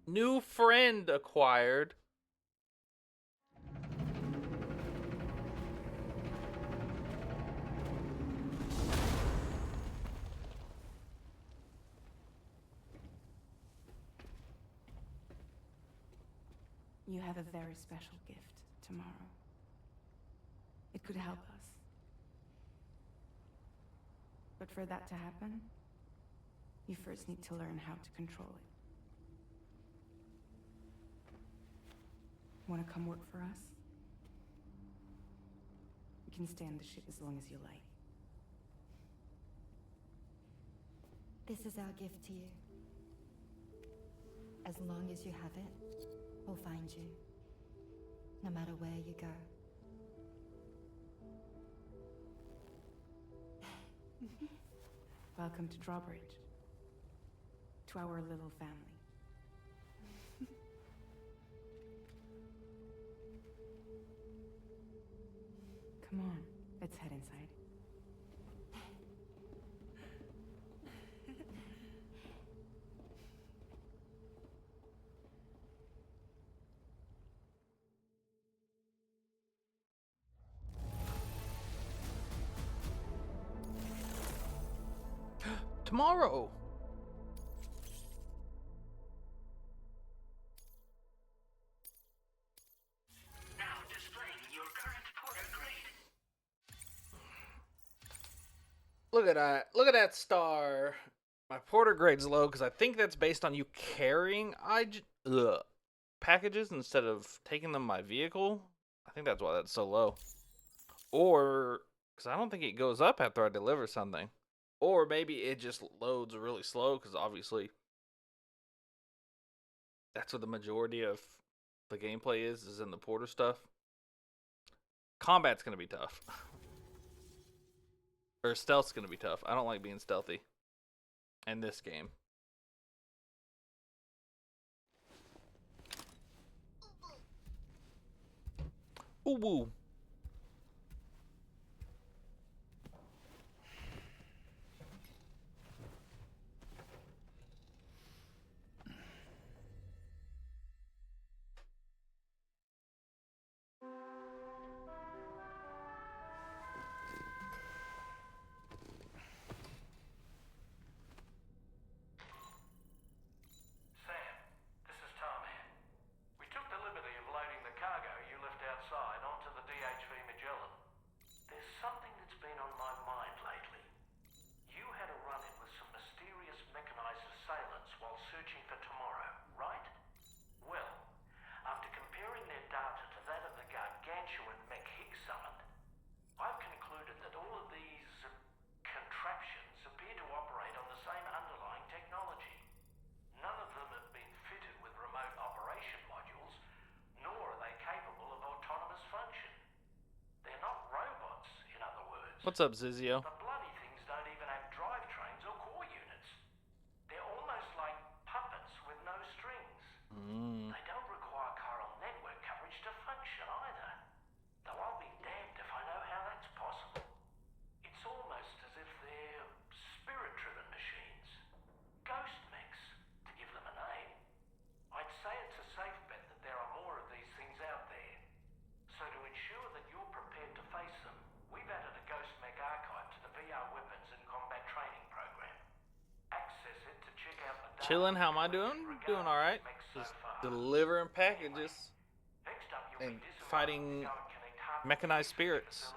New friend acquired. You have a very special gift tomorrow. It could help us. But for that to happen, you first need to learn how to control it. Want to come work for us? You can stay on the ship as long as you like. This is our gift to you. As long as you have it, we'll find you. No matter where you go. Welcome to Drawbridge. To our little family. Come on, let's head inside. Tomorrow. Now displaying your current porter grade. Look at that. Look at that star. My porter grade's low because I think that's based on you carrying packages instead of taking them by vehicle. I think that's why that's so low. Or because I don't think it goes up after I deliver something. Or maybe it just loads really slow because obviously that's what the majority of the gameplay is in the porter stuff. Combat's going to be tough. Or stealth's going to be tough. I don't like being stealthy in this game. Ooh woo. Sam, this is Tarman. We took the liberty of loading the cargo you left outside onto the DHV Magellan. There's something that's been on my mind lately. You had a run-in with some mysterious mechanized assailants while searching for Tomorrow, right? Well, after comparing their data to that of the gargantuan mech Higgs summoned, I've concluded that all of these contraptions appear to operate on the same underlying technology. None of them have been fitted with remote operation modules, nor are they capable of autonomous function. They're not robots, in other words. What's up, Zizio? The bloody things don't even have drivetrains or core units. They're almost like puppets with no strings. They don't require chiral network coverage to function either. Though I'll be damned if I know how that's possible. It's almost as if they're spirit-driven machines. Ghost mechs, to give them a name. I'd say it's a safe bet that there are more of these things out there. So to ensure that you're prepared to face them, we've added a Ghost Mech archive to the VR weapons and combat training program. Access it to check out the data. Chilling, how am I doing? Doing alright. Just delivering packages and fighting mechanized spirits.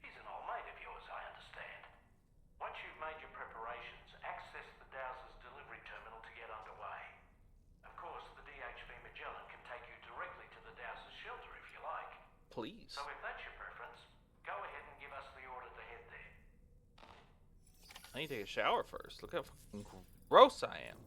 He's an old mate of yours, I understand. Once you've made your preparations, access the Dowser's delivery terminal to get underway. Of course, the DHV Magellan can take you directly to the Dowser's shelter if you like. Please. So if that's your preference, go ahead and give us the order to head there. I need to take a shower first. Look how fucking gross I am.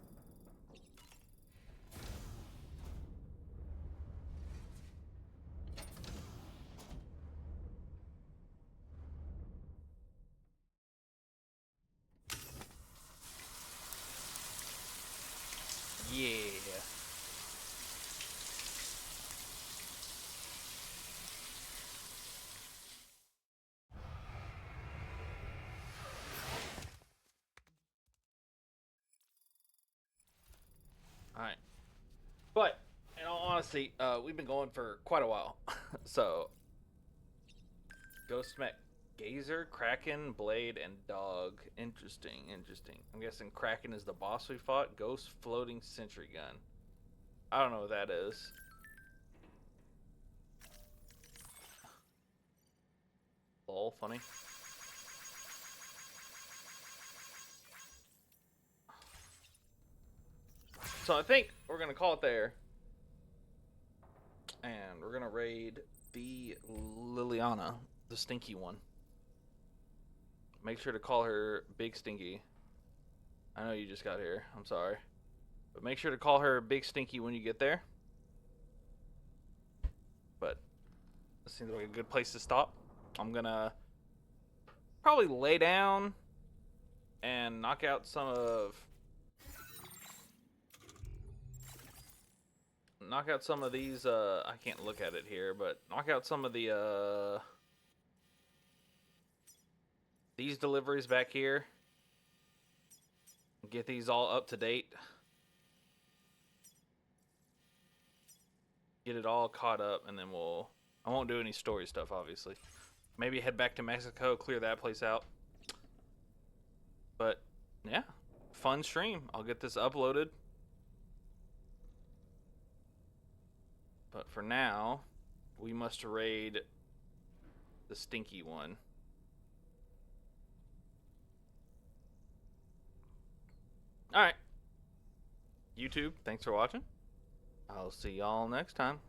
Yeah. see, we've been going for quite a while. So, Ghost Mech Gazer, Kraken, Blade, and Dog. Interesting, interesting. I'm guessing Kraken is the boss we fought. Ghost Floating Sentry Gun. I don't know what that is. Lol, funny. So I think we're going to call it there. And we're going to raid the Liliana, the stinky one. Make sure to call her Big Stinky. I know you just got here. I'm sorry. But make sure to call her Big Stinky when you get there. But this seems like a good place to stop. I'm going to probably lay down and knock out some of these, I can't look at it here, but knock out some of the, these deliveries back here. Get these all up to date. Get it all caught up, and then I won't do any story stuff, obviously. Maybe head back to Mexico, clear that place out. But, yeah, fun stream. I'll get this uploaded. But for now, we must raid the stinky one. Alright. YouTube, thanks for watching. I'll see y'all next time.